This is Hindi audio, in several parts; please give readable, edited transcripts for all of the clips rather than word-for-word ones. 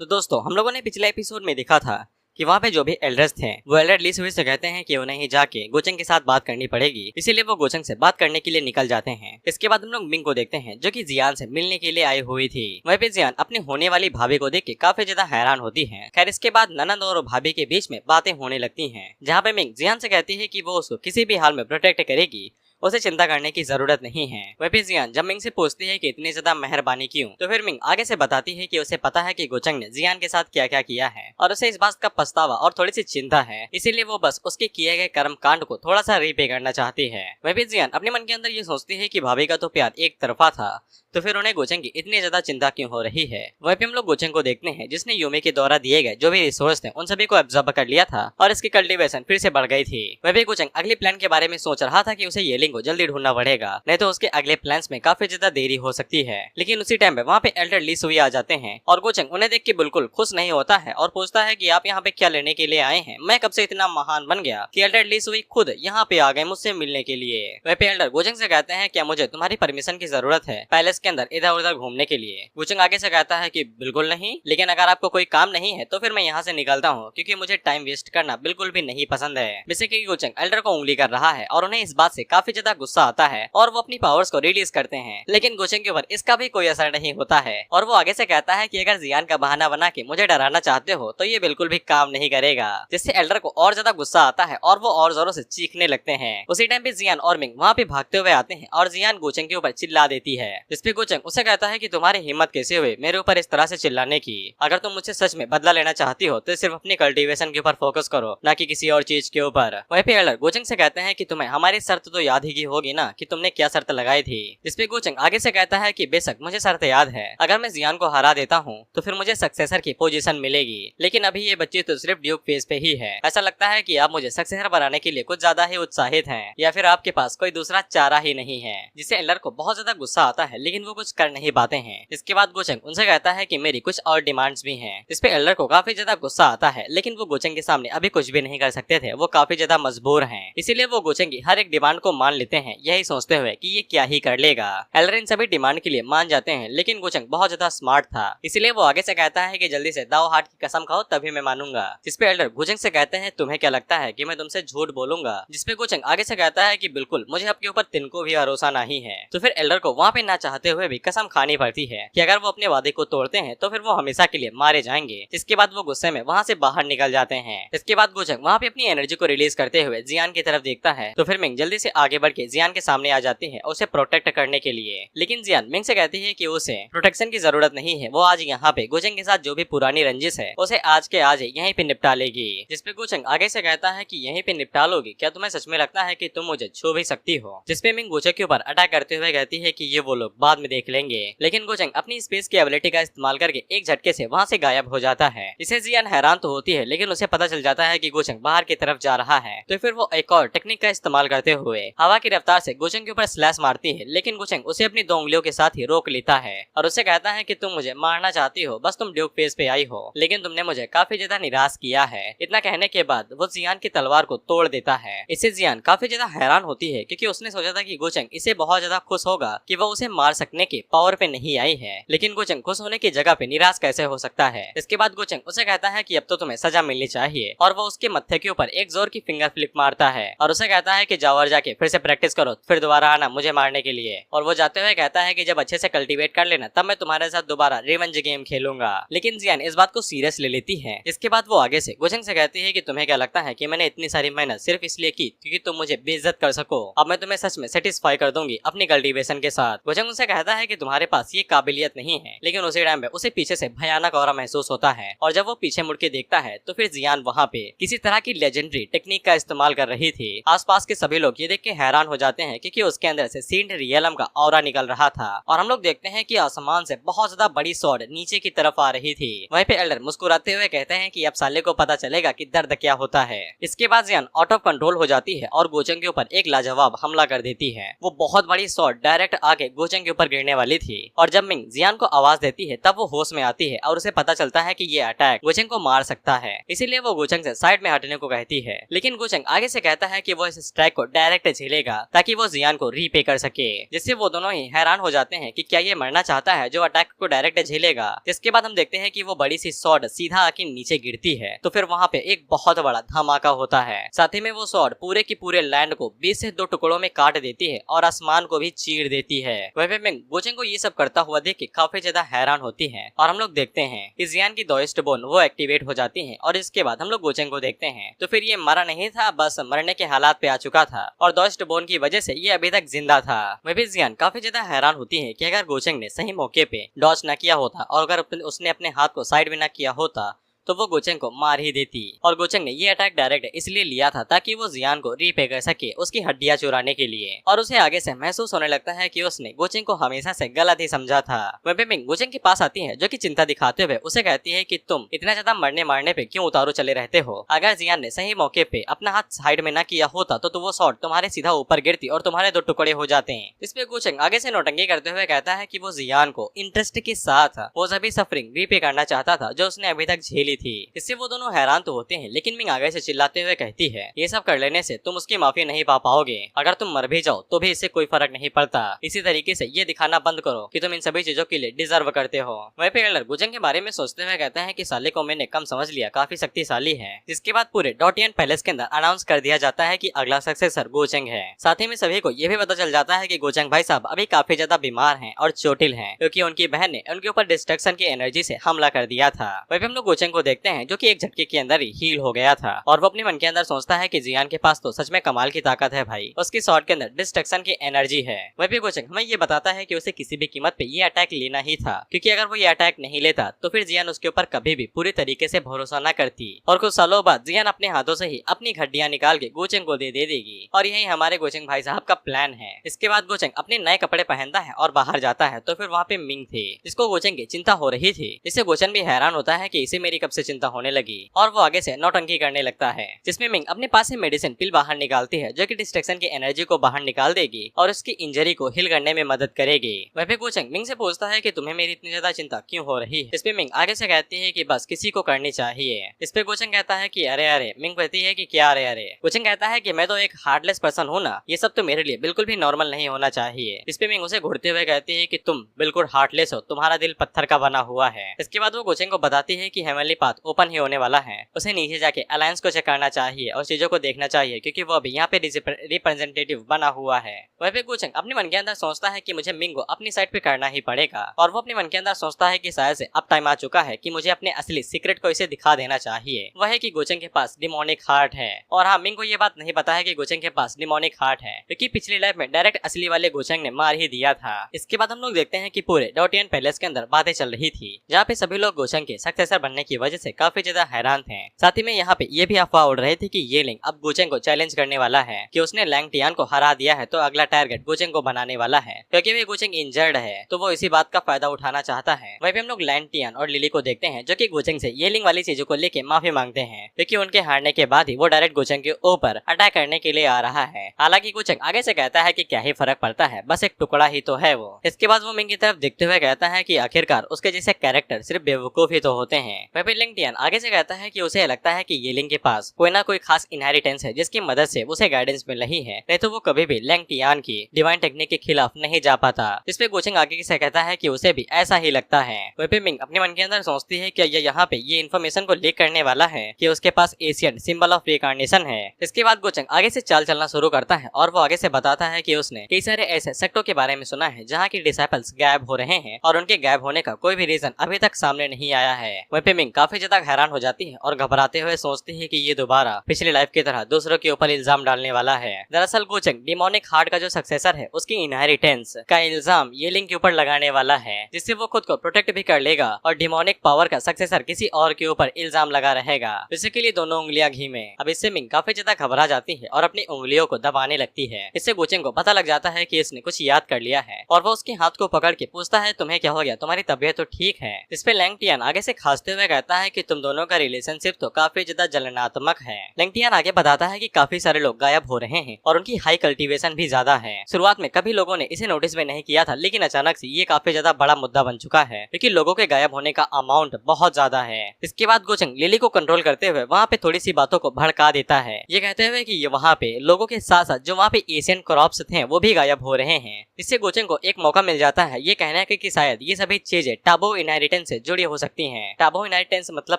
तो दोस्तों हम लोगों ने पिछले एपिसोड में देखा था कि वहाँ पे जो भी एल्डर्स थे वो एल्डर ली सुई से कहते हैं कि उन्हें ही जाके गोचंग के साथ बात करनी पड़ेगी, इसीलिए वो गोचंग से बात करने के लिए निकल जाते हैं। इसके बाद हम लोग मिंग को देखते हैं जो कि जियान से मिलने के लिए आई हुई थी। वहीं पे जियान अपनी होने वाली भाभी को देख के काफी ज्यादा हैरान होती है। खैर इसके बाद ननद और भाभी के बीच में बातें होने लगती है, जहाँ पे मिंग जियान से कहती है कि वो उसको किसी भी हाल में प्रोटेक्ट करेगी, उसे चिंता करने की जरूरत नहीं है। वह भी जियान जब मिंग से पूछती है कि इतनी ज्यादा मेहरबानी क्यों, तो फिर मिंग आगे से बताती है कि उसे पता है कि गोचंग ने जियान के साथ क्या क्या किया है और उसे इस बात का पछतावा और थोड़ी सी चिंता है, इसीलिए वो बस उसके किए गए कर्म कांड को थोड़ा सा रीपे करना चाहती है। वह भी जियान अपने मन के अंदर ये सोचती है कि भाभी का तो प्यार एक तरफा था, तो फिर उन्हें गोचंग की इतनी ज्यादा चिंता क्यों हो रही है। वहीं पे हम लोग गोचंग को देखते हैं जिसने यूमे के द्वारा दिए गए जो भी रिसोर्स थे उन सभी को एब्जॉर्ब कर लिया था और इसकी कल्टीवेशन फिर से बढ़ गई थी। वह भी गोचंग अगले प्लान के बारे में सोच रहा था कि उसे येलिंग को जल्दी ढूंढना पड़ेगा, नहीं तो उसके अगले प्लान्स में काफी ज्यादा देरी हो सकती है। लेकिन उसी टाइम पे वहाँ पे एल्डर ली सुई आ जाते हैं और गोचंग उन्हें देख के बिल्कुल खुश नहीं होता है और पूछता है कि आप यहाँ पे क्या लेने के लिए आए हैं। मैं कब से इतना महान बन गया कि एल्डर ली सुई खुद यहाँ पे आ गए मुझसे मिलने के लिए। वह पे एल्डर गोचंग से कहते हैं क्या मुझे तुम्हारी परमिशन की जरूरत है पैलेस के अंदर इधर उधर घूमने के लिए। गोचंग आगे से कहता है कि बिल्कुल नहीं, लेकिन अगर आपको कोई काम नहीं है तो फिर मैं यहाँ से निकलता हूँ, क्योंकि मुझे टाइम वेस्ट करना बिल्कुल भी नहीं पसंद है। बेसिकली गोचंग एल्डर को उंगली कर रहा है और उन्हें इस बात से काफी ज्यादा गुस्सा आता है और वो अपनी पावर्स को रिलीज करते हैं, लेकिन गोचंग के ऊपर इसका भी कोई असर नहीं होता है और वो आगे से कहता है कि अगर जियान का बहाना बना के मुझे डराना चाहते हो तो ये बिल्कुल भी काम नहीं करेगा, जिससे एल्डर को और ज्यादा गुस्सा आता है और वो और जोरों से चीखने लगते हैं। उसी टाइम पे जियान और मिंग वहाँ पे भागते हुए आते हैं और जियान गोचंग के ऊपर चिल्ला देती है, जिसपे गोचंग उसे कहता है कि तुम्हारी हिम्मत कैसे हुई मेरे ऊपर इस तरह से चिल्लाने की। अगर तुम मुझसे सच में बदला लेना चाहती हो तो सिर्फ अपनी कल्टीवेशन के ऊपर फोकस करो, ना कि किसी और चीज के ऊपर। वहीं पे एल्डर गोचंग से कहते हैं कि तुम्हें हमारी शर्त तो याद ही की होगी ना कि तुमने क्या शर्त लगाई थी। जिसपे गोचंग आगे से कहता है कि बेशक मुझे शर्त याद है, अगर मैं जियान को हरा देता हूँ तो फिर मुझे सक्सेसर की पोजीशन मिलेगी, लेकिन अभी ये बच्ची तो सिर्फ ड्यूक फेज पे ही है। ऐसा लगता है कि आप मुझे सक्सेसर बनाने के लिए कुछ ज्यादा ही उत्साहित हैं, या फिर आपके पास कोई दूसरा चारा ही नहीं है। जिससे एल्डर को बहुत ज्यादा गुस्सा आता है, लेकिन वो कुछ कर नहीं पाते हैं। इसके बाद गोचंग उनसे कहता है कि मेरी कुछ और डिमांड्स भी हैं। इस पे एल्डर को काफी ज्यादा गुस्सा आता है, लेकिन वो गोचंग के सामने अभी कुछ भी नहीं कर सकते थे, वो काफी ज्यादा मजबूर हैं। इसीलिए वो गोचंग की हर एक डिमांड को मान लेते हैं, यही सोचते हुए कि ये क्या ही कर लेगा। एल्डर इन सभी डिमांड के लिए मान जाते हैं, लेकिन गोचंग बहुत ज्यादा स्मार्ट था, इसीलिए वो आगे से कहता है कि जल्दी से दाव हाथ की कसम खाओ तभी मैं मानूंगा। जिसपे एल्डर गोचंग से कहते हैं तुम्हें क्या लगता है कि मैं तुमसे झूठ बोलूंगा। जिसपे गोचंग आगे से कहता है कि बिल्कुल मुझे आपके ऊपर तिनको भी भरोसा नहीं है। तो फिर एल्डर को वहाँ पे ना चाहते हुए भी कसम खानी पड़ती है कि अगर वो अपने वादे को तोड़ते हैं तो फिर वो हमेशा के लिए मारे जाएंगे। इसके बाद वो गुस्से में वहाँ से बाहर निकल जाते हैं। इसके बाद गोचंग वहाँ पे अपनी एनर्जी को रिलीज करते हुए जियान की तरफ देखता है, तो फिर मिंग जल्दी से आगे बढ़ के जियान के सामने आ जाती है उसे प्रोटेक्ट करने के लिए। लेकिन जियान मिंग से कहती है कि उसे प्रोटेक्शन की जरूरत नहीं है, वो आज यहाँ पे गोचंग के साथ जो भी पुरानी रंजिश है उसे आज के आज यहीं पे निपटा लेगी। जिसपे गोचंग आगे से कहता है कि यहीं पे निपटा लोगी, क्या तुम्हें सच में लगता है कि तुम मुझे छू भी सकती हो। जिसपे मिंग गोचंग के ऊपर अटैक करते हुए कहती है कि ये वो लोग बाद में देख लेंगे, लेकिन गोचंग अपनी स्पेस की एबिलिटी का इस्तेमाल करके एक झटके से वहाँ से गायब हो जाता है। इसे जियान हैरान तो होती है, लेकिन उसे पता चल जाता है कि गोचंग बाहर की तरफ जा रहा है, तो फिर वो एक और टेक्निक का इस्तेमाल करते हुए हवा की रफ्तार से गोचंग के ऊपर स्लैश मारती है, लेकिन गोचंग उसे अपनी 2 उंगलियों के साथ ही रोक लेता है और उसे कहता है कि तुम मुझे मारना चाहती हो, बस तुम ड्यूक फेज पे आई हो, लेकिन तुमने मुझे काफी ज्यादा निराश किया है। इतना कहने के बाद वो जियान की तलवार को तोड़ देता है। इससे जियान काफी ज्यादा हैरान होती है, क्योंकि उसने सोचा था कि गोचंग इसे बहुत ज्यादा खुश होगा कि वो उसे मार सकने के पावर पे नहीं आई है, लेकिन गोचंग खुश होने की जगह पे निराश कैसे हो सकता है। इसके बाद गोचंग उसे कहता है कि अब तो तुम्हें सजा मिलनी चाहिए और वो उसके मत्थे के ऊपर एक जोर की फिंगर फ्लिप मारता है और उसे कहता है कि जाओ और जाके फिर से प्रैक्टिस करो, फिर दोबारा आना मुझे मारने के लिए। और वो जाते हुए कहता है कि जब अच्छे से कल्टीवेट कर लेना तब मैं तुम्हारे साथ दोबारा रिवेंज गेम खेलूंगा। लेकिन जियान इस बात को सीरियस ले लेती है। इसके बाद वो आगे से गोचंग से कहती है कि तुम्हें क्या लगता है कि मैंने इतनी सारी मेहनत सिर्फ इसलिए की क्योंकि तुम मुझे बेइज्जत कर सको, अब मैं तुम्हें सच में सेटिस्फाई कर दूंगी अपनी कल्टीवेशन के साथ। गोचंग उनसे कहता है कि तुम्हारे पास ये काबिलियत नहीं है, लेकिन उसी टाइम पे उसे पीछे से भयानक ऑरा महसूस होता है और जब वो पीछे मुड़ के देखता है तो फिर जियान वहाँ पे किसी तरह की लेजेंडरी टेक्निक का इस्तेमाल कर रही थी। आसपास के सभी लोग ये देख के हैरान हो जाते हैं क्योंकि उसके अंदर से सीन्ड रियलम का ऑरा निकल रहा था और हम लोग देखते हैं कि आसमान से बहुत ज्यादा बड़ी स्वॉर्ड नीचे की तरफ आ रही थी। वहीं पे एल्डर मुस्कुराते हुए कहते हैं कि अब साले को पता चलेगा कि दर्द क्या होता है। इसके बाद जियान आउट ऑफ कंट्रोल हो जाती है और गोचंग के ऊपर एक लाजवाब हमला कर देती है। वो बहुत बड़ी स्वॉर्ड डायरेक्ट आके गोचंग के ऊपर गिरने वाली थी और जब मिंग जियान को आवाज देती है तब वो होश में आती है और उसे पता चलता है कि ये अटैक गोचंग को मार सकता है, इसीलिए वो गोचंग से साइड में हटने को कहती है। लेकिन गोचंग आगे से कहता है कि वो इस स्ट्राइक को डायरेक्ट झेलेगा झेलेगा ताकि वो जियान को रीपे कर सके। जिससे वो दोनों ही हैरान हो जाते हैं कि क्या ये मरना चाहता है जो अटैक को डायरेक्ट झेलेगा। जिसके बाद हम देखते हैं कि वो बड़ी सी सॉर्ड सीधा आके नीचे गिरती है तो फिर वहाँ पे एक बहुत बड़ा धमाका होता है। साथ ही में वो सॉर्ड पूरे की पूरे लैंड को 20 से 2 टुकड़ों में काट देती है और आसमान को भी चीर देती है। वह मिंग गोचेंग को ये सब करता हुआ देख के काफी ज्यादा हैरान होती है और हम लोग देखते हैं कि जियान की दोइस्ट बोन वो एक्टिवेट हो जाती है और इसके बाद हम लोग गोचेंग को देखते हैं तो फिर ये मरा नहीं था, बस मरने के हालात पे आ चुका था और दोइस्ट बोन की वजह से ये अभी तक जिंदा था। वह भी जियान काफी ज्यादा हैरान होती है कि अगर गोचेंग ने सही मौके पे डॉज न किया होता और अगर उसने अपने हाथ को साइड में न किया होता तो वो गोचेंग को मार ही देती। और गोचेंग ने ये अटैक डायरेक्ट इसलिए लिया था ताकि वो जियान को रीपे कर सके उसकी हड्डियां चुराने के लिए। और उसे आगे से महसूस होने लगता है कि उसने गोचेंग को हमेशा से गलत ही समझा था। वह मिंग गोचेंग के पास आती है जो कि चिंता दिखाते हुए उसे कहती है कि तुम इतना ज्यादा मरने मारने पे क्यों उतारू चले रहते हो। अगर जियान ने सही मौके पे अपना हाथ साइड में न किया होता तो वो शॉट तुम्हारे सीधा ऊपर गिरती और तुम्हारे 2 टुकड़े हो जाते हैं। इसपे गोचेंग आगे से नौटंकी करते हुए कहता है कि वो जियान को इंटरेस्ट के साथ वो सभी सफरिंग रीपे करना चाहता था जो उसने अभी तक झेली थी। इससे वो दोनों हैरान तो होते हैं लेकिन मिंग आगे से चिल्लाते हुए कहती है ये सब कर लेने से तुम उसकी माफी नहीं पा पाओगे। अगर तुम मर भी जाओ तो भी इससे कोई फर्क नहीं पड़ता। इसी तरीके से ये दिखाना बंद करो कि तुम इन सभी चीजों के लिए डिजर्व करते हो। वहीं पे एल्डर गोचेंग के बारे में सोचते हुए कहता है कि साले को मैंने कम समझ लिया, काफी शक्तिशाली है। जिसके बाद पूरे डॉटियन पैलेस के अंदर अनाउंस कर दिया जाता है कि अगला सक्सेसर गोचेंग है। साथ ही में सभी को यह भी पता चल जाता है कि गोचेंग भाई साहब अभी काफी ज्यादा बीमार हैं और चोटिल हैं क्योंकि उनकी बहन ने उनके ऊपर डिस्ट्रक्शन की एनर्जी से हमला कर दिया था। वहीं पे हम लोग गोचेंग को देखते हैं जो कि एक झटके के अंदर ही हील हो गया था और वो अपने मन के अंदर सोचता है कि जियान के पास तो सच में कमाल की ताकत है भाई, उसकी शॉट के अंदर डिस्ट्रक्शन की एनर्जी है। वह भी गोचेंग हमें ये बताता है कि उसे किसी भी कीमत पे ये अटैक लेना ही था क्योंकि अगर वो ये अटैक नहीं लेता तो फिर जियान उसके ऊपर कभी भी पूरी तरीके से भरोसा न करती और कुछ सालों बाद जियान अपने हाथों से ही अपनी हड्डियां निकाल के गोचेंग को दे देगी और यही हमारे गोचेंग भाई साहब का प्लान है। इसके बाद गोचेंग अपने नए कपड़े पहनता है और बाहर जाता है तो फिर वहाँ पे मिंग थे जिसको गोचेंग की चिंता हो रही थी। इससे गोचेंग भी हैरान होता है कि इसे मेरी कब से चिंता होने लगी और वो आगे से नौटंकी करने लगता है जिसमें मिंग अपने पास से मेडिसिन पिल बाहर निकालती है जो कि डिस्ट्रक्शन की एनर्जी को बाहर निकाल देगी और उसकी इंजरी को हिल करने में मदद करेगी। वह भी गोचेंग मिंग से पूछता है कि तुम्हें मेरी इतनी ज्यादा चिंता क्यों हो रही है। इस पे मिंग आगे से कहती है कि बस किसी को करनी चाहिए। इस पे गोचेंग कहता है कि अरे अरे। मिंग कहती है कि क्या अरे अरे। गोचेंग कहता है कि मैं तो एक हार्टलेस पर्सन हूँ ना, ये सब तो मेरे लिए बिल्कुल भी नॉर्मल नहीं होना चाहिए। इस पे मिंग उसे घूरते हुए कहती है कि तुम बिल्कुल हार्टलेस हो, तुम्हारा दिल पत्थर का बना हुआ है। इसके बाद वो गोचेंग को बताती है कि हेवनली पाथ ओपन ही होने वाला है, उसे नीचे जाके अलायंस को चेक करना चाहिए और चीजों को देखना चाहिए क्योंकि वो अभी यहाँ पे रिप्रेजेंटेटिव बना हुआ है। वह भी गोचेंग अपने मन के अंदर सोचता है कि मुझे मिंग को अपनी साइड पे करना ही पड़ेगा और वो अपने मन के अंदर सोचता है कि शायद से अब टाइम आ चुका है कि मुझे अपने असली सीक्रेट को इसे दिखा देना चाहिए। वह है कि गोचेंग के पास डिमोनिक हार्ट है और हाँ, मिंग को ये बात नहीं पता है कि गोचेंग के पास डिमोनिक हार्ट है क्योंकि पिछली लाइफ में डायरेक्ट असली वाले गोचेंग ने मार ही दिया था। इसके बाद हम लोग देखते हैं कि पूरे डॉटियन पैलेस के अंदर बातें चल रही थी जहाँ पे सभी लोग गोचेंग के सक्सेसर बनने की वजह से काफी ज्यादा हैरान थे। साथ ही में यहाँ पे ये भी अफवाह उड़ रही थी कि ये लिंग अब गोचेंग को चैलेंज करने वाला है कि उसने लैंग टियान को हरा दिया है तो अगला टारगेट गोचेंग को बनाने वाला है क्योंकि वे गोचेंग इंजर्ड है तो वो इसी बात का फायदा उठाना चाहता है। वहीं पे हम लोग लैंग टियान और लिली को देखते हैं जो कि गोचेंग से ये लिंग वाली चीजों को लेके माफी मांगते हैं क्योंकि उनके हारने के बाद ही वो डायरेक्ट गोचेंग के ऊपर अटैक करने के लिए आ रहा है। हालांकि गोचेंग आगे से कहता है कि क्या ही फर्क पड़ता है, बस एक टुकड़ा ही तो है वो। इसके बाद वो मिंग की तरफ देखते हुए कहता है कि आखिरकार उसके जैसे कैरेक्टर सिर्फ बेवकूफ ही तो होते हैं। वहीं पे लैंग टियान आगे से कहता है कि उसे लगता है कि ये लिंग के पास कोई ना कोई खास इनहेरिटेंस है जिसकी मदद से उसे गाइडेंस मिल रही है, नहीं तो वो कभी भी लैंग टियान की डिवाइन टेक्निक के खिलाफ नहीं जा पाता। इस पे गोचेंग आगे से कहता है कि उसे भी ऐसा ही लगता है। वहीं पे मिंग अपने मन के अंदर सोचती है कि ये यहाँ पे ये इन्फॉर्मेशन को लीक करने वाला है कि उसके पास एशियन सिंबल ऑफ रिकार्नेशन है। इसके बाद गोचेंग आगे से चाल चलना शुरू करता है और वो आगे से बताता है कि उसने कई सारे ऐसे सेक्टों के बारे में सुना है जहाँ की डिसाइपल्स गायब हो रहे हैं और उनके गायब होने का कोई भी रीजन अभी तक सामने नहीं आया है। वहीं पे मिंग काफी ज्यादा हैरान हो जाती है और घबराते हुए सोचती है कि ये दोबारा पिछली लाइफ की तरह दूसरों के ऊपर इल्जाम डालने वाला है। दरअसल गोचेंग डिमोनिक हार्ट का जो सक्सेसर है उसकी इनहेरिटेंस का इल्जाम ये लिंग के ऊपर लगाने वाला है जिससे वो खुद को प्रोटेक्ट भी कर लेगा और डिमोनिक पावर का सक्सेसर किसी और के ऊपर इल्जाम लगा रहेगा, जिसके लिए दोनों उंगलियां घी में। अब इससे मिंग काफी ज्यादा घबरा जाती है और अपनी उंगलियों को दबाने लगती है। इससे गोचेंग को पता लग जाता है कि इसने कुछ याद कर लिया है और वो उसके हाथ को पकड़ के पूछता है तुम्हें क्या हो गया, तुम्हारी तबीयत तो ठीक है। इस पे लैंग टियान आगे से खांसते हुए कहता लगता है कि तुम दोनों का रिलेशनशिप तो काफी ज्यादा जलनात्मक है। लेंगटियान आगे बताता है कि काफी सारे लोग गायब हो रहे हैं और उनकी हाई कल्टीवेशन भी ज्यादा है। शुरुआत में कभी लोगों ने इसे नोटिस भी नहीं किया था, लेकिन अचानक से ये काफी ज्यादा बड़ा मुद्दा बन चुका है क्योंकि लोगों के गायब होने का अमाउंट बहुत ज्यादा है। इसके बाद गोचंग लिली को कंट्रोल करते हुए वहाँ पे थोड़ी सी बातों को भड़का देता है, ये कहते हुए कि ये वहाँ पे लोगों के साथ साथ जो वहाँ पे एशियन क्रॉप्स थे वो भी गायब हो रहे हैं। इससे गोचंग को एक मौका मिल जाता है ये कहने का कि शायद ये सभी चीजें टाबू इनहेरिटेंस से जुड़ी हो सकती हैं। टाबू इनहेरिटेंस मतलब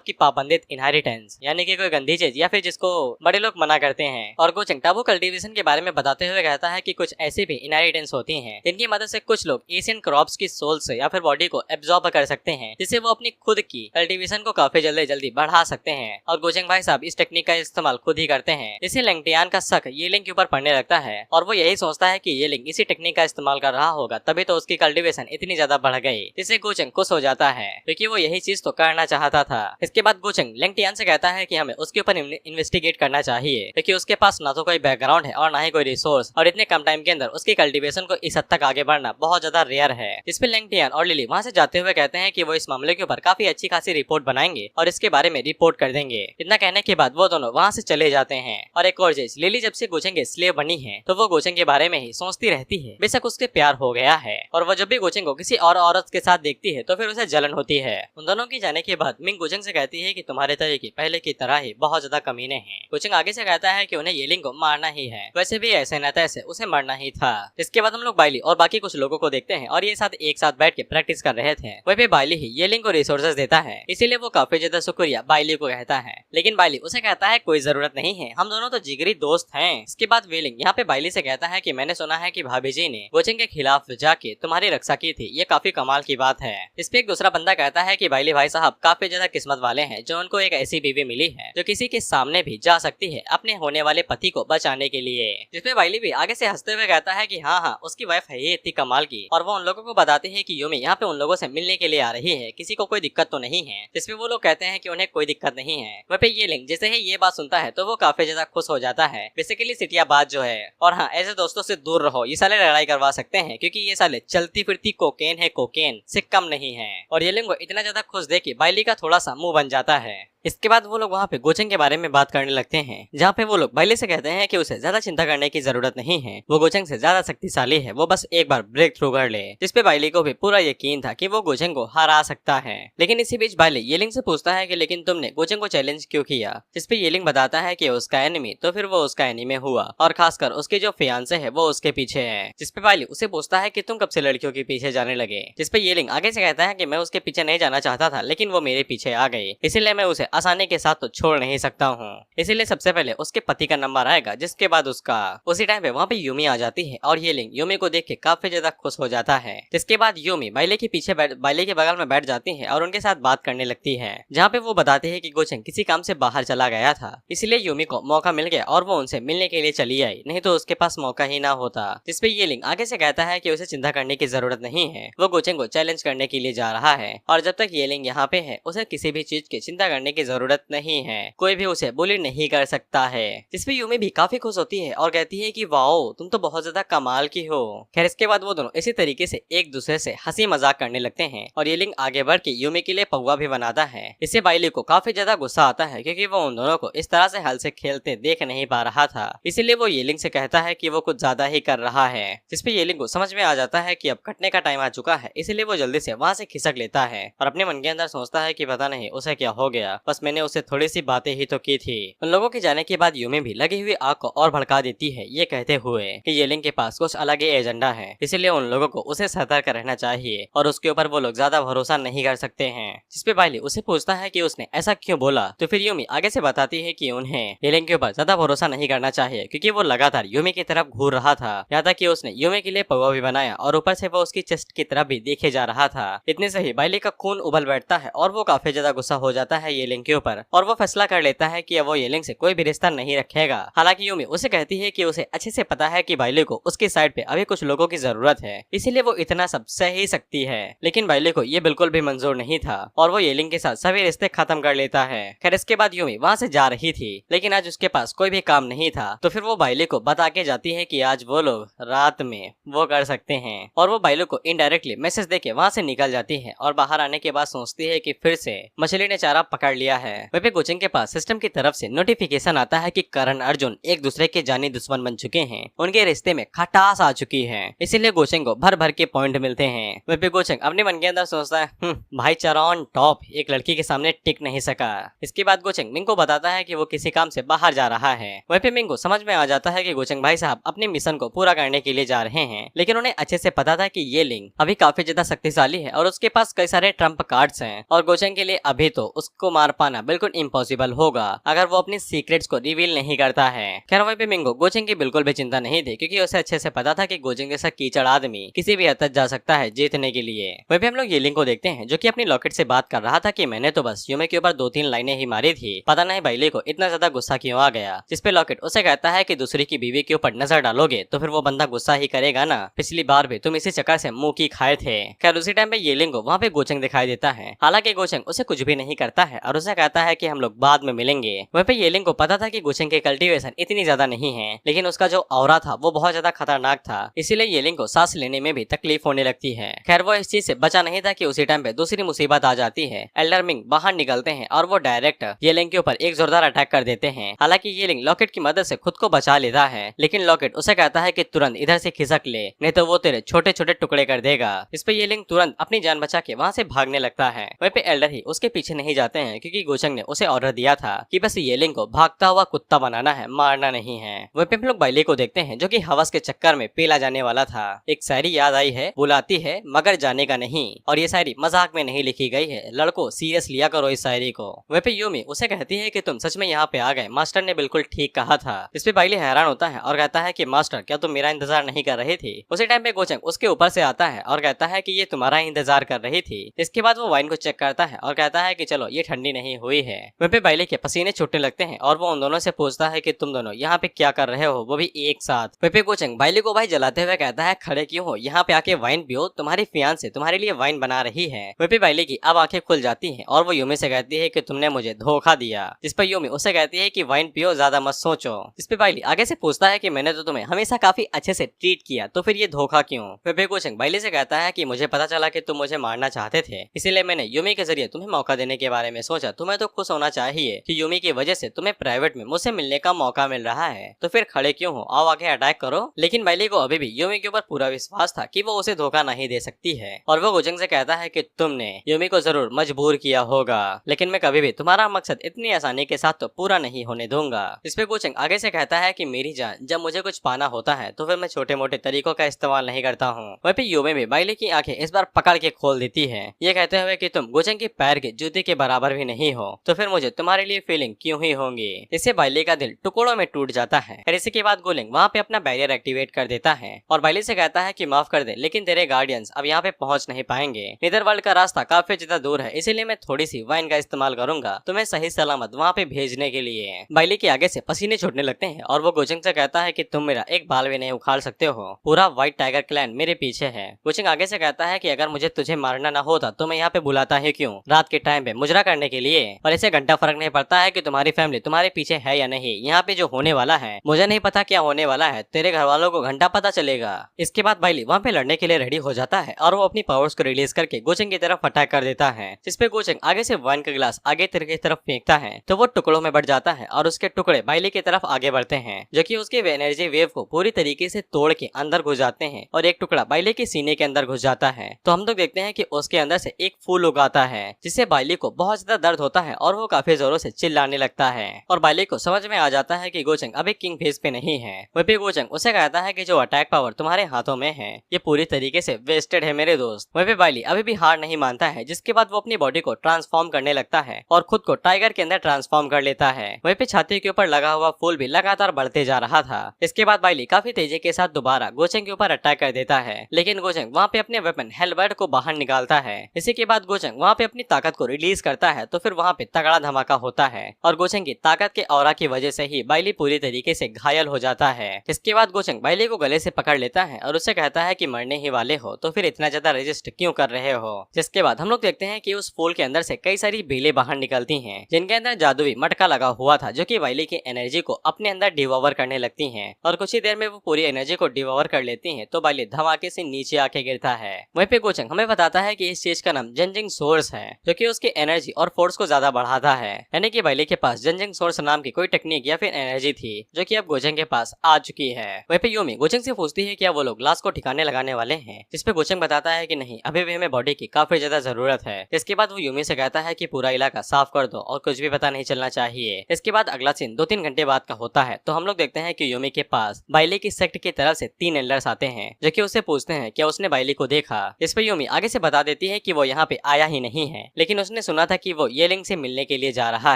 कि पाबंदित इनहेरिटेंस, यानी कि कोई गंदी चीज या फिर जिसको बड़े लोग मना करते हैं। और गोचंग टाबू कल्टीवेशन के बारे में बताते हुए कहता है कि कुछ ऐसी भी इनहेरिटेंस होती हैं जिनकी मदद से कुछ लोग एशियन क्रॉप्स की सोल से या फिर बॉडी को एब्जॉर्ब कर सकते हैं, जिससे वो अपनी खुद की कल्टीवेशन को काफी जल्दी बढ़ा सकते हैं। और गोचंग भाई साहब इस टेक्निक का इस्तेमाल खुद ही करते हैं। इससे लेंगटियान का शक येलिंग के ऊपर पड़ने लगता है और वो यही सोचता है कि येलिंग इसी टेक्निक का इस्तेमाल कर रहा होगा, तभी तो उसकी कल्टीवेशन इतनी ज्यादा बढ़ गई। जिससे गोचंग खुश हो जाता है क्योंकि वो यही चीज तो करना चाहता था। इसके बाद गोचंग लेंगटियान से कहता है कि हमें उसके ऊपर इन्वेस्टिगेट करना चाहिए क्योंकि उसके पास ना तो कोई बैकग्राउंड है और ना ही कोई रिसोर्स, और इतने कम टाइम के अंदर उसकी कल्टीवेशन को इस हद तक आगे बढ़ना बहुत ज्यादा रेयर है। जिसपे लेंगटियान और लिली वहाँ से जाते हुए कहते हैं कि वो इस मामले के ऊपर काफी अच्छी खासी रिपोर्ट बनाएंगे और इसके बारे में रिपोर्ट कर देंगे। इतना कहने के बाद वो दोनों वहाँ से चले जाते हैं। और एक और चीज, लिली जब से गोचंग के स्लेव बनी है तो वो गोचंग के बारे में ही सोचती रहती है। बेशक उसके प्यार हो गया है और वो जब भी गोचंग को किसी और औरत के साथ देखती है तो फिर उसे जलन होती है। उन दोनों की जाने के बाद मिंग गोचंग से कहती है कि तुम्हारे तरीके पहले की तरह ही बहुत ज्यादा कमीने हैं। गोचंग आगे से कहता है कि उन्हें येलिंग को मारना ही है, वैसे भी ऐसे न तैसे उसे मरना ही था। इसके बाद हम लोग बाइली और बाकी कुछ लोगों को देखते हैं और ये साथ एक साथ बैठ के प्रैक्टिस कर रहे थे। वही पे बाइली ही येलिंग को रिसोर्सेज देता है, इसीलिए वो काफी ज्यादा शुक्रिया बाइली को कहता है। लेकिन बाइली उसे कहता है कोई जरूरत नहीं है, हम दोनों तो जिगरी दोस्त हैं। इसके बाद वेलिंग यहाँ पे बाइली से कहता है कि मैंने सुना है कि भाभी जी ने गोचंग के खिलाफ जाके तुम्हारी रक्षा की थी, ये काफी कमाल की बात है। इस पे एक दूसरा बंदा कहता है कि बाइली भाई साहब काफी ज्यादा किस्मत वाले हैं जो उनको एक ऐसी बीवी मिली है जो किसी के सामने भी जा सकती है अपने होने वाले पति को बचाने के लिए। जिसपे बाइली भी आगे से हंसते हुए कहता है कि हाँ उसकी वाइफ है ये इतनी कमाल की, और वो उन लोगों को बताते हैं कि यूमी यहाँ पे उन लोगों से मिलने के लिए आ रही है, किसी को कोई दिक्कत तो नहीं है। जिसपे वो लोग कहते हैं कि उन्हें कोई दिक्कत नहीं है। वह पे ये लिंग जैसे ही ये बात सुनता है तो वो काफी ज्यादा खुश हो जाता है। बेसिकली सिटिया बात जो है, और हाँ ऐसे दोस्तों से दूर रहो, ये साले लड़ाई करवा सकते हैं क्योंकि ये साले चलती फिरती कोकेन है, कोकेन से कम नहीं है। और ये लिंग को इतना ज्यादा खुश देख के बाइली का थोड़ा सा मुंह बन जाता है। इसके बाद वो लोग वहाँ पे गोचंग के बारे में बात करने लगते हैं, जहाँ पे वो लोग बाइली से कहते हैं कि उसे ज्यादा चिंता करने की जरूरत नहीं है, वो गोचंग से ज्यादा शक्तिशाली है, वो बस एक बार ब्रेक थ्रू कर ले। जिसपे बाइली को भी पूरा यकीन था कि वो गोचंग को हरा सकता है। लेकिन इसी बीच बाइली येलिंग से पूछता है कि लेकिन तुमने गोचंग को चैलेंज क्यों किया। जिसपे येलिंग बताता है कि उसका एनिमी तो फिर वो उसका एनिमी हुआ, और खासकर उसके जो फियांसे है वो उसके पीछे है। जिसपे बाइली उसे पूछता है कि तुम कब से लड़कियों के पीछे जाने लगे। जिसपे येलिंग आगे से कहता है कि मैं उसके पीछे नहीं जाना चाहता था, लेकिन वो मेरे पीछे आ गई, इसीलिए मैं उसे आसानी के साथ छोड़ नहीं सकता हूँ। इसीलिए सबसे पहले उसके पति का नंबर आएगा, जिसके बाद उसका। उसी टाइम पे वहाँ पे यूमी आ जाती है और ये लिंग यूमी को देख के काफी ज्यादा खुश हो जाता है। जिसके बाद यूमी बाइले के पीछे बाइले के बगल में बैठ जाती है और उनके साथ बात करने लगती है, जहाँ पे वो बताते हैं कि गोचंग किसी काम से बाहर चला गया था, इसलिए यूमी को मौका मिल गया और वो उनसे मिलने के लिए चली आई, नहीं तो उसके पास मौका ही ना होता। जिसपे ये लिंग आगे से कहता है कि उसे चिंता करने की जरूरत नहीं है, वो गोचंग को चैलेंज करने के लिए जा रहा है, और जब तक ये लिंग यहाँ पे है उसे किसी भी चीज की चिंता करने की जरूरत नहीं है, कोई भी उसे बुली नहीं कर सकता है। जिसपे यूमी भी काफी खुश होती है और कहती है कि वाओ तुम तो बहुत ज्यादा कमाल की हो। खैर इसके बाद वो दोनों इसी तरीके से एक दूसरे से हंसी मजाक करने लगते हैं और ये लिंग आगे बढ़ के यूमी के लिए पौवा भी बनाता है। इससे बाइली को काफी ज्यादा गुस्सा आता है क्योंकि वो उन दोनों को इस तरह से हल से खेलते देख नहीं पा रहा था, इसीलिए वो ये लिंग से कहता है कि वो कुछ ज्यादा ही कर रहा है। जिसपे ये लिंग को समझ में आ जाता है कि अब कटने का टाइम आ चुका है, इसलिए वो जल्दी से वहाँ से खिसक लेता है और अपने मन के अंदर सोचता है कि पता नहीं उसे क्या हो गया, बस मैंने उसे थोड़ी सी बातें ही तो की थी। उन लोगों के जाने के बाद यूमी भी लगी हुई आग को और भड़का देती है, ये कहते हुए कि येलिंग के पास कुछ अलग ही एजेंडा है, इसीलिए उन लोगों को उसे सतर्क रहना चाहिए और उसके ऊपर वो लोग ज्यादा भरोसा नहीं कर सकते हैं। जिसपे बाइली उसे पूछता है कि उसने ऐसा क्यों बोला, तो फिर यूमी आगे से बताती है कि उन्हें येलिंग के ऊपर ज्यादा भरोसा नहीं करना चाहिए क्योंकि वो लगातार यूमी की तरफ घूर रहा था, यहाँ तक कि उसने यूमी के लिए पौवा भी बनाया और ऊपर से वो उसकी चेस्ट की तरफ भी देखे जा रहा था। इतने से ही बाइली का खून उबल बैठता है और वो काफी ज्यादा गुस्सा हो जाता है येलिंग येलिंग के ऊपर और वो फैसला कर लेता है कि अब वो येलिंग से कोई भी रिश्ता नहीं रखेगा। हालांकि यूमी उसे कहती है कि उसे अच्छे से पता है कि बाइली को उसकी साइड पे अभी कुछ लोगों की जरूरत है, इसीलिए वो इतना सब सह ही सकती है। लेकिन बाइली को ये बिल्कुल भी मंजूर नहीं था और वो येलिंग के साथ सभी रिश्ते खत्म कर लेता है। खैर इसके बाद यूमी वहाँ से जा रही थी, लेकिन आज उसके पास कोई भी काम नहीं था, तो फिर वो बाइली को बता के जाती है कि आज वो लोग रात में वो कर सकते हैं और वो बाइली को इनडायरेक्टली मैसेज देके वहाँ से निकल जाती है और बाहर आने के बाद सोचती है कि फिर से मछली ने चारा पकड़ लिया है। वहीं पे गोचेंग के पास सिस्टम की तरफ से नोटिफिकेशन आता है कि करण अर्जुन एक दूसरे के जानी दुश्मन बन चुके हैं, उनके रिश्ते में खटास आ चुकी है, इसीलिए गोचेंग को भर भर के पॉइंट मिलते हैं। वहीं पे गोचेंग अपने मन के अंदर सोचता है भाईचारा ऑन टॉप, एक लड़की के सामने टिक नहीं सका। इसके बाद गोचेंग मिंग को बताता है कि वो किसी काम से बाहर जा रहा है। वहीं पे मिंग को समझ में आ जाता है कि गोचेंग भाई साहब अपने मिशन को पूरा करने के लिए जा रहे हैं, लेकिन उन्हें अच्छे से पता था कि ये लिंग अभी काफी ज्यादा शक्तिशाली है और उसके पास कई सारे ट्रम्प कार्ड्स हैं और गोचेंग के लिए अभी तो उसको मार पाना बिल्कुल इम्पॉसिबल होगा अगर वो अपनी सीक्रेट्स को रिवील नहीं करता है। खैर वहीं पे मिंग को गोचेंग की बिल्कुल भी चिंता नहीं थी, क्योंकि उसे अच्छे से पता था कि गोचेंग जैसा कीचड़ आदमी किसी भी हद तक जा सकता है जीतने के लिए। वहीं पे हम लोग येलिंग को देखते हैं जो कि अपनी लॉकेट से बात कर रहा था कि मैंने तो बस यूमे के ऊपर 2-3 लाइनें ही मारी थी, पता नहीं बाइली को इतना ज्यादा गुस्सा क्यों आ गया। जिसपे लॉकेट उसे कहता है कि दूसरी की बीवी के ऊपर नजर डालोगे तो फिर वो बंदा गुस्सा ही करेगा ना, पिछली बार भी तुम इसी चक्कर से मुंह की खाए थे। खैर उसी टाइम पे येलिंग को वहाँ पे गोचेंग दिखाई देता है। हालांकि गोचेंग उसे कुछ भी नहीं करता है और उसे कहता है कि हम लोग बाद में मिलेंगे। वहीं पे येलिंग को पता था कि गोचेंग की कल्टीवेशन इतनी ज्यादा नहीं है, लेकिन उसका जो ऑरा था वो बहुत ज्यादा खतरनाक था, इसीलिए येलिंग को सांस लेने में भी तकलीफ होने लगती है। खैर वो इस चीज से बचा नहीं था कि उसी टाइम पे दूसरी मुसीबत आ जाती है। एल्डर मिंग बाहर निकलते हैं और वो डायरेक्ट येलिंग के ऊपर एक जोरदार अटैक कर देते हैं। हालांकि येलिंग लॉकेट की मदद से खुद को बचा लेता है, लेकिन लॉकेट उसे कहता है कि तुरंत इधर से खिसक ले, नहीं तो वो तेरे छोटे छोटे टुकड़े कर देगा। इस पे येलिंग तुरंत अपनी जान बचा के वहाँ से भागने लगता है। वहीं पे एल्डर ही उसके पीछे नहीं जाते हैं, क्योंकि गोचेंग ने उसे ऑर्डर दिया था कि बस येलिंग को भागता हुआ कुत्ता बनाना है, मारना नहीं है। वहीं पे हम लोग बाइली को देखते हैं जो कि हवस के चक्कर में पेला जाने वाला था। एक शायरी याद आई है, बुलाती है मगर जाने का नहीं, और ये शायरी मजाक में नहीं लिखी गई है, लड़कों सीरियस लिया करो इस शायरी को। वहीं पे यूमी उसे कहती है कि तुम सच में यहाँ पे आ गए, मास्टर ने बिल्कुल ठीक कहा था। इस पे बाइली हैरान होता है और कहता है कि मास्टर क्या तुम मेरा इंतजार नहीं कर रही थी। उसी टाइम पे गोचेंग उसके ऊपर से आता है और कहता है कि ये तुम्हारा इंतजार कर रही थी। इसके बाद वो वाइन को चेक करता है और कहता है कि चलो ये ठंडी नहीं हुई है। वहीं पे बाइली के पसीने छूटने लगते हैं और वो उन दोनों से पूछता है कि तुम दोनों यहाँ पे क्या कर रहे हो, वो भी एक साथ। वहीं पे गोचेंग बाइली को भाई जलाते हुए कहता है खड़े क्यों हो, यहाँ पे आके वाइन पियो, तुम्हारी फियांसे तुम्हारे लिए वाइन बना रही है। वहीं पे बाइली की अब आंखें खुल जाती है और वो यूमी से कहती है कि तुमने मुझे धोखा दिया। जिस पर यूमी उसे कहती है कि वाइन पियो, ज्यादा मत सोचो। इस पे बाइली आगे से पूछता है कि मैंने तो तुम्हें हमेशा काफी अच्छे से ट्रीट किया, तो फिर ये धोखा क्यों। वहीं पे गोचेंग बाइली से कहता है कि मुझे पता चला कि तुम मुझे मारना चाहते थे, इसीलिए मैंने यूमी के जरिए तुम्हें मौका देने के बारे में सोचा। तुम्हें तो खुश होना चाहिए कि यूमी की वजह से तुम्हें प्राइवेट में मुझसे मिलने का मौका मिल रहा है, तो फिर खड़े क्यों हो, आओ आगे अटैक करो। लेकिन बाइली को अभी भी यूमी के ऊपर पूरा विश्वास था कि वो उसे धोखा नहीं दे सकती है और वो गोचेंग से कहता है कि तुमने यूमी को जरूर मजबूर किया होगा, लेकिन मैं कभी भी तुम्हारा मकसद इतनी आसानी के साथ तो पूरा नहीं होने दूंगा। इस पे गोचेंग आगे से कहता है कि मेरी जान, जब मुझे कुछ पाना होता है तो फिर मैं छोटे मोटे तरीकों का इस्तेमाल नहीं करता हूँ। वहीं पे यूमी भी बाइली की आंखें इस बार पकड़ के खोल देती है, ये कहते हुए कि तुम गोचेंग के पैर के जूते के बराबर भी नहीं हो, तो फिर मुझे तुम्हारे लिए फीलिंग क्यों ही होंगी। इससे बाइली का दिल टुकड़ों में टूट जाता है। और इसी के बाद गोलिंग वहाँ पे अपना बैरियर एक्टिवेट कर देता है और बाइली से कहता है कि माफ कर दे, लेकिन तेरे गार्डियंस अब यहाँ पे पहुँच नहीं पाएंगे। नीदरवर्ल्ड का रास्ता काफी ज्यादा दूर है, इसीलिए मैं थोड़ी सी वाइन का इस्तेमाल करूंगा तुम्हें सही सलामत वहाँ पे भेजने के लिए। बाइली के आगे से पसीने छूटने लगते हैं और वो गोचेंग से कहता है कि तुम मेरा एक बाल भी नहीं उखाड़ सकते हो, पूरा व्हाइट टाइगर क्लैन मेरे पीछे है। गोचेंग आगे से कहता है कि अगर मुझे तुझे मारना ना होता तो मैं यहाँ पे बुलाता है क्यों, रात के टाइम पे मुजरा करने के लिए, और इसे घंटा फर्क नहीं पड़ता है कि तुम्हारी फैमिली तुम्हारे पीछे है या नहीं। यहाँ पे जो होने वाला है मुझे नहीं पता क्या होने वाला है, तेरे घर वालों को घंटा पता चलेगा। इसके बाद बाइली वहाँ पे लड़ने के लिए रेडी हो जाता है और वो अपनी पावर्स को रिलीज करके गोचेंग की तरफ अटैक कर देता है। जिसपे गोचेंग आगे से वाइन का गिलास आगे तेरे की तरफ फेंकता है तो वो टुकड़ों में बढ़ जाता है और उसके टुकड़े बाइली की तरफ आगे बढ़ते हैं, जो कि उसके एनर्जी वेव को पूरी तरीके से तोड़ के अंदर घुस जाते हैं और एक टुकड़ा बाइली के सीने के अंदर घुस जाता है। तो हम लोग देखते हैं कि उसके अंदर से एक फूल उगाता है, जिससे बाइली को बहुत ज्यादा दर्द होता है और वो काफी जोरों से चिल्लाने लगता है और बाइली को समझ में आ जाता है कि गोचेंग अभी किंग फेज पे नहीं है। वहीं पे गोचेंग उसे कहता है कि जो अटैक पावर तुम्हारे हाथों में है ये पूरी तरीके से वेस्टेड है मेरे दोस्त। वहीं पे बाइली अभी भी हार नहीं मानता है, जिसके बाद वो अपनी बॉडी को ट्रांसफॉर्म करने लगता है और खुद को टाइगर के अंदर ट्रांसफॉर्म कर लेता है। वहीं पे छाती के ऊपर लगा हुआ फूल भी लगातार बढ़ते जा रहा था। इसके बाद बाइली काफी तेजी के साथ दोबारा गोचेंग के ऊपर अटैक कर देता है, लेकिन गोचेंग वहाँ पे अपने वेपन हेलबर्ड को बाहर निकालता है। इसी के बाद गोचेंग वहाँ पे अपनी ताकत को रिलीज करता है तो फिर वहाँ पे तगड़ा धमाका होता है और गोचेंग की ताकत के ऑरा की वजह से ही बाइली पूरी तरीके से घायल हो जाता है। इसके बाद गोचेंग बाइली को गले से पकड़ लेता है और उससे कहता है कि मरने ही वाले हो तो फिर इतना ज्यादा रेजिस्ट क्यों कर रहे हो। जिसके बाद हम लोग देखते हैं कि उस फूल के अंदर से कई सारी बेलें बाहर निकलती हैं जिनके अंदर जादुई मटका लगा हुआ था जो कि बाइली की एनर्जी को अपने अंदर डिवोवर करने लगती हैं और कुछ ही देर में वो पूरी एनर्जी को डिवोवर कर लेती हैं तो बाइली धमाके से नीचे आके गिरता है। वहीं पे गोचेंग हमें बताता है कि इस चीज का नाम जंजिंग सोर्स है जो कि उसकी एनर्जी और फोर्स को ज्यादा बढ़ाता है, यानी कि बाइली के पास जंजिंग सोर्स नाम की कोई टेक्निक या फिर एनर्जी थी जो कि अब गोचेंग के पास आ चुकी है। वहीं पे यूमी गोचेंग से पूछती है क्या वो लोग ग्लास को ठिकाने लगाने वाले हैं, जिसपे गोचेंग बताता है कि नहीं, अभी भी हमें बॉडी की काफी ज्यादा जरूरत है। इसके बाद वो यूमी से कहता है कि पूरा इलाका साफ कर दो और कुछ भी पता नहीं चलना चाहिए। इसके बाद अगला सीन 2-3 घंटे बाद का होता है तो हम लोग देखते हैं कि यूमी के पास बाइली की सेक्ट की तरफ से 3 एल्डर्स आते हैं जो कि उससे पूछते हैं क्या उसने बाइली को देखा। इस पर यूमी आगे से बता देती है कि वो यहाँ पे आया ही नहीं है, लेकिन उसने सुना था कि वो येलिंग से मिलने के लिए जा रहा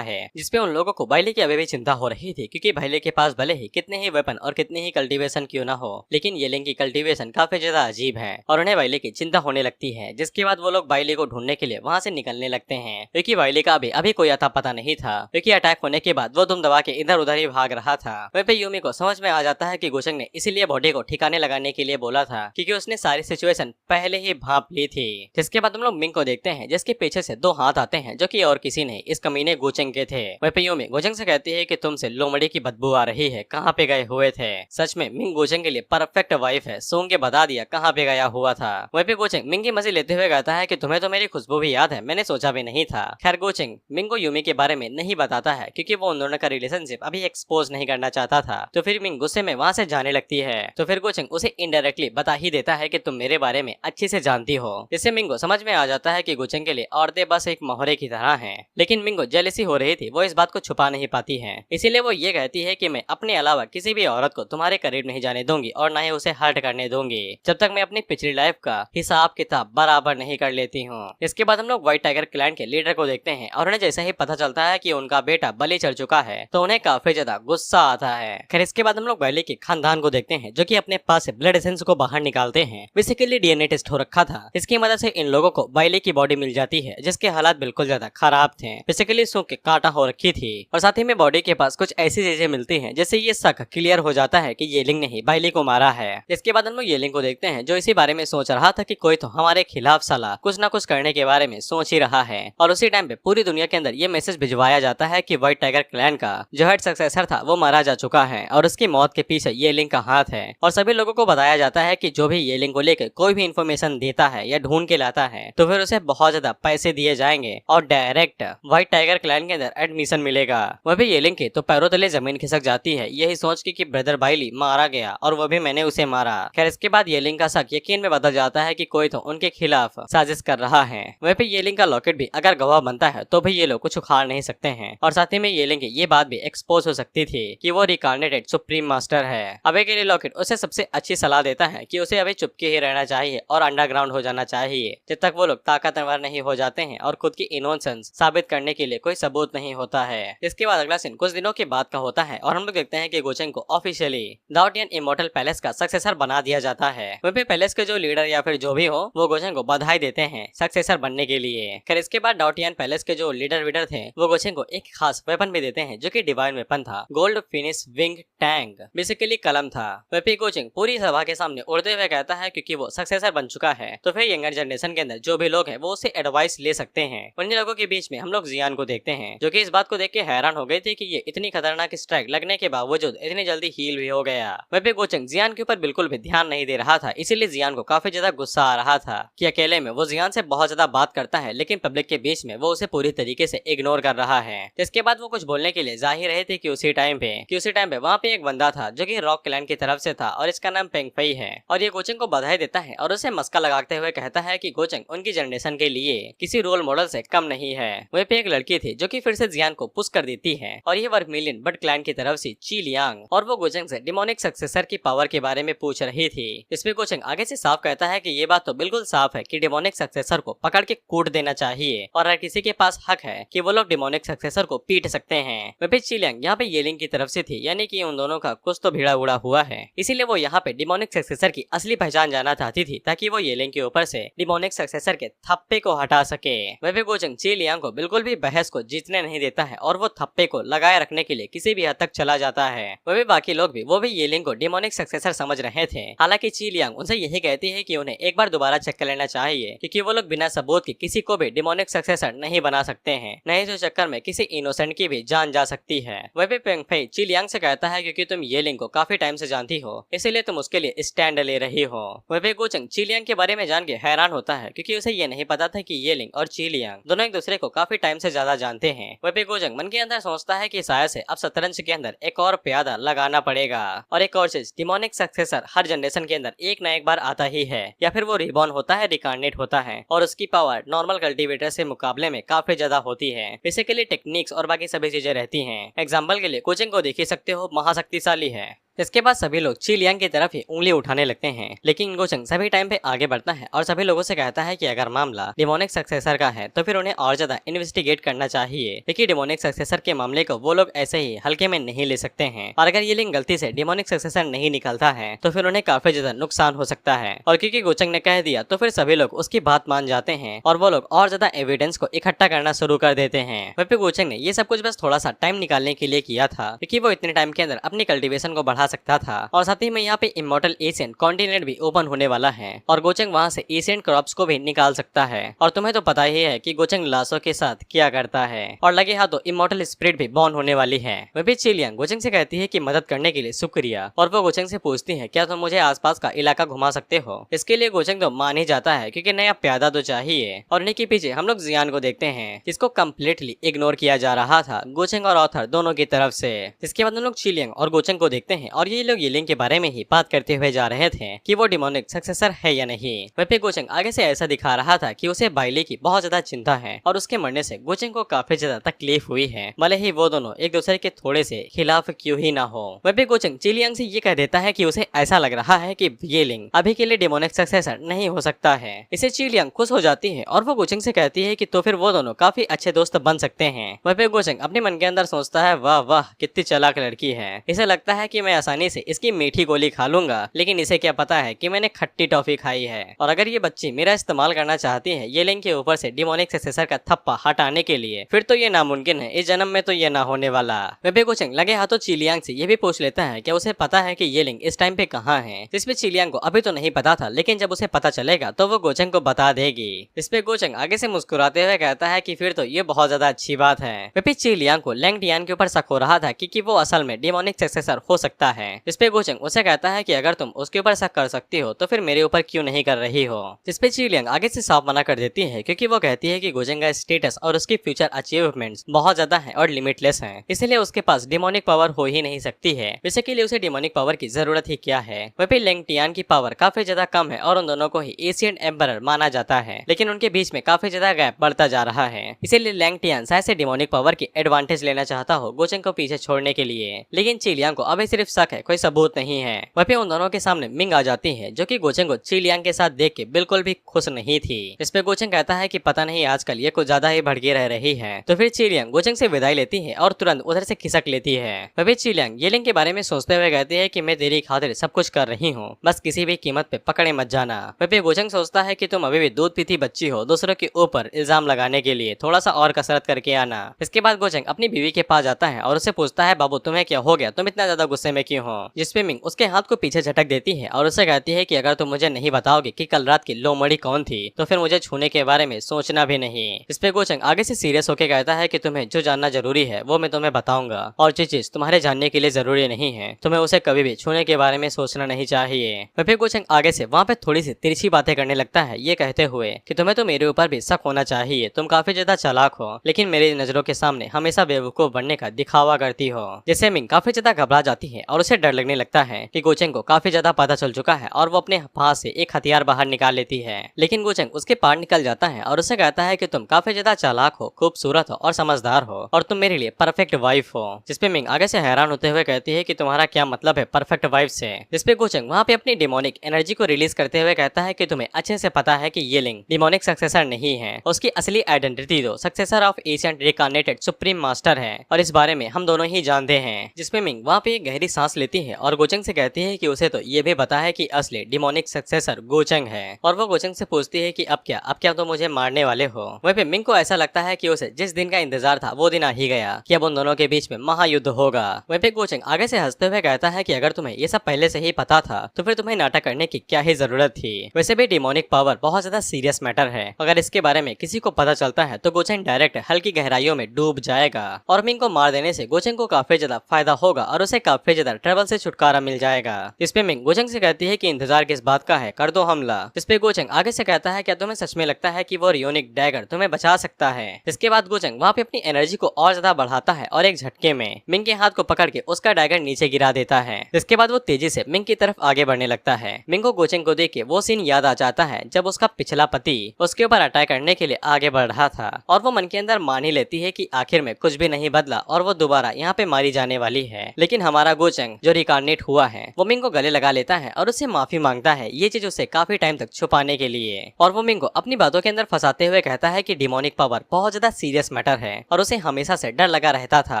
है। जिसपे उन लोगों को बाइली की अभी भी चिंता हो रही थी क्योंकि बाइली के पास भले ही कितने ही वेपन और कितनी ही कल्टीवेशन क्यों ना हो, लेकिन येलिंग की कल्टीवेशन काफी ज्यादा अजीब है और उन्हें बाइली की चिंता होने लगती है। जिसके बाद वो लोग बाइली को ढूंढने के लिए वहाँ से निकलने लगते हैं क्योंकि बाइली का अभी कोई अता पता नहीं था क्योंकि अटैक होने के बाद वो दुम दबा के इधर उधर ही भाग रहा था। वहीं पे यूमी को समझ में आ जाता है कि गोचेंग ने इसीलिए बॉडी को ठिकाने लगाने के लिए बोला था क्योंकि उसने सारी सिचुएशन पहले ही भांप ली थी। जिसके बाद हम लोग मिंग को देखते हैं जिसके पीछे से 2 हाथ आते हैं जो कि और किसी नहीं इस कमीने गोचेंग के थे। वहीं पे यूमी गोचेंग से कहती है कि तुमसे लोमड़ी की बदबू आ रही है, कहाँ पे गए हुए थे। सच में मिंग गोचेंग के लिए परफेक्ट वाइफ है, सूंघ के बता दिया कहाँ पे गया हुआ था। वहीं पे गोचेंग मिंग की मजे लेते हुए कहता है कि तुम्हें तो मेरी खुशबू भी याद है, मैंने सोचा भी नहीं था। खैर गोचेंग मिंग को यूमी के बारे में नहीं बताता है क्योंकि वो उन दोनों का रिलेशनशिप अभी एक्सपोज नहीं करना चाहता था। तो फिर मिंग गुस्से में वहाँ से जाने लगती है तो फिर गोचेंग उसे इनडायरेक्टली बता ही देता है कि तुम मेरे बारे में अच्छे से जानती हो। इससे मिंग को समझ में आ जाता है कि गोचेंग के लिए औरतें बस एक मोहरे की तरह हैं। लेकिन मिंग को जेलसी हो रही थी, वो इस बात को छुपा नहीं पाती है, इसीलिए वो ये कहती है कि मैं अपने अलावा किसी भी औरत को तुम्हारे करीब नहीं जाने दूंगी और न ही उसे हर्ट करने दूंगी जब तक मैं अपनी पिछली लाइफ का हिसाब किताब बराबर नहीं कर लेती हूँ। इसके बाद हम लोग व्हाइट टाइगर क्लैन के लीडर को देखते हैं और उन्हें जैसे ही पता चलता है कि उनका बेटा बलि चढ़ चुका है तो उन्हें काफी ज्यादा गुस्सा आता है। खैर इसके बाद हम लोग बैली के खानदान को देखते हैं जो कि अपने पास से ब्लड एसेंस को बाहर निकालते हैं। बेसिकली डीएनए टेस्ट हो रखा था, इसकी मदद से इन लोगों को बाइली की बॉडी मिल जाती है जिसके हालात बिल्कुल ज्यादा खराब थे। बेसिकली सूंघ के कांटा हो रखी थी और साथ ही में बॉडी के पास कुछ ऐसी चीजें मिलती हैं जिससे ये शक क्लियर हो जाता है कि येलिंग ने ही बाइली को मारा है। इसके बाद हम लोग येलिंग को देखते हैं जो इसी बारे में सोच रहा था कि कोई तो हमारे खिलाफ साला कुछ ना कुछ करने के बारे में सोच ही रहा है और उसी टाइम पे पूरी दुनिया के अंदर ये मैसेज भिजवाया जाता है कि व्हाइट टाइगर क्लैन का जो हेड सक्सेसर था वो मारा जा चुका है और उसकी मौत के पीछे येलिंग का हाथ है। और सभी लोगों को बताया जाता है कि जो भी येलिंग को लेकर कोई भी इन्फॉर्मेशन देता है या ढूंढ के लाता है तो फिर उसे बहुत ज्यादा पैसे दिए जाएंगे और डायरेक्ट व्हाइट टाइगर क्लैन के अंदर एडमिशन मिलेगा। वह भी येलिंग के तो पैरों तले जमीन खिसक जाती है यही सोच के कि ब्रदर बाइली मारा गया और वह भी मैंने उसे मारा। खैर इसके बाद येलिंग का शक यकीन में बदल जाता है कि कोई तो उनके खिलाफ साजिश कर रहा है। वह भी येलिंग का लॉकेट भी अगर गवाह बनता है तो भी ये लोग कुछ उखाड़ नहीं सकते हैं और साथ ही में येलिंग की ये बात भी एक्सपोज हो सकती थी कि वो रिकार्नेटेड सुप्रीम मास्टर है। अबे के लिए लॉकेट उसे सबसे अच्छी सलाह देता है कि उसे अभी चुपके ही रहना चाहिए और अंडरग्राउंड हो जाना चाहिए जब तक वो लोग ताकतवर नहीं हो जाते हैं और खुद की इनोसेंस साबित करने के लिए कोई सबूत नहीं होता है। इसके बाद अगला सीन कुछ दिनों के बाद का होता है और हम लोग देखते हैं कि गोचेंग को ऑफिशियली दाओटियन इमोर्टल पैलेस का सक्सेसर बना दिया जाता है। वहीं पे पैलेस के जो लीडर या फिर जो भी हो वो गोचेंग को बधाई देते हैं सक्सेसर बनने के लिए। खैर इसके बाद दाओटियन पैलेस के जो लीडर थे वो गोचेंग को एक खास वेपन भी देते हैं जो कि डिवाइन वेपन था, gold finish wing Tang, basically कलम था। वह भी गोचेंग पूरी सभा के सामने उड़ते हुए कहता है क्योंकि वो सक्सेसर बन चुका है तो फिर यंगर जनरेशन के अंदर जो भी लोग हैं वो उससे एडवाइस ले सकते हैं। उन्हीं लोगों के बीच में हम लोग जियान को देखते हैं जो कि इस बात को देख के हैरान हो गए थे कि ये इतनी खतरनाक स्ट्राइक लगने के बावजूद इतनी जल्दी हील भी हो गया। वह भी गोचेंग जियान के ऊपर बिल्कुल भी ध्यान नहीं दे रहा था, इसीलिए जियान को काफी ज्यादा गुस्सा आ रहा था कि अकेले में वो जियान से बहुत ज्यादा बात करता है लेकिन पब्लिक के बीच में वो उसे पूरी तरीके से इग्नोर कर रहा है। इसके बाद वो कुछ बोलने के लिए जा ही रहे थे कि उसी टाइम पे वहाँ पे एक बंदा था जो कि रॉक क्लैन की तरफ से था और इसका नाम पेंगफई है और ये गोचेंग को बधाई देता है और उसे मस्का लगाते हुए कहता है कि गोचेंग उनकी जनरेशन के लिए किसी रोल मॉडल से कम नहीं है। वहीं पे एक लड़की थी जो कि फिर से जियान को पुश कर देती है और ये वर्कमिलियन बट क्लैन की तरफ से ची लियांग और वो गोचेंग से डिमोनिक सक्सेसर की पावर के बारे में पूछ रही थी। इसमें गोचेंग आगे से साफ कहता है कि ये बात तो बिल्कुल साफ है कि डिमोनिक सक्सेसर को पकड़ के कूट देना चाहिए और हर किसी के पास हक है कि वो लोग डिमोनिक सक्सेसर को पीट सकते हैं। वह भी ची लियांग यहाँ पे येलिंग की तरफ से थी, यानी कि उन दोनों का कुछ तो भिड़ा उड़ा हुआ है, इसीलिए वो यहाँ पे डिमोनिक सक्सेसर की असली पहचान जानना चाहती थी ताकि वो येलिंग के ऊपर से डिमोनिक सक्सेसर के थप्पे को हटा सके। वह भी गोचेंग ची लियांग चिलियांग को बिल्कुल भी बहस को जीतने नहीं देता है और वो थप्पे को लगाए रखने के लिए किसी भी हद तक चला जाता है। वह भी बाकी लोग भी वो भी येलिंग को डिमोनिक सक्सेसर समझ रहे थे। हालांकि चिलियांग उनसे यही कहती है कि उन्हें एक बार दोबारा चेक कर लेना चाहिए, क्योंकि वो लोग बिना सबूत के किसी को भी डिमोनिक सक्सेसर नहीं बना सकते हैं, नहीं तो चक्कर में किसी इनोसेंट की भी जान जा सकती है। वह भी पेंगफेई चिलियांग से कहता है क्योंकि तुम येलिंग को काफी टाइम से जानती हो, इसीलिए तुम उसके लिए स्टैंड ले रही हो। वह भी गोचंग चिलियांग के बारे में जान के हैरान होता है, क्योंकि उसे ये नहीं पता था कि येलिंग और चिलियांग दोनों एक दूसरे को काफी टाइम से ज्यादा जानते हैं। वह भी गोचंग मन के अंदर सोचता है कि शायद से अब शतरंज के अंदर एक और प्यादा लगाना पड़ेगा। और एक और चीज, डिमोनिक सक्सेसर हर जनरेशन के अंदर एक ना एक बार आता ही है, या फिर वो रिबॉर्न होता है, रिकार्नेट होता है, और उसकी पावर नॉर्मल कल्टीवेटर से मुकाबले में काफी ज्यादा होती है। इसी के लिए टेक्निक्स और बाकी सभी चीजें रहती हैं। एग्जाम्पल के लिए कोचिंग को देख ही सकते हो, महाशक्तिशाली है। इसके बाद सभी लोग चिलियांग की तरफ ही उंगली उठाने लगते हैं, लेकिन गोचंग सभी टाइम पे आगे बढ़ता है और सभी लोगों से कहता है कि अगर मामला डिमोनिक सक्सेसर का है तो फिर उन्हें और ज्यादा इन्वेस्टिगेट करना चाहिए, क्योंकि डिमोनिक सक्सेसर के मामले को वो लोग ऐसे ही हल्के में नहीं ले सकते हैं। और अगर येलिंग गलती से डिमोनिक सक्सेसर नहीं निकलता है तो फिर उन्हें काफी ज्यादा नुकसान हो सकता है। और क्योंकि गोचंग ने कह दिया तो फिर सभी लोग उसकी बात मान जाते हैं और वो लोग और ज्यादा एविडेंस को इकट्ठा करना शुरू कर देते हैं। वहीं पे गोचंग ने ये सब कुछ बस थोड़ा सा टाइम निकालने के लिए किया था, क्योंकि वो इतने टाइम के अंदर अपनी कल्टीवेशन को बढ़ा सकता था। और साथ ही में यहाँ पे इमोर्टल एशियन कॉन्टिनेंट भी ओपन होने वाला है और गोचंग वहाँ से एशियन क्रॉप्स को भी निकाल सकता है। और तुम्हें तो पता ही है कि गोचंग लाशों के साथ क्या करता है, और लगे हाथ तो इमोर्टल स्पिरिट भी बॉर्न होने वाली है। वह भी चिलियांग गोचंग से कहती है कि मदद करने के लिए शुक्रिया, और वो गोचंग से पूछती है क्या तुम मुझे आसपास का इलाका घुमा सकते हो। इसके लिए गोचंग तो मान ही जाता है, क्योंकि नया प्यादा तो चाहिए। और उन्हीं के पीछे हम लोग जियान को देखते हैं, जिसको कम्प्लीटली इग्नोर किया जा रहा था गोचंग और ऑथर दोनों की तरफ से। इसके बाद हम लोग चिलियांग और गोचंग को देखते हैं, और ये लोग येलिंग के बारे में ही बात करते हुए जा रहे थे कि वो डिमोनिक सक्सेसर है या नहीं। वह पे गोचंग आगे से ऐसा दिखा रहा था कि उसे बाइली की बहुत ज्यादा चिंता है, और उसके मरने से गोचंग को काफी ज्यादा तकलीफ हुई है, भले ही वो दोनों एक दूसरे के थोड़े से खिलाफ क्यों ही ना हो। वह पे गोचंग चिलियांग से ये कह देता है कि उसे ऐसा लग रहा है कि येलिंग अभी के लिए डिमोनिक सक्सेसर नहीं हो सकता है। इसे चिलियांग खुश हो जाती है और वो गोचंग से कहती है कि तो फिर वो दोनों काफी अच्छे दोस्त बन सकते हैं। वह पे गोचंग अपने मन के अंदर सोचता है, वाह वाह कितनी चालाक लड़की है, इसे लगता है कि मैं आसानी से इसकी मीठी गोली खा लूंगा, लेकिन इसे क्या पता है कि मैंने खट्टी टॉफी खाई है। और अगर ये बच्ची मेरा इस्तेमाल करना चाहती है येलिंग के ऊपर से डिमोनिक सक्सेसर का थप्पा हटाने के लिए, फिर तो ये नामुमकिन है, इस जन्म में तो ये ना होने वाला। वेबे गोचंग लगे हाथों चिलियांग से ये भी पूछ लेता है कि उसे पता है कि येलिंग इस टाइम पे कहाँ है, जिसपे चिलियांग को अभी तो नहीं पता था, लेकिन जब उसे पता चलेगा तो वो गोचंग को बता देगी। इसपे गोचंग आगे से मुस्कुराते हुए कहता है कि फिर तो ये बहुत ज्यादा अच्छी बात है। वेबे चिलियांग को लैंग डियान के ऊपर शक हो रहा था कि वो असल में डिमोनिक सक्सेसर हो सकता है। इसपे गोचंग उसे कहता है कि अगर तुम उसके ऊपर शक कर सकती हो तो फिर मेरे ऊपर क्यों नहीं कर रही हो। जिसपे चिलियांग आगे से साफ मना कर देती है, क्योंकि वो कहती है कि गोचंग का स्टेटस और उसकी फ्यूचर अचीवमेंट्स बहुत ज्यादा है और लिमिटलेस है, इसलिए उसके पास डिमोनिक पावर हो ही नहीं सकती है। वैसे के लिए उसे डिमोनिक पावर की जरूरत ही क्या है। वह भी लैंग डियान की पावर काफी ज्यादा कम है और उन दोनों को ही एशियन एम्परर माना जाता है, लेकिन उनके बीच में काफी ज्यादा गैप बढ़ता जा रहा है। इसीलिए लैंग डियान शायद से डिमोनिक पावर की एडवांटेज लेना चाहता हो गोचंग को पीछे छोड़ने के लिए, लेकिन चिलियांग को अभी सिर्फ शक है, कोई सबूत नहीं है। वह पे उन दोनों के सामने मिंग आ जाती है, जो कि गोचंग को चिलियांग के साथ देख के बिल्कुल भी खुश नहीं थी। इस पे गोचंग कहता है कि पता नहीं आजकल ये कुछ ज्यादा ही भड़की रह रही है। तो फिर चिलियांग गोचंग से विदाई लेती है और तुरंत उधर से खिसक लेती है। वह भी चिलियांग येलिंग के बारे में सोचते हुए कहती है कि मैं तेरी खातिर सब कुछ कर रही हूँ, बस किसी भी कीमत पे पकड़े मत जाना। वह भी गोचंग सोचता है कि तुम अभी भी दूध पीती बच्ची हो, दूसरों के ऊपर इल्जाम लगाने के लिए थोड़ा सा और कसरत करके आना। इसके बाद गोचंग अपनी बीवी के पास जाता है और उसे पूछता है, बाबू तुम्हें क्या हो गया, तुम इतना ज्यादा गुस्से में क्यों हो। जिसपे मिंग उसके हाथ को पीछे झटक देती है और उसे कहती है कि अगर तुम मुझे नहीं बताओगे कि कल रात की लोमड़ी कौन थी तो फिर मुझे छूने के बारे में सोचना भी नहीं। इस पे गोचंग आगे से सीरियस होकर कहता है कि तुम्हें जो जानना जरूरी है वो मैं तुम्हें बताऊंगा, और जो चीज तुम्हारे जानने के लिए जरूरी नहीं है तुम्हें उसे कभी भी छूने के बारे में सोचना नहीं चाहिए। फिर गोचंग आगे से वहाँ पे थोड़ी सी तिरछी बातें करने लगता है, ये कहते हुए कि तुम्हें तो मेरे ऊपर भी शक होना चाहिए, तुम काफी ज्यादा चालाक हो, लेकिन मेरी नजरों के सामने हमेशा बेवकूफ बनने का दिखावा करती हो। जिससे मिंग काफी ज्यादा घबरा जाती है और उसे डर लगने लगता है कि गोचंग को काफी ज्यादा पता चल चुका है और वो अपने पास से एक हथियार बाहर निकाल लेती है। लेकिन गोचंग उसके पार निकल जाता है और उसे कहता है कि तुम काफी ज्यादा चालाक हो, खूबसूरत हो और समझदार हो, और तुम मेरे लिए परफेक्ट वाइफ हो। जिसपे मिंग आगे से हैरान होते हुए कहती है कि तुम्हारा क्या मतलब है परफेक्ट वाइफ से। जिसपे गोचंग वहाँ पे अपनी डिमोनिक एनर्जी को रिलीज करते हुए कहता है कि तुम्हें अच्छे से पता है कि येलिंग डिमोनिक सक्सेसर नहीं है, उसकी असली आइडेंटिटी तो successor of Asian reincarnated supreme master है, और इस बारे में हम दोनों ही जानते हैं। जिसपे मिंग वहाँ पे गहरी सांस सांस लेती है और गोचंग से कहती है कि उसे तो ये भी पता है कि असली डिमोनिक सक्सेसर गोचंग है। और वो गोचंग से पूछती है कि अब क्या तो मुझे मारने वाले हो। वहीं पे मिंग को ऐसा लगता है कि उसे जिस दिन का इंतजार था वो दिन आ ही गया कि अब उन दोनों के बीच में महायुद्ध होगा। वहीं पे गोचंग आगे से हंसते हुए कहता है कि अगर तुम्हें ये सब पहले से ही पता था तो फिर तुम्हें नाटक करने की क्या ही जरूरत थी। वैसे भी डिमोनिक पावर बहुत ज्यादा सीरियस मैटर है, अगर इसके बारे में किसी को पता चलता है तो गोचंग डायरेक्ट हल्की गहराइयों में डूब जाएगा और मिंग को मार देने से गोचंग को काफी ज्यादा फायदा होगा और उसे काफी ज्यादा ट्रबल से छुटकारा मिल जाएगा। इसपे मिंग गोचंग से कहती है कि इंतजार किस बात का है, कर दो हमला। इसपे गोचंग आगे से कहता है क्या तुम्हें सच में लगता है कि वो रियोनिक डैगर तुम्हें बचा सकता है। इसके बाद गोचंग वहाँ पे अपनी एनर्जी को और ज्यादा बढ़ाता है और एक झटके में मिंग के हाथ को पकड़ के उसका डैगर नीचे गिरा देता है। इसके बाद वो तेजी से मिंग की तरफ आगे बढ़ने लगता है। मिंग को गोचंग को देख के वो सीन याद आ जाता है जब उसका पिछला पति उसके ऊपर अटैक करने के लिए आगे बढ़ रहा था और वो मन के अंदर मान ही लेती है कि आखिर में कुछ भी नहीं बदला और वो दोबारा यहाँ पे मारी जाने वाली है। लेकिन हमारा गोचंग जो रिकार्नेट हुआ है वो मिंग को गले लगा लेता है और उससे माफी मांगता है, ये चीज उसे काफी टाइम तक छुपाने के लिए। और वो मिंग को अपनी बातों के अंदर फंसाते हुए कहता है कि डिमोनिक पावर बहुत ज्यादा सीरियस मैटर है और उसे हमेशा से डर लगा रहता था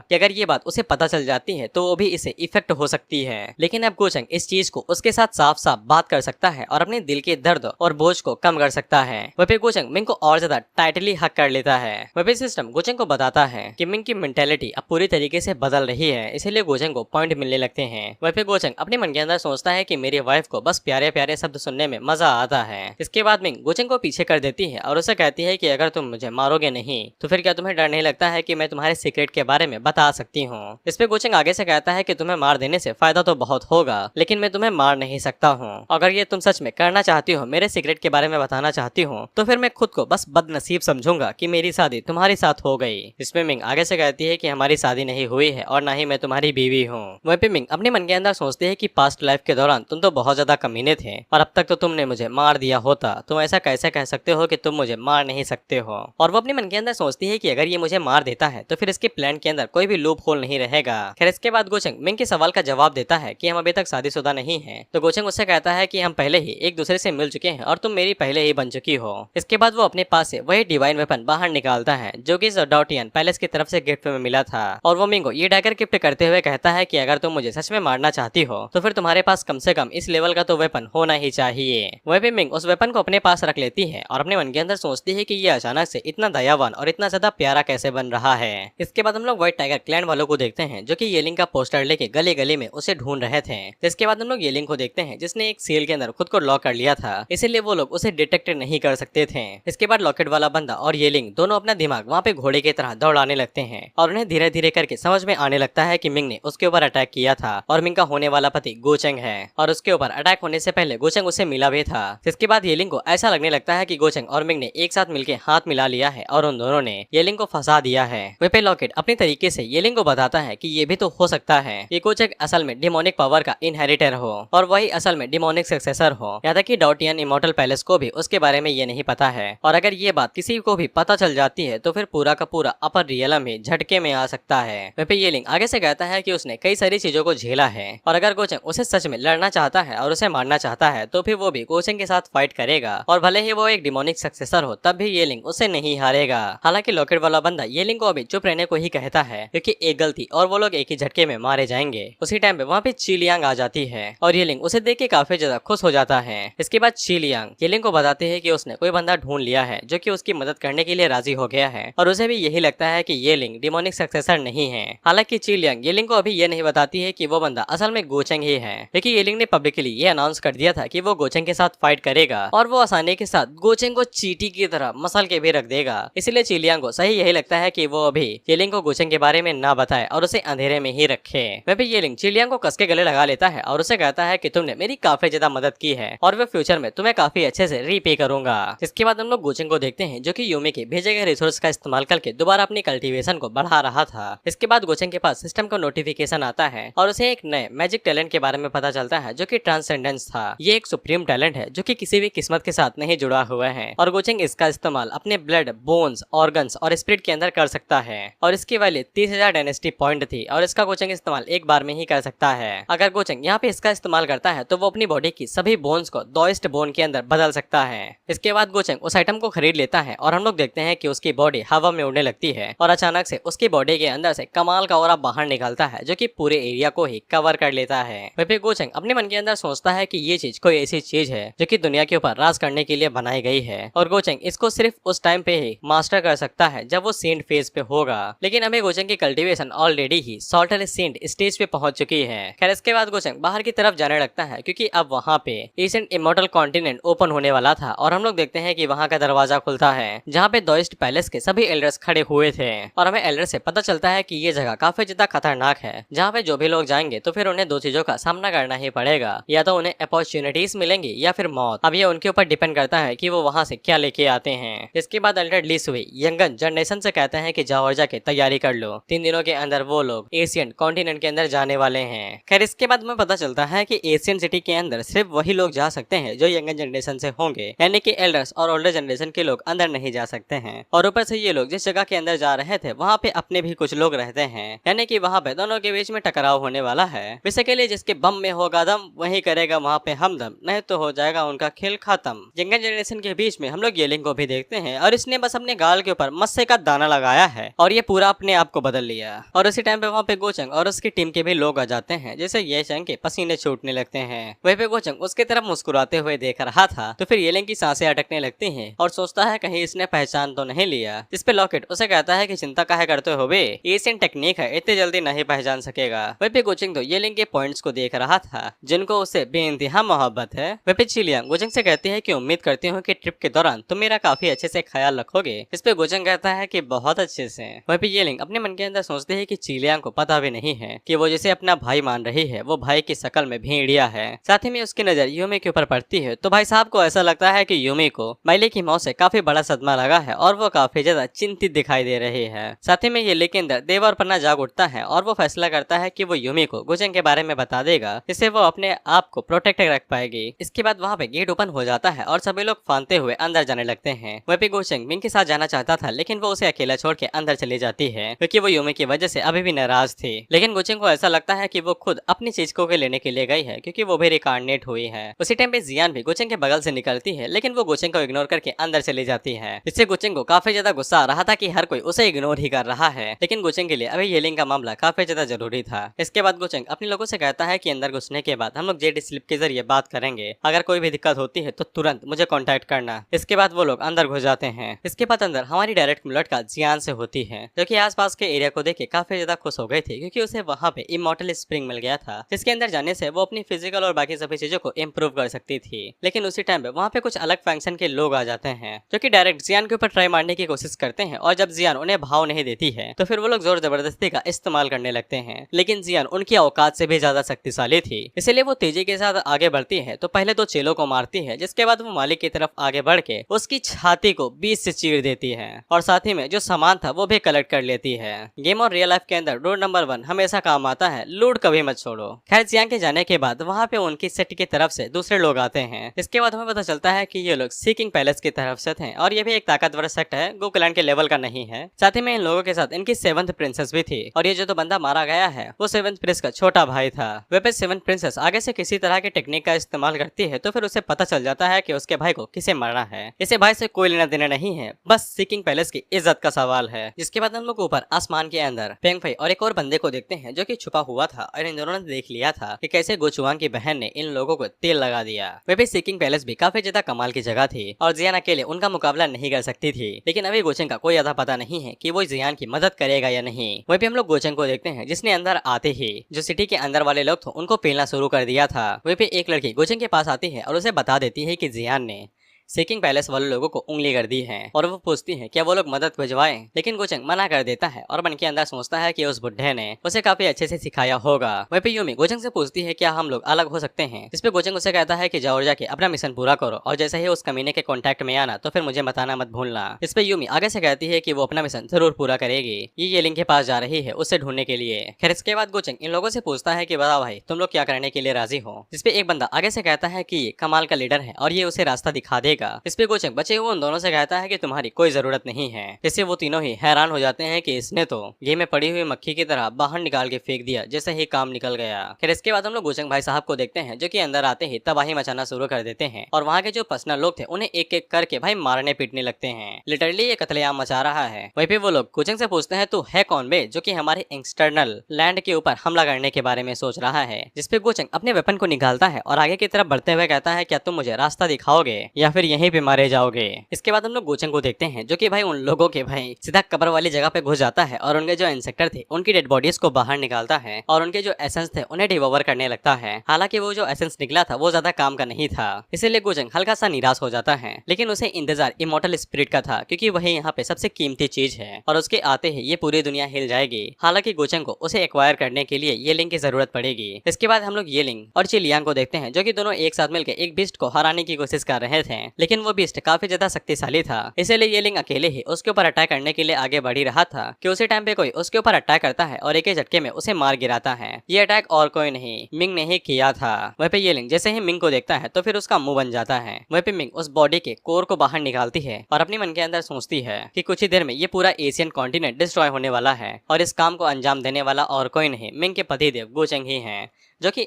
कि अगर ये बात उसे पता चल जाती है तो वो भी इसे इफेक्ट हो सकती है। लेकिन अब गोचंग इस चीज को उसके साथ साफ साफ बात कर सकता है और अपने दिल के दर्द और बोझ को कम कर सकता है। वहीं पे गोचंग मिंग को और ज्यादा टाइटली हक कर लेता है। वहीं पे सिस्टम गोचंग को बताता है कि मिंग की मेंटेलिटी अब पूरी तरीके से बदल रही है, इसीलिए गोचंग को पॉइंट मिलने लगते हैं। वहीं पे गोचंग अपने मन के अंदर सोचता है कि मेरी वाइफ को बस प्यारे प्यारे शब्द सुनने में मजा आता है। इसके बाद मिंग गोचंग को पीछे कर देती है और उसे कहती है कि अगर तुम मुझे मारोगे नहीं तो फिर क्या तुम्हें डर नहीं लगता है कि मैं तुम्हारे सीक्रेट के बारे में बता सकती हूँ। इस पे गोचंग आगे से कहता है कि तुम्हें मार देने से फायदा तो बहुत होगा लेकिन मैं तुम्हें मार नहीं सकता हूँ। अगर ये तुम सच में करना चाहती हो, मेरे सीक्रेट के बारे में बताना चाहती हो, तो फिर मैं खुद को बस बदनसीब समझूंगा कि मेरी शादी तुम्हारे साथ हो गई। इसमें मिंग आगे से कहती है कि हमारी शादी नहीं हुई है और ना ही मैं तुम्हारी बीवी हूँ। वहीं पे मिंग अपने मन के अंदर सोचती है कि पास्ट लाइफ के दौरान तुम तो बहुत ज्यादा कमीने थे और अब तक तो तुमने मुझे मार दिया होता, तुम ऐसा कैसे कह सकते हो कि तुम मुझे मार नहीं सकते हो। और वो अपने मन के अंदर सोचती है कि अगर ये मुझे मार देता है तो फिर इसके प्लान के अंदर कोई भी लूप होल नहीं रहेगा। खैर इसके बाद गोचंग मिंग के सवाल का जवाब देता है कि हम अभी तक शादीशुदा नहीं है, तो गोचंग उससे कहता है कि हम पहले ही एक दूसरे से मिल चुके हैं और तुम मेरी पहले ही बन चुकी हो। इसके बाद वो अपने पास से वही डिवाइन वेपन बाहर निकालता है जो कि डॉटियन पैलेस की तरफ से गिफ्ट में मिला था और वो मिंग को ये डैगर गिफ्ट करते हुए कहता है कि अगर तुम मुझे सच में मारना चाहती हो तो फिर तुम्हारे पास कम से कम इस लेवल का तो वेपन होना ही चाहिए। वहीं पे मिंग उस वेपन को अपने पास रख लेती है और अपने मन के अंदर सोचती है कि ये अचानक से इतना दयावान और इतना ज्यादा प्यारा कैसे बन रहा है। इसके बाद हम लोग व्हाइट टाइगर क्लैन वालों को देखते हैं जो कि येलिंग का पोस्टर लेके गली गली में उसे ढूंढ रहे थे। इसके बाद हम लोग येलिंग को देखते हैं जिसने एक सेल के अंदर खुद को लॉक कर लिया था, इसीलिए वो लोग उसे डिटेक्ट नहीं कर सकते थे। इसके बाद लॉकेट वाला बंदा और येलिंग दोनों अपना दिमाग वहाँ पे घोड़े की तरह दौड़ाने लगते हैं और उन्हें धीरे धीरे करके समझ में आने लगता है कि मिंग ने उसके ऊपर अटैक किया था और मिंग का होने वाला पति गोचंग है और उसके ऊपर अटैक होने से पहले गोचंग उसे मिला भी था। इसके बाद येलिंग को ऐसा लगने लगता है कि गोचंग और मिंग ने एक साथ मिलकर हाथ मिला लिया है और उन दोनों ने येलिंग को फंसा दिया है। वहीं पे लॉकेट अपने तरीके से येलिंग को बताता है कि ये भी तो हो सकता है कि गोचंग असल में डिमोनिक पावर का इनहेरिटर हो और वही असल में डिमोनिक सक्सेसर हो। यहाँ तक कि डॉटियन इमॉर्टल पैलेस को भी उसके बारे में ये नहीं पता है और अगर ये बात किसी को भी पता चल जाती है तो फिर पूरा का पूरा अपर रियलम ही झटके में आ सकता है। वहीं पे येलिंग आगे से कहता है कि उसने कई सारी चीजों को झेला है और अगर गोचंग उसे सच में लड़ना चाहता है और उसे मारना चाहता है तो फिर वो भी गोचंग के साथ फाइट करेगा और भले ही वो एक डिमोनिक सक्सेसर हो तब भी येलिंग उसे नहीं हारेगा। हालांकि लॉकेट वाला बंदा येलिंग को अभी चुप रहने को ही कहता है क्योंकि एक गलती और वो लोग एक ही झटके में मारे जाएंगे। उसी टाइम पे वहाँ पे चिलियांग आ जाती है और येलिंग उसे देख के काफी ज्यादा खुश हो जाता है। इसके बाद चिलियांग येलिंग को बताते है कि उसने कोई बंदा ढूंढ लिया है जो कि उसकी मदद करने के लिए राजी हो गया है और उसे भी यही लगता है कि येलिंग डिमोनिक सक्सेसर नहीं है। हालांकि चिलियांग येलिंग को अभी ये नहीं बताती है कि वो बंदा असल में गोचंग ही है, क्योंकि येलिंग ने पब्लिकली ये अनाउंस कर दिया था कि वो गोचंग के साथ फाइट करेगा और वो आसानी के साथ गोचंग को चींटी की तरह मसल के भी रख देगा। इसलिए चिलियांग को सही यही लगता है कि वो अभी येलिंग को गोचंग के बारे में ना बताए और उसे अंधेरे में ही रखे। वह भी येलिंग चिलियांग को कसके गले लगा लेता है और उसे कहता है कि तुमने मेरी काफी ज्यादा मदद की है और वे फ्यूचर में तुम्हें काफी अच्छे से रीपे करूंगा। इसके बाद हम लोग गोचंग को देखते हैं जो कि यूमी के भेजे गए रिसोर्स का इस्तेमाल करके दोबारा अपनी कल्टीवेशन को बढ़ा रहा था। इसके बाद गोचंग के पास सिस्टम का नोटिफिकेशन आता है और उसे एक नए मैजिक टैलेंट के बारे में पता चलता है जो कि ट्रांसेंडेंस था। ये एक सुप्रीम टैलेंट है जो कि किसी भी किस्मत के साथ नहीं जुड़ा हुआ है और गोचंग इसका इस्तेमाल अपने ब्लड, बोन्स, ऑर्गन्स और स्पिरिट के अंदर कर सकता है और इसकी वैल्यू 30,000 डायनेस्टी पॉइंट थी और इसका गोचंग इस्तेमाल एक बार में ही कर सकता है। अगर गोचंग यहाँ पे इसका इस्तेमाल करता है तो वो अपनी बॉडी की सभी बोन्स को दोइस्ट बोन के अंदर बदल सकता है। इसके बाद गोचंग उस आइटम को खरीद लेता है और हम लोग देखते हैं कि उसकी बॉडी हवा में उड़ने लगती है और अचानक से उसकी बॉडी के अंदर से कमाल का ऑरा बाहर निकलता है जो कि पूरे एरिया एरिया को ही कवर कर लेता है। वहीं पे गोचंग अपने मन के अंदर सोचता है कि ये चीज कोई ऐसी चीज है जो कि दुनिया के ऊपर राज करने के लिए बनाई गई है और गोचंग इसको सिर्फ उस टाइम पे ही मास्टर कर सकता है जब वो सेंट फेज पे होगा। लेकिन अभी गोचंग की कल्टीवेशन ऑलरेडी ही सॉल्टर सेंट स्टेज पे पहुंच चुकी है। खैर इसके बाद गोचंग बाहर की तरफ जाने लगता है क्योंकि अब वहाँ पे एशियंट इमॉर्टल कॉन्टिनेंट ओपन होने वाला था और हम लोग देखते हैं कि वहाँ का दरवाजा खुलता है जहाँ पे दोइस्ट पैलेस के सभी एल्डर्स खड़े हुए थे और हमें एल्डर से पता चलता है कि ये जगह काफी ज्यादा खतरनाक है जहाँ पे जो भी लोग जाएंगे तो फिर उन्हें दो चीजों का सामना करना ही पड़ेगा, या तो उन्हें अपॉर्चुनिटीज मिलेंगी या फिर मौत। अब ये उनके ऊपर डिपेंड करता है कि वो वहाँ से क्या लेके आते हैं। इसके बाद एल्डर ली सुई यंगन जनरेशन से कहते हैं कि जाओ और जाके तैयारी कर लो, 3 दिनों के अंदर वो लोग एशियन कॉन्टिनेंट के अंदर जाने वाले हैं। खैर इसके बाद हमें पता चलता है कि एशियन सिटी के अंदर सिर्फ वही लोग जा सकते हैं जो यंगन जनरेशन से होंगे, यानी कि एल्डर्स और ओल्डर जनरेशन के लोग अंदर नहीं जा सकते हैं। और ऊपर से ये लोग जिस जगह के अंदर जा रहे थे वहाँ पे अपने भी कुछ लोग रहते हैं, यानी कि वहाँ पे दोनों के बीच में टकराव होने वाला है। बेसिकली जिसके बम में होगा दम वही करेगा वहाँ पे हमदम, नहीं तो हो जाएगा उनका खेल खत्म। यंगन जनरेशन के बीच में हम लोग येलिंग को भी देखते हैं और इसने बस अपने गाल के ऊपर मस्से का दाना लगाया है और ये पूरा अपने आप को बदल लिया। और उसी टाइम पे वहाँ पे गोचंग और उसकी टीम के भी लोग आ जाते हैं, जैसे ये चंग के पसीने छूटने लगते हैं। वहीं पे गोचंग उसके तरफ मुस्कुराते हुए देख रहा था तो फिर येलिंग की सांसें अटकने लगती हैं और सोचता है कहीं इसने पहचान तो नहीं लिया। इस पे लॉकेट उसे कहता है कि चिंता काहे करते हो बे, एशियन टेक्निक है, इतनी जल्दी नहीं पहचान सकेगा। वहीं पे गोचंग तो येलिंग के पॉइंट्स को देख रहा था जिनको उसे बेइंतहा मोहब्बत है। वहीं पे चिलियांग गोचंग से कहती है कि उम्मीद करती हूँ कि ट्रिप के दौरान तुम मेरा काफी अच्छे से ख्याल रखोगे। इस पे गोचंग कहता है कि बहुत अच्छे से। वहीं पे येलिंग अपने मन के अंदर सोचते है कि चिलियांग को पता भी नहीं है कि वो जिसे अपना भाई मान रही है वो भाई की शकल में भेड़िया है। साथ ही में उसकी नजर यूमी के ऊपर पड़ती है तो भाई साहब को ऐसा लगता है कि यूमी को माइले की मौत से काफी बड़ा सदमा लगा है और वो काफी ज्यादा चिंतित दिखाई दे रही है। साथ ही में ये लेकिन देव और पन्ना जाग उठता है और वो फैसला करता है कि वो यूमी को गोचंग के बारे में बता देगा, जिससे वो अपने आप को प्रोटेक्ट रख पाएगी। इसके बाद वहाँ पे गेट ओपन हो जाता है और सभी लोग फांदते हुए अंदर जाने लगते हैं। वहीं पे गोचंग मिंग के साथ जाना चाहता था लेकिन वो उसे अकेला छोड़ के अंदर चली जाती है क्योंकि वो यूमी की वजह से अभी भी नाराज थी। लेकिन गोचंग को ऐसा लगता है कि वो खुद अपनी चीज को लेने के लिए गई है क्योंकि वो भी रिकार्डिनेट हुई है। उसी टाइम पे जियान भी गोचंग के बगल से निकलती है लेकिन वो गोचंग को इग्नोर करके अंदर चली जाती है। इससे गोचंग को काफी ज्यादा गुस्सा आ रहा था कि हर कोई उसे इग्नोर ही कर रहा है, लेकिन गोचंग के लिए अभी येलिंग का मामला काफी ज्यादा जरूरी था। इसके बाद गोचंग अपने लोगों से कहता है कि अंदर घुसने के बाद हम लोग जेड स्लिप के जरिए बात करेंगे, अगर कोई भी दिक्कत होती है तो तुरंत मुझे कांटेक्ट करना। इसके बाद वो लोग अंदर घुस जाते हैं। इसके बाद अंदर हमारी डायरेक्ट मुलाकात जियान से होती है जो कि आसपास के एरिया को देख के काफी ज्यादा खुश हो गई थी क्योंकि उसे वहाँ पे इमॉर्टल स्प्रिंग मिल गया था जिसके अंदर जाने से वो अपनी फिजिकल और बाकी सभी चीजों को इम्प्रूव कर सकती थी। लेकिन उसी टाइम पे वहाँ पे कुछ अलग फंक्शन के लोग आ जाते हैं जो कि डायरेक्ट जियान के ऊपर ट्राई मारने की कोशिश करते हैं और जब जियान उन्हें भाव नहीं देती है तो फिर वो लोग जोर जबरदस्ती का इस्तेमाल करने लगते हैं। लेकिन जियान उनकी औकात से भी ज्यादा शक्तिशाली थी, इसलिए वो तेजी के साथ आगे बढ़ती है तो पहले 2 चेलों को मारती है जिसके बाद वो मालिक की तरफ आगे बढ़ के उसकी छाती को बीच से चीर देती है और साथ ही में जो सामान था वो भी कलेक्ट कर लेती है। गेम और रियल लाइफ के अंदर रूल नंबर 1 हमेशा काम आता है, लूट कभी मत छोड़ो। खैर जियान के जाने के बाद वहाँ पे उनकी सेट की तरफ से दूसरे लोग आते हैं। इसके बाद हमें पता चलता है कि ये लोग सीकिंग पैलेस की तरफ से थे और ये भी एक ताकतवर सेक्ट है, गोकुलैंड के लेवल का नहीं है। साथ ही में इन लोगों के साथ इनकी 7th प्रिंसेस भी थी और ये जो बंदा मारा गया है वो 7th प्रिंस का छोटा भाई था। वह 7th प्रिंसेस आगे से किसी तरह की टेक्निक का इस्तेमाल करती है तो फिर उसे पता चल जाता है कि उसके भाई को किसे मारना है। इसे भाई से कोई लेना देना नहीं है, बस सीकिंग पैलेस की इज्जत का सवाल है। जिसके बाद हम लोग ऊपर आसमान के अंदर फेंग फई और एक और बंदे को देखते हैं जो कि छुपा हुआ था और इन दोनों ने देख लिया था कि कैसे गोचुआंग की बहन ने इन लोगों को तेल लगा दिया। वह भी सीकिंग पैलेस भी काफी ज्यादा कमाल की जगह थी और जियान अकेले उनका मुकाबला नहीं कर सकती थी। लेकिन अभी गोचंग का कोई ज्यादा पता नहीं है कि वो जियान की मदद करेगा या नहीं। वहीं पे हम लोग गोचंग को देखते हैं जिसने अंदर आते ही जो सिटी के अंदर वाले लोग थे उनको पेलना शुरू कर दिया था। वहीं पे एक लड़की गोचंग के पास आती है और उसे बता देती है कि जियान ने सीकिंग पैलेस वाले लोगों को उंगली कर दी है और वो पूछती है क्या वो लोग मदद भिजवाएं, लेकिन गोचंग मना कर देता है और मन के अंदर सोचता है कि उस बुढ़े ने उसे काफी अच्छे से सिखाया होगा। वहीं पे यूमी गोचंग से पूछती है क्या हम लोग अलग हो सकते हैं। इस पे गोचंग उसे कहता है कि जाओ जाके अपना मिशन पूरा करो और जैसे ही उस कमीने के कॉन्टेक्ट में आना तो फिर मुझे बताना मत भूलना। इस पे यूमी आगे से कहती है कि वो अपना मिशन जरूर पूरा करेगी, ये लिंग के पास जा रही है उसे ढूंढने के लिए। खैर इसके बाद गोचंग इन लोगों से पूछता है कि बताओ भाई तुम लोग क्या करने के लिए राजी हो। जिसपे एक बंदा आगे से कहता है कि ये कमाल का लीडर है और ये उसे रास्ता दिखा देगा लगेगा। इस पे गोचंग बचे हुए उन दोनों से कहता है कि तुम्हारी कोई जरूरत नहीं है। इससे वो तीनों ही हैरान हो जाते हैं कि इसने तो घी में पड़ी हुई मक्खी की तरह बाहर निकाल के फेंक दिया जैसे ही काम निकल गया। फिर इसके बाद हम लोग गोचंग भाई साहब को देखते हैं जो कि अंदर आते ही तबाही मचाना शुरू कर देते हैं और वहाँ के जो पर्सनल लोग थे उन्हें एक एक करके भाई मारने पीटने लगते हैं। लिटरली ये कत्लेआम मचा रहा है। वहीं पे वो लोग गोचंग से पूछते हैं तू है कौन बे, जो कि हमारे एक्सटर्नल लैंड के ऊपर हमला करने के बारे में सोच रहा है। जिसपे गोचंग अपने वेपन को निकालता है और आगे की तरफ बढ़ते हुए कहता है क्या तुम मुझे रास्ता दिखाओगे या फिर यहीं पे मारे जाओगे। इसके बाद हम लोग गोचंग को देखते हैं जो कि भाई उन लोगों के भाई सीधा कब्र वाली जगह पे घुस जाता है और उनके जो इंसेक्टर थे उनकी डेड बॉडीज को बाहर निकालता है और उनके जो एसेंस थे उन्हें डिवोवर करने लगता है। हालांकि वो जो एसेंस निकला था वो ज्यादा काम का नहीं था, इसीलिए गोचंग हल्का सा निराश हो जाता है। लेकिन उसे इंतजार इमोर्टल स्पिरिट का था क्योंकि वही यहाँ पे सबसे कीमती चीज है और उसके आते ही ये पूरी दुनिया हिल जाएगी। हालांकि गोचंग को उसे एक्वायर करने के लिए ये लिंक की जरूरत पड़ेगी। इसके बाद हम लोग ये लिंक और चिलियांग को देखते हैं जो कि दोनों एक साथ मिलकर एक बीस्ट को हराने की कोशिश कर रहे थे, लेकिन वो बीस्ट काफी ज्यादा शक्तिशाली था। इसीलिए ये लिंक अकेले ही उसके ऊपर अटैक करने के लिए आगे बढ़ ही रहा था कि उसी टाइम पे कोई उसके ऊपर अटैक करता है और एक ही झटके में उसे मार गिराता है। ये अटैक और कोई नहीं मिंग ने ही किया था। वहीं पे ये लिंक जैसे ही मिंग को देखता है तो फिर उसका मुंह बन जाता है। वहीं पे मिंग उस बॉडी के कोर को बाहर निकालती है और अपने मन के अंदर सोचती है कि कुछ ही देर में ये पूरा एशियन कॉन्टिनेंट डिस्ट्रॉय होने वाला है और इस काम को अंजाम देने वाला और कोई नहीं मिंग के पतिदेव गोचंग ही हैं, जो कि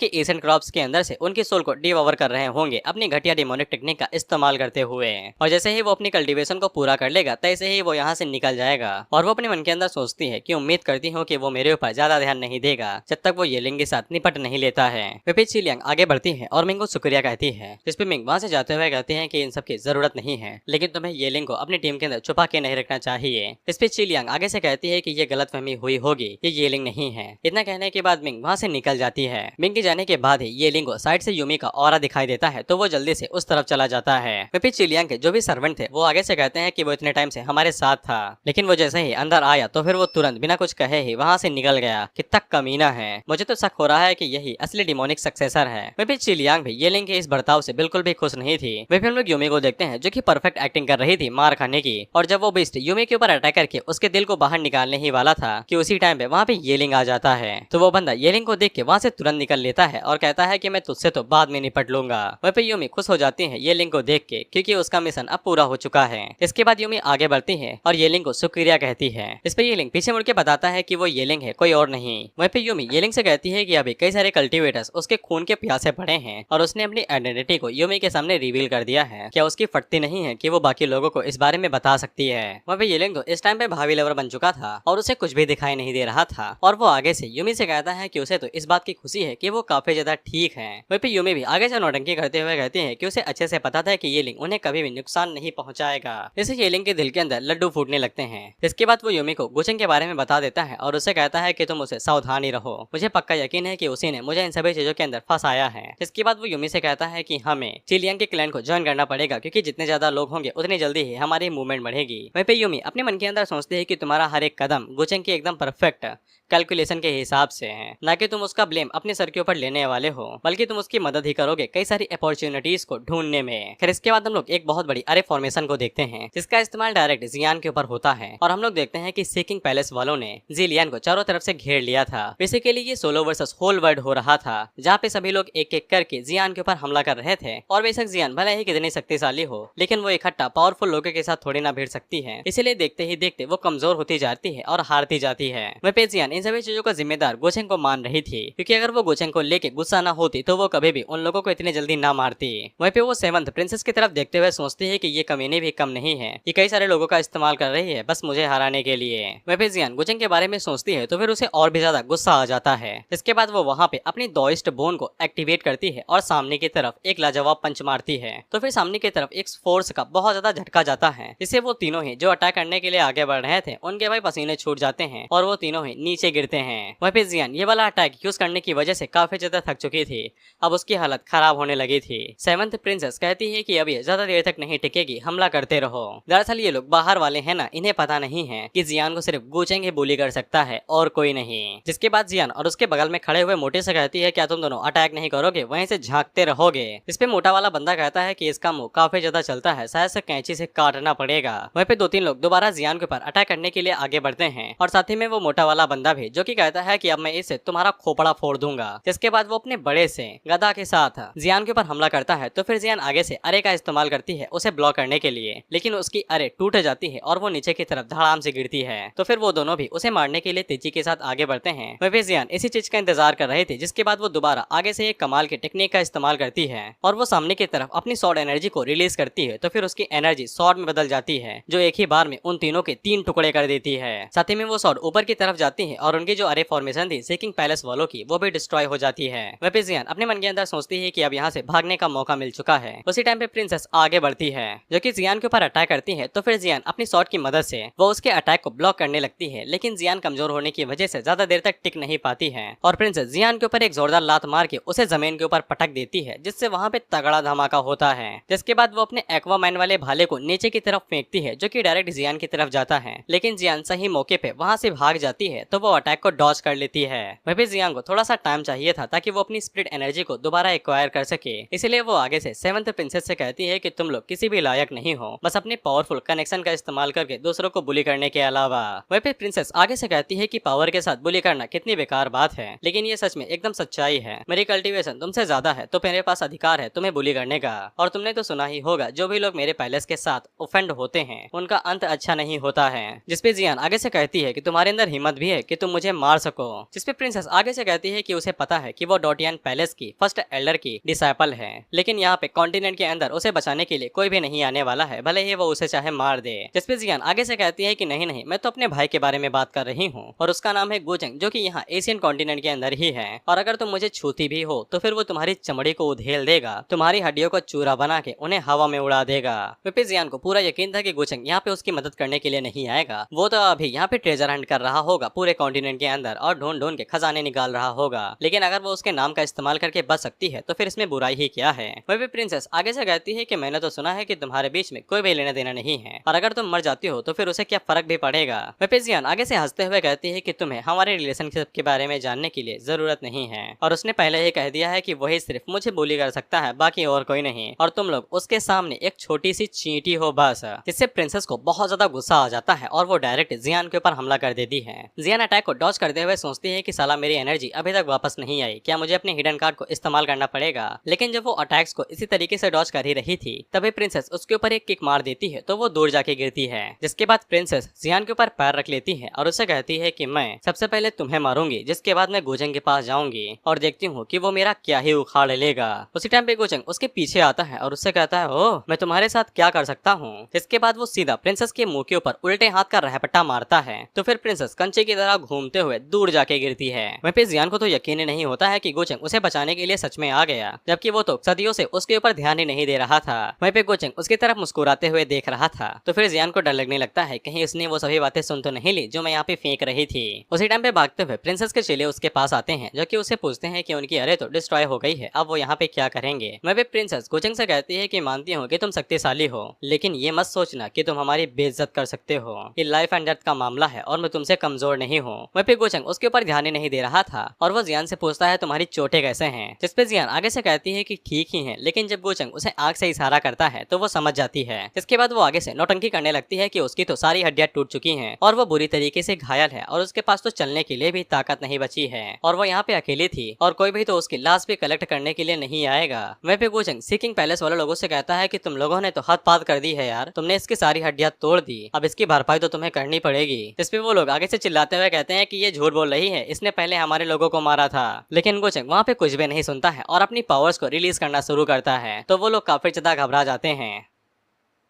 एशियन क्रॉप्स के अंदर से उनकी सोल को डिवोवर कर रहे होंगे अपनी घटिया डिमोनिक टेक्निक का इस्तेमाल करते हुए। और जैसे ही वो अपनी कल्टीवेशन को पूरा कर लेगा तैसे ही वो यहाँ से निकल जाएगा। और वो अपने मन के अंदर सोचती है कि उम्मीद करती हूँ कि वो मेरे ऊपर ज्यादा ध्यान नहीं देगा जब तक वो येलिंग के साथ निपट नहीं लेता है। फिर चिलियांग आगे बढ़ती है और मिंग को शुक्रिया कहती है, जिसपे मिंग वहाँ से जाते हुए कहती है कि इन सब की जरूरत नहीं है, लेकिन तुम्हें येलिंग को अपनी टीम के अंदर छुपा के नहीं रखना चाहिए। इस पे चिलियांग आगे से कहती है कि ये गलतफहमी हुई होगी, ये येलिंग नहीं है। इतना कहने के बाद मिंग वहाँ से निकल जाती है। मिंग के जाने के बाद ही येलिंग को साइड से यूमी का ऑरा दिखाई देता है तो वो जल्दी से उस तरफ चला जाता है। फिर चिलियांग के जो भी सर्वेंट थे वो आगे से कहते हैं कि वो इतने टाइम से हमारे साथ था, लेकिन वो जैसे ही अंदर आया तो फिर वो तुरंत बिना कुछ कहे ही वहाँ से निकल गया। कितना कमीना है। मुझे तो शक हो रहा है कि यही असली डिमोनिक सक्सेसर है। फिर चिलियांग भी येलिंग के इस बर्ताव से बिल्कुल भी खुश नहीं थी। फिर हम लोग यूमी को देखते हैं जो कि परफेक्ट एक्टिंग कर रही थी मार खाने की, और जब वो बिस्ट यूमी के ऊपर अटैक करके उसके दिल को बाहर निकालने ही वाला था कि उसी टाइम पे वहाँ पे येलिंग आ जाता है। तो वो बंदा येलिंग को देख के वहाँ से तुरंत निकल लेता है और कहता है कि मैं तुझसे तो बाद में निपट लूंगा। वहीं पे यूमी खुश हो जाती है येलिंग को देख के क्योंकि उसका मिशन अब पूरा हो चुका है। इसके बाद यूमी आगे बढ़ती है और येलिंग को शुक्रिया कहती है। इस पे येलिंग पीछे मुड़ के बताता है कि वो येलिंग है, कोई और नहीं। वहीं पे यूमी येलिंग से कहती है कि अभी कई सारे कल्टीवेटर्स उसके खून के प्यासे पड़े हैं और उसने अपनी आइडेंटिटी को यूमी के सामने रिवील कर दिया है। क्या उसकी फटती नहीं है कि वो बाकी लोगों को इस बारे में बता सकती है। वहीं पे येलिंग तो इस टाइम पे भावी लवर बन चुका था और उसे कुछ भी दिखाई नहीं दे रहा था और वो आगे से यूमी से कहता है कि उसे तो इस बात की खुशी है कि वो काफी ज्यादा ठीक है। वहीं पे यूमी भी आगे से नौटंकी करते हुए कहती है कि उसे अच्छे से पता था कि येलिंग उन्हें कभी भी नुकसान नहीं पहुंचाएगा। इससे येलिंग के दिल के अंदर लड्डू फूटने लगते हैं। इसके बाद वो यूमी को गोचंग के बारे में बता देता है और उसे कहता है कि तुम उसे सावधानी रहो, मुझे पक्का यकीन है कि उसी ने मुझे इन सभी चीजों के अंदर फंसाया है। इसके बाद वो यूमी से कहता है कि हमें चिलियांग के क्लैन को ज्वाइन करना पड़ेगा क्योंकि जितने ज्यादा लोग होंगे उतनी जल्दी ही हमारी मूवमेंट बढ़ेगी। वहीं पे यूमी अपने मन के अंदर सोचती है कि तुम्हारा हर एक कदम गोचंग की एकदम परफेक्ट कैलकुलेशन के हिसाब से है, ना कि तुम उसका ब्लेम अपने सर के ऊपर लेने वाले हो, बल्कि तुम उसकी मदद ही करोगे कई सारी अपॉर्चुनिटीज को ढूंढने में। फिर इसके बाद हम लोग एक बहुत बड़ी अरे फॉर्मेशन को देखते हैं जिसका इस्तेमाल डायरेक्ट जियान के ऊपर होता है और हम लोग देखते हैं कि सीकिंग पैलेस वालों ने जिलियन को चारों तरफ से घेर लिया था। बेसिकली ये सोलो वर्सेस होल वर्ल्ड हो रहा था जहाँ पे सभी लोग एक एक करके जियान के ऊपर हमला कर रहे थे और बेशक जियान भले ही कितनी शक्तिशाली हो लेकिन वो इकट्ठा पावरफुल लोगों के साथ थोड़ी ना भिड़ सकती है, इसीलिए देखते ही देखते वो कमजोर होती जाती है और हारती जाती है। वहीं जियान इन सभी चीजों का जिम्मेदार गोचेंग को मान रही थी क्योंकि अगर वो गोचेंग को लेके गुस्सा ना होती तो वो कभी भी उन लोगों को इतनी जल्दी ना मारती। वहीं पे वो सेवंथ प्रिंसेस की तरफ देखते हुए सोचती है कि ये कमीने भी कम नहीं है, ये कई सारे लोगों का इस्तेमाल कर रही है बस मुझे हराने के लिए। वहीं पे जियान गोचेंग के बारे में सोचती है तो फिर उसे और भी ज्यादा गुस्सा आ जाता है। इसके बाद वो वहाँ पे अपनी दोइस्ट बोन को एक्टिवेट करती है और सामने की तरफ एक लाजवाब पंच मारती है तो फिर सामने की तरफ एक फोर्स का बहुत ज्यादा झटका जाता है जिससे वो तीनों ही जो अटैक करने के लिए आगे बढ़ रहे थे उनके भाई पसीने छूट जाते हैं और वो तीनों ही नीचे गिरते हैं। वहीं पे जियान ये वाला अटैक यूज करने की वजह से काफी ज्यादा थक चुकी थी, अब उसकी हालत खराब होने लगी थी। सेवंथ प्रिंसेस कहती है कि अब ये ज्यादा देर तक नहीं टिकेगी, हमला करते रहो। दरअसल ये लोग बाहर वाले हैं ना, इन्हें पता नहीं है कि जियान को सिर्फ गोचेंग ही bully कर सकता है और कोई नहीं। जिसके बाद जियान और उसके बगल में खड़े हुए मोटे से कहती है क्या तुम दोनों अटैक नहीं करोगे, वहीं से झांकते रहोगे। इस पे मोटा वाला बंदा कहता है कि इसका मुंह काफी ज्यादा चलता है, शायद से कैंची से काटना पड़ेगा। वहीं पे 2-3 लोग दोबारा जियान के ऊपर अटैक करने के लिए आगे बढ़ते हैं और साथ ही में वो मोटा वाला बंदा भी जो कि कहता है कि अब मैं इससे तुम्हारा खोपड़ा फोड़ दूंगा। जिसके बाद वो अपने बड़े से गदा के साथ जियान के ऊपर हमला करता है। तो फिर जियान आगे से अरे का इस्तेमाल करती है उसे ब्लॉक करने के लिए, लेकिन उसकी अरे टूट जाती है और वो नीचे की तरफ धड़ाम से गिरती है। तो फिर वो दोनों भी उसे मारने के लिए तेजी के साथ आगे बढ़ते हैं। वह जियान इसी चीज का इंतजार कर रहे थे, जिसके बाद वो दोबारा आगे से एक कमाल के टेक्निक का इस्तेमाल करती है और वो सामने की तरफ अपनी स्वॉर्ड एनर्जी को रिलीज करती है। तो फिर उसकी एनर्जी स्वॉर्ड में बदल जाती है, जो एक ही बार में उन तीनों के 3 टुकड़े कर देती है। साथ ही में वो स्वॉर्ड ऊपर की तरफ जाती है और उनकी जो अरे फॉर्मेशन थी सीकिंग पैलेस वालों की, वो भी डिस्ट्रॉय हो जाती है। वह जियान अपने मन के अंदर सोचती है कि अब यहाँ से भागने का मौका मिल चुका है। उसी टाइम पे प्रिंसेस आगे बढ़ती है जो कि जियान के ऊपर अटैक करती है। तो फिर जियान अपनी स्वॉर्ड की मदद से वो उसके अटैक को ब्लॉक करने लगती है, लेकिन जियान कमजोर होने की वजह से ज्यादा देर तक टिक नहीं पाती है और प्रिंसेस जियान के ऊपर एक जोरदार लात मार के उसे जमीन के ऊपर पटक देती है, जिससे वहाँ पे तगड़ा धमाका होता है। जिसके बाद वो अपने एक्वामैन वाले भाले को नीचे की तरफ फेंकती है, जो कि डायरेक्ट जियान की तरफ जाता है, लेकिन जियान सही मौके पे वहाँ से भाग जाती है। तो वो अटैक को डॉज कर लेती है। वह भी जियान को थोड़ा सा टाइम चाहिए था ताकि वो अपनी स्पिरिट एनर्जी को दोबारा एक्वायर कर सके, इसलिए वो आगे से 7th प्रिंसेस से कहती है कि तुम लोग किसी भी लायक नहीं हो, बस अपने पावरफुल कनेक्शन का इस्तेमाल करके दूसरों को बुली करने के अलावा। वह पे प्रिंसेस आगे से कहती है कि पावर के साथ बुली करना कितनी बेकार बात है, लेकिन ये सच में एकदम सच्चाई है। मेरी कल्टीवेशन तुमसे ज्यादा है तो मेरे पास अधिकार है तुम्हें बुली करने का। और तुमने तो सुना ही होगा, जो भी लोग मेरे पैलेस के साथ ऑफेंड होते हैं उनका अंत अच्छा नहीं होता है। जिसपे जियान आगे से कहती है कि तुम्हारे अंदर हिम्मत भी है कि तुम मुझे मार सको। जिसपे प्रिंसेस आगे से कहती है कि उसे पता है कि वो डोटियन पैलेस की फर्स्ट एल्डर की डिसाइपल है, लेकिन यहाँ पे कॉन्टिनेंट के अंदर उसे बचाने के लिए कोई भी नहीं आने वाला है, भले ही वो उसे चाहे मार दे। जिसपे जियान आगे से कहती है कि नहीं नहीं, मैं तो अपने भाई के बारे में बात कर रही हूँ और उसका नाम है गोचंग, जो कि यहाँ एशियन कॉन्टिनेंट के अंदर ही है। और अगर तुम मुझे छूती भी हो तो फिर वो तुम्हारी चमड़ी को उधेल देगा, तुम्हारी हड्डियों को चूरा बना के उन्हें हवा में उड़ा देगा। पे जियान को पूरा यकीन था कि गोचंग यहाँ पे उसकी मदद करने के लिए नहीं आएगा। वो तो अभी यहाँ पे ट्रेजर हंट कर रहा होगा पूरे कॉन्टिनेंट के अंदर और ढूंढ ढूंढ के खजाने निकाल रहा होगा, लेकिन अगर वो उसके नाम का इस्तेमाल करके बच सकती है तो फिर इसमें बुराई ही क्या है। वह भी प्रिंसेस आगे से कहती है कि मैंने तो सुना है कि तुम्हारे बीच में कोई भी लेना देना नहीं है और अगर तुम मर जाती हो तो फिर उसे क्या फर्क भी पड़ेगा। वह जियान आगे से हंसते हुए कहती है कि तुम्हें हमारे रिलेशनशिप के बारे में जानने के लिए जरूरत नहीं है और उसने पहले ही कह दिया है कि वही सिर्फ मुझे बुली कर सकता है, बाकी और कोई नहीं, और तुम लोग उसके सामने एक छोटी सी चींटी हो बस। जिससे प्रिंसेस को बहुत ज्यादा गुस्सा आ जाता है और वो डायरेक्ट जियान के ऊपर हमला कर देती है। जियान अटैक को डॉज करते हुए सोचती है कि साला मेरी एनर्जी अभी तक वापस नहीं आई, क्या मुझे अपने हिडन कार्ड को इस्तेमाल करना पड़ेगा। लेकिन जब वो अटैक्स को इसी तरीके से डॉज कर ही रही थी तभी प्रिंसेस उसके ऊपर एक किक मार देती है, तो वो दूर जाके गिरती है। जिसके बाद प्रिंसेस जियान के ऊपर पैर रख लेती है और उसे कहती है कि मैं सबसे पहले तुम्हें मारूंगी, जिसके बाद मैं गोचंग के पास जाऊंगी और देखती हूँ कि वो मेरा क्या ही उखाड़ लेगा। उसी टाइम पे गोचंग उसके पीछे आता है और उससे कहता है ओह मैं तुम्हारे साथ क्या कर सकता हूँ। इसके बाद वो सीधा प्रिंसेस के मुंह के ऊपर उल्टे हाथ का रहपट्टा मारता है, तो फिर प्रिंसेस कंचे की तरह घूमते हुए दूर जाके गिरती है। वहीं पे जियान को तो यकीन ही नहीं होता है कि गोचंग उसे बचाने के लिए सच में आ गया, जबकि वो तो सदियों से उसके ऊपर ध्यान ही नहीं दे रहा था। वहीं पे गोचंग उसकी तरफ मुस्कुराते हुए देख रहा था, तो फिर जियान को डर लगने लगता है कहीं उसने वो सभी बातें सुन तो नहीं ली जो मैं यहाँ पे फेंक रही थी। उसी टाइम पे भागते हुए प्रिंसेस के चेले उसके पास आते हैं, जो कि उसे पूछते हैं कि उनकी अरे तो डिस्ट्रॉय हो गई है, अब वो यहाँ पे क्या करेंगे। मैं भी प्रिंसेस गोचंग से कहती है कि मानती हूँ कि तुम शक्तिशाली हो, लेकिन ये मत सोचना कि तुम हमारी बेइज्जत कर सकते हो। ये लाइफ एंड डेथ का मामला है और मैं तुमसे कमजोर नहीं हूँ। मैं भी गोचंग उसके ऊपर ध्यान ही नहीं दे रहा था और वो जियान से पूछता है तुम्हारी चोटें कैसे हैं। जिसपे जियान आगे से कहती है कि ठीक ही है, लेकिन जब गोचंग उसे आग से इशारा करता है तो वो समझ जाती है। इसके बाद वो आगे से नौटंकी करने लगती है कि उसकी तो सारी हड्डियां टूट चुकी हैं और वो बुरी तरीके से घायल है और उसके पास तो चलने के लिए भी ताकत नहीं बची है और वो यहाँ पे अकेली थी और कोई भी तो उसकी लाश भी कलेक्ट करने के लिए नहीं आएगा। वह पे गोचंग सीकिंग पैलेस वाले लोगों से कहता है कि तुम लोगों ने तो हद पार कर दी है यार, तुमने इसकी सारी हड्डियां तोड़ दी, अब इसकी भरपाई तो तुम्हें करनी पड़ेगी। इस पे वो लोग आगे से चिल्लाते हुए कहते हैं कि ये झूठ बोल रही है, इसने पहले हमारे लोगों को मारा था। लेकिन गोचंग वहाँ पे कुछ भी नहीं सुनता है और अपनी पावर्स को रिलीज करना शुरू करता है, तो वो लोग काफी ज्यादा घबरा जाते हैं।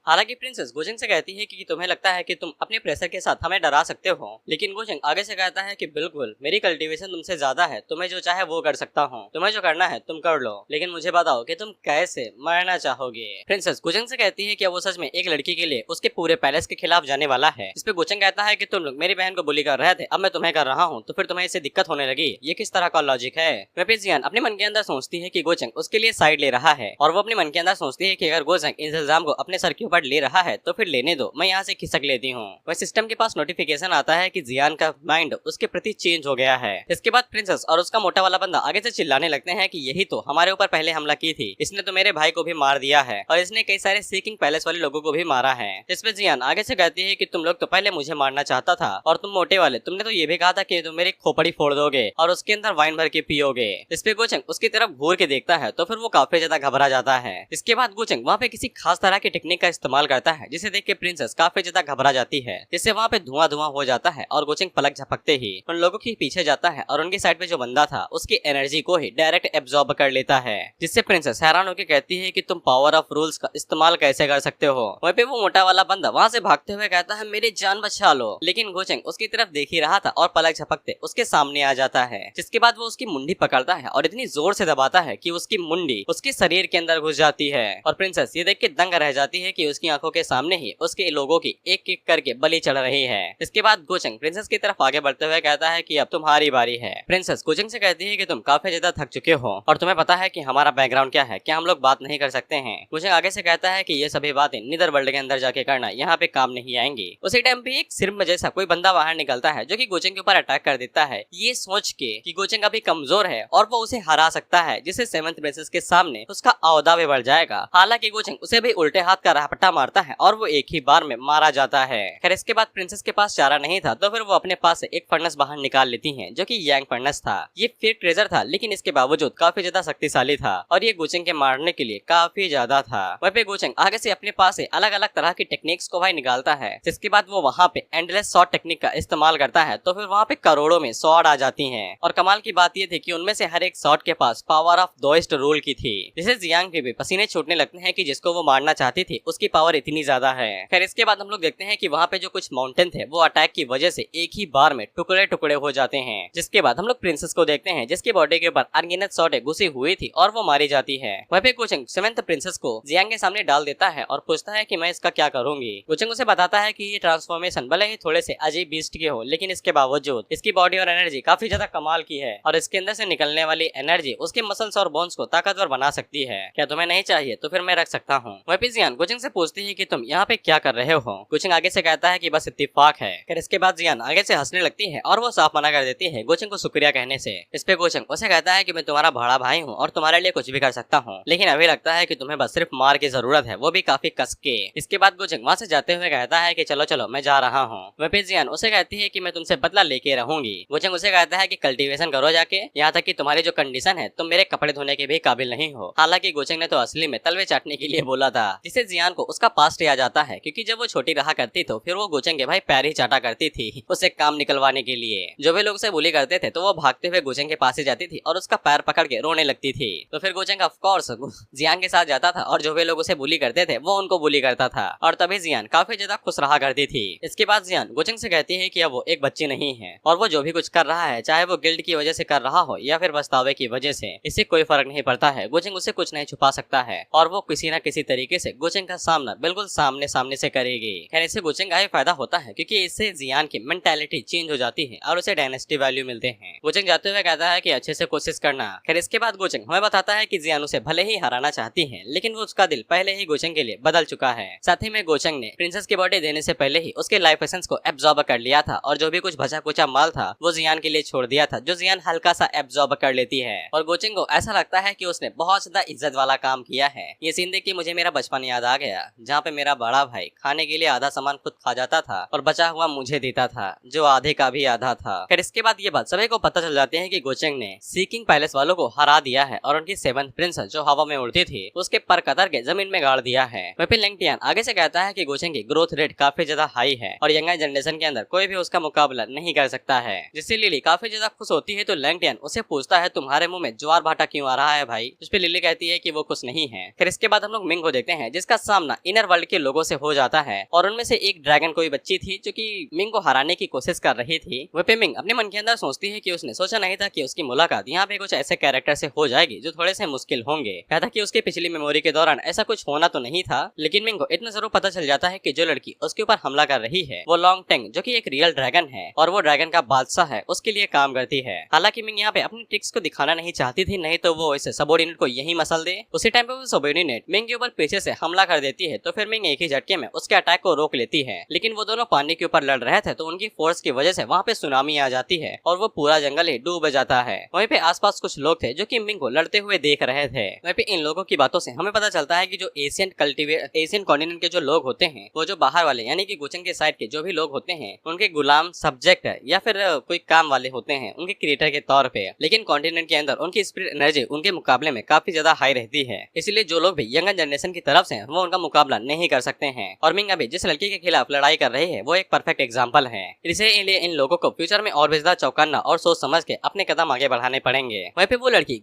हालांकि प्रिंसेस गोचंग से कहती है कि तुम्हें लगता है कि तुम अपने प्रेशर के साथ हमें डरा सकते हो, लेकिन गोचंग आगे से कहता है कि बिल्कुल मेरी कल्टीवेशन तुमसे ज्यादा है, तुम्हें जो चाहे वो कर सकता हूँ, तुम्हें जो करना है तुम कर लो, लेकिन मुझे बताओ कि तुम कैसे मरना चाहोगे। प्रिंसेस गोचंग से कहती है कि वो सच में एक लड़की के लिए उसके पूरे पैलेस के खिलाफ जाने वाला है। इस पे गोचंग कहता है कि तुम लोग मेरी बहन को बुली कर रहे थे, अब मैं तुम्हें कर रहा हूँ, तो फिर तुम्हें इससे दिक्कत होने लगी, ये किस तरह का लॉजिक है। वह जियान अपने मन के अंदर सोचती है कि गोचंग उसके लिए साइड ले रहा है और वो अपने मन के अंदर सोचती है कि अगर गोचंग इस इल्जाम को अपने सर के वर्ड ले रहा है तो फिर लेने दो, मैं यहाँ से खिसक लेती हूँ। वह सिस्टम के पास नोटिफिकेशन आता है कि जियान का माइंड उसके प्रति चेंज हो गया है। इसके बाद प्रिंसेस और उसका मोटा वाला बंदा आगे से चिल्लाने लगते हैं कि यही तो हमारे ऊपर पहले हमला की थी, इसने तो मेरे भाई को भी मार दिया है और इसने कई सारे सीकिंग पैलेस वाले लोगों को भी मारा है। इसमें जियान आगे से कहती है कि तुम लोग तो पहले मुझे मारना चाहता था और तुम मोटे वाले, तुमने तो ये भी कहा था कि तुम मेरी खोपड़ी फोड़ दोगे और उसके अंदर वाइन भर के पियोगे। इस पे गोचंग उसकी तरफ घूर के देखता है तो फिर वो काफी ज्यादा घबरा जाता है। इसके बाद गोचंग वहाँ पे किसी खास तरह की टेक्निक का इस्तेमाल करता है जिसे देख के प्रिंसेस काफी ज्यादा घबरा जाती है, जिससे वहाँ पे धुआं धुआं हो जाता है और गोचंग पलक झपकते ही उन लोगों के पीछे जाता है और उनकी साइड पे जो बंदा था उसकी एनर्जी को ही डायरेक्ट एब्जॉर्ब कर लेता है, जिससे प्रिंसेस हैरान होकर कहती है कि तुम पावर ऑफ रूल्स का इस्तेमाल कैसे कर सकते हो। वहीं पे वो मोटा वाला बंदा वहाँ से भागते हुए कहता है मेरी जान बचा लो, लेकिन गोचंग उसकी तरफ देख ही रहा था और पलक झपकते उसके सामने आ जाता है, जिसके बाद वो उसकी मुंडी पकड़ता है और इतनी जोर से दबाता है कि उसकी मुंडी उसके शरीर के अंदर घुस जाती है और प्रिंसेस ये देख के दंग रह जाती है कि उसकी आंखों के सामने ही उसके लोगों की एक एक करके बलि चढ़ रही है। इसके बाद गोचंग प्रिंसेस की तरफ आगे बढ़ते हुए कहता है कि अब तुम्हारी बारी है। प्रिंसेस गोचंग से कहती है कि तुम काफी ज्यादा थक चुके हो और तुम्हें पता है कि हमारा बैकग्राउंड क्या है, क्या हम लोग बात नहीं कर सकते हैं। गोचंग आगे से कहता है कि ये सभी बातें नीदर वर्ल्ड के अंदर जाके करना यहाँ पे काम नहीं आएंगी। उसी टाइम पे एक सिर्फ जैसा कोई बंदा बाहर निकलता है जो कि गोचंग के ऊपर अटैक कर देता है, ये सोच के कि गोचंग अभी कमजोर है और वो उसे हरा सकता है, जिससे सेवंथ प्रिंसेस के सामने उसका औहदा भी बढ़ जाएगा। हालांकि गोचंग उसे भी उल्टे हाथ का रपटा मारता है और वो एक ही बार में मारा जाता है। खैर इसके बाद प्रिंसेस के पास चारा नहीं था तो फिर वो अपने पास से एक फर्नेस बाहर निकाल लेती है जो कि यांग फर्नेस था। ये फेक ट्रेजर था लेकिन इसके बावजूद काफी ज्यादा शक्तिशाली था और ये गोचंग के मारने के लिए काफी ज्यादा था। वहीं पे गोचंग आगे से अपने पास से अलग अलग तरह की टेक्निक्स को भाई निकालता है, जिसके बाद वो वहाँ पे एंडलेस शॉट टेक्निक का इस्तेमाल करता है तो फिर वहाँ पे करोड़ों में शॉट आ जाती हैं। और कमाल की बात ये थी कि उनमें से हर एक शॉट के पास पावर ऑफ दोइस्ट रूल की थी, जिसे जियांग के भी पसीने छूटने लगते हैं कि जिसको वो मारना चाहती थी उसकी पावर इतनी ज्यादा है। खैर इसके बाद हम लोग देखते हैं कि वहाँ पे जो कुछ माउंटेन थे वो अटैक की वजह से एक ही बार में टुकड़े टुकड़े हो जाते हैं, जिसके बाद हम लोग प्रिंसेस को देखते हैं जिसकी बॉडी के ऊपर अनगिनत शॉट घुसी हुई थी और वो मारी जाती है। वहीं पे गोचंग सेवेंथ प्रिंसेस को जियांग के सामने डाल देता है और पूछता है कि मैं इसका क्या करूंगी। गोचंग उसे बताता है कि ये ट्रांसफॉर्मेशन भले ही थोड़े से अजीब बीस्ट के हो लेकिन इसके बावजूद इसकी बॉडी और एनर्जी काफी ज्यादा कमाल की है और इसके अंदर से निकलने वाली एनर्जी उसके मसल्स और बोन्स को ताकतवर बना सकती है। क्या तुम्हें नहीं चाहिए तो फिर मैं रख सकता हूँ। वहीं पे जियान गोचंग से पूछती है कि तुम यहाँ पे क्या कर रहे हो। गोचंग आगे से कहता है कि बस इत्तेफाक है। फिर इसके बाद जियान आगे से हंसने लगती है और वो साफ मना कर देती है गोचंग को शुक्रिया कहने से। इस पे गोचंग उसे कहता है कि मैं तुम्हारा बड़ा भाई हूँ और तुम्हारे लिए कुछ भी कर सकता हूँ, लेकिन अभी लगता है कि तुम्हें बस सिर्फ मार की जरूरत है, वो भी काफी कस के। इसके बाद गोचंग वहाँ से जाते हुए कहता है कि चलो चलो मैं जा रहा हूँ। वहीं पे जियान उसे कहती है कि मैं तुमसे बदला लेके रहूंगी। गोचंग उसे कहता है कि कल्टीवेशन करो जाके, यहाँ तक कि तुम्हारी जो कंडीशन है तुम मेरे कपड़े धोने के भी काबिल नहीं हो। हालांकि गोचंग ने तो असली में तलवे चाटने के लिए बोला था, जिससे जियान को उसका पास्ट याद आता है, क्योंकि जब वो छोटी रहा करती तो फिर वो गोचंग के भाई पैर ही चाटा करती थी उसे काम निकलवाने के लिए। जो भी लोग उसे बुली करते थे तो वो भागते हुए गोचंग के पास ही जाती थी और उसका पैर पकड़ के रोने लगती थी। तो फिर गोचंग ऑफ कोर्स जियान के साथ जाता था और जो भी लोग उसे बुली करते थे वो उनको बुली करता था और तभी जियान काफी ज्यादा खुश रहा करती थी। इसके बाद जियान गोचंग से कहती है कि अब वो एक बच्ची नहीं है और वो जो भी कुछ कर रहा है, चाहे वो गिल्ड की वजह से कर रहा हो या फिर पछतावे की वजह से, इससे कोई फर्क नहीं पड़ता है। गोचंग उससे कुछ नहीं छुपा सकता है और वो किसी न किसी तरीके से गोचंग का सामना बिल्कुल सामने सामने से करेगी। खैर इससे गोचंग का फायदा होता है क्योंकि इससे जियान की मेंटालिटी चेंज हो जाती है और उसे डायनेस्टी वैल्यू मिलते हैं। गोचंग जाते हुए कहता है कि अच्छे से कोशिश करना। खैर इसके बाद गोचंग हमें बताता है कि जियान उसे भले ही हराना चाहती है लेकिन वो उसका दिल पहले ही गोचंग के लिए बदल चुका है। साथ ही में गोचंग ने प्रिंसेस की बॉडी देने से पहले ही उसके लाइफ एसेंस को एब्जॉर्ब कर लिया था और जो भी कुछ बचा कुचा माल था वो जियान के लिए छोड़ दिया था, जो जियान हल्का सा एब्जॉर्ब कर लेती है और गोचंग को ऐसा लगता है कि उसने बहुत ज्यादा इज्जत वाला काम किया है। ये सीन देख के मुझे मेरा बचपन याद आ गया, जहाँ पे मेरा बड़ा भाई खाने के लिए आधा सामान खुद खा जाता था और बचा हुआ मुझे देता था, जो आधे का भी आधा था। फिर इसके बाद ये बात सभी को पता चल जाती है कि गोचंग ने सीकिंग पैलेस वालों को हरा दिया है और उनकी सेवंथ प्रिंसेस जो हवा में उड़ती थी उसके पर कतर के जमीन में गाड़ दिया है। वहीं लैंगटियान आगे से कहता है कि गोचंग की ग्रोथ रेट काफी ज्यादा हाई है और यंगर जनरेशन के अंदर कोई भी उसका मुकाबला नहीं कर सकता है, जिससे लिली काफी ज्यादा खुश होती है। तो लैंगटियान उसे पूछता है तुम्हारे मुंह में ज्वार भाटा क्यों आ रहा है भाई। उस पे लिली कहती है कि वो खुश नहीं है। फिर इसके बाद हम लोग मिंग को देखते हैं जिसका सामना इनर वर्ल्ड के लोगों से हो जाता है और उनमें से एक ड्रैगन कोई बच्ची थी जो कि मिंग को हराने की कोशिश कर रही थी। वह पे मिंग अपने मन के अंदर सोचती है कि उसने सोचा नहीं था कि उसकी मुलाकात यहाँ पे कुछ ऐसे कैरेक्टर से हो जाएगी जो थोड़े से मुश्किल होंगे। कहता कि उसकी पिछली मेमोरी के दौरान ऐसा कुछ होना तो नहीं था, लेकिन मिंग को इतना जरूर पता चल जाता है कि जो लड़की उसके ऊपर हमला कर रही है वो लॉन्ग टेंग जो कि एक रियल ड्रैगन है और वो ड्रैगन का बादशाह है उसके लिए काम करती है। हालांकि मिंग यहाँ पे अपनी ट्रिक्स को दिखाना नहीं चाहती थी, नहीं तो वो इसे सबॉर्डिनेट को यही मसल दे। उसी टाइम पे वो सबॉर्डिनेट मिंग के ऊपर पीछे से हमला कर देती देती है तो फिर मिंग एक ही झटके में उसके अटैक को रोक लेती है। लेकिन वो दोनों पानी के ऊपर लड़ रहे थे तो उनकी फोर्स की वजह से वहाँ पे सुनामी आ जाती है और वो पूरा जंगल ही डूब जाता है। वहीं पे आसपास कुछ लोग थे जो कि मिंग को लड़ते हुए देख रहे थे। वहीं पे इन लोगों की बातों से हमें पता चलता है कि जो एशियन कॉन्टिनेंट के जो लोग होते हैं वो जो बाहर वाले यानी कि गोचंग के साइड के जो भी लोग होते हैं उनके गुलाम, सब्जेक्ट या फिर कोई काम वाले होते हैं उनके क्रिएटर के तौर पे। लेकिन कॉन्टिनेंट के अंदर उनकी स्पिरिट एनर्जी उनके मुकाबले में काफी ज्यादा हाई रहती है, इसलिए जो लोग भी यंगर जनरेशन की तरफ से वो उनका मुकाबला नहीं कर सकते हैं। और मिंग अभी जिस लड़की के खिलाफ लड़ाई कर रही है वो एक परफेक्ट एग्जाम्पल है। इसलिए इन लोगों को फ्यूचर में और भी ज्यादा चौकन्ना और सोच समझ के अपने कदम आगे बढ़ाने पड़ेंगे। वहीं पे वो लड़की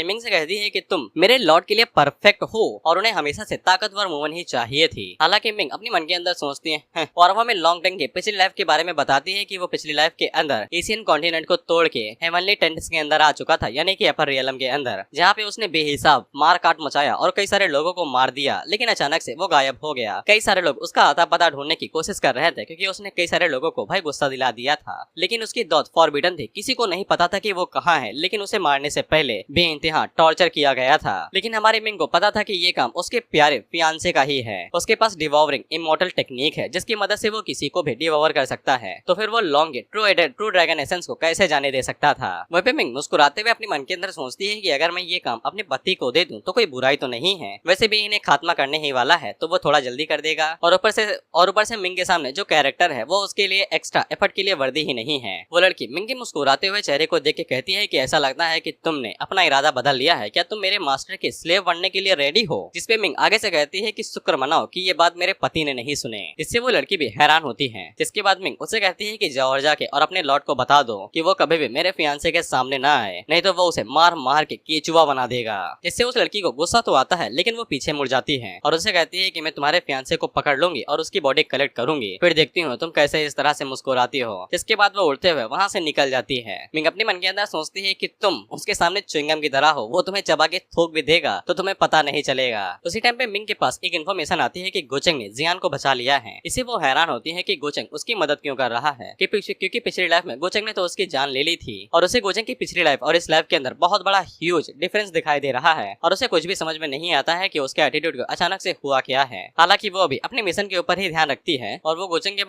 मिंग से कहती है कि तुम मेरे लॉर्ड के लिए परफेक्ट हो और उन्हें हमेशा से ताकतवर वुमन ही चाहिए थी। हालांकि मिंग अपनी मन के अंदर सोचती है और वो हमें लॉन्ग टंग के पिछली लाइफ के बारे में बताती है कि वो पिछली लाइफ के अंदर एशियन कॉन्टिनेंट को तोड़ के हेवनली टेंट्स के अंदर आ चुका था, यानी कि अपर रियलम के अंदर, जहाँ पे उसने बेहिसाब मार काट मचाया और कई सारे लोगों को मार दिया। लेकिन अचानक से वो गायब हो गया। कई सारे लोग उसका आता पता ढूंढने की कोशिश कर रहे थे क्योंकि उसने कई सारे लोगों को भाई गुस्सा दिला दिया था। लेकिन उसकी दौत फॉरबिडन थी, किसी को नहीं पता था कि वो कहाँ है। लेकिन उसे मारने से पहले बेइंतहा टॉर्चर किया गया था। लेकिन हमारे मिंग को पता था कि ये काम उसके प्यारे फियांसे का ही है। उसके पास डिवॉवरिंग इमॉर्टल टेक्निक है जिसकी मदद से वो किसी को भी डिवॉवर कर सकता है। तो फिर वो लॉन्ग ट्रू ड्रैगन एसेंस को कैसे जाने दे सकता था। वहीं पे मिंग मुस्कुराते हुए अपने मन के अंदर सोचती है कि अगर मैं ये काम अपने पति को दे दूं तो कोई बुराई तो नहीं है। वैसे भी इन्हें खात्मा करने ही वाला है तो वो थोड़ा जल्दी कर देगा। और ऊपर से मिंग के सामने जो कैरेक्टर है वो उसके लिए एक्स्ट्रा एफर्ट के लिए वर्दी ही नहीं है। वो लड़की मिंग के मुस्कुराते हुए चेहरे को देख के कहती है कि ऐसा लगता है कि तुमने अपना इरादा बदल लिया है, क्या तुम मेरे मास्टर के स्लेव बनने के लिए रेडी हो। जिसपे मिंग आगे से कहती है कि शुक्र मनाओ कि ये बात मेरे पति ने नहीं सुने। इससे वो लड़की भी हैरान होती है। जिसके बाद मिंग उससे कहती है कि जाओ और जाके और अपने लॉर्ड को बता दो कि वो कभी भी मेरे फियांसे के सामने ना आए, नहीं तो वो उसे मार मार के केचुआ बना देगा। इससे उस लड़की को गुस्सा तो आता है लेकिन वो पीछे मुड़ जाती है और उसे कहती है कि मैं तुम्हारे फियांसे को पकड़ लूंगी और उसकी बॉडी कलेक्ट करूंगी, फिर देखती हूँ तुम कैसे इस तरह से मुस्कुराती हो। इसके बाद वो उड़ते हुए वहाँ से निकल जाती है। मिंग अपने मन के अंदर सोचती है कि तुम उसके सामने च्युइंगम की तरह हो, वो तुम्हें चबा के थूक भी देगा तो तुम्हें पता नहीं चलेगा। उसी टाइम पे मिंग के पास एक इन्फॉर्मेशन आती है कि गोचंग ने जियान को बचा लिया है। इसे वो हैरान होती है कि गोचंग उसकी मदद क्यों कर रहा है, क्योंकि पिछली लाइफ में गोचंग ने तो उसकी जान ले ली थी और उसे गोचंग की पिछली लाइफ और इस लाइफ के अंदर बहुत बड़ा ह्यूज डिफरेंस दिखाई दे रहा है और उसे कुछ भी समझ में नहीं आता है कि उसके एटीट्यूड को अचानक से हुआ क्या है। हालांकि वो अभी अपने मिशन के ऊपर ही ध्यान रखती है और वो गोचंग के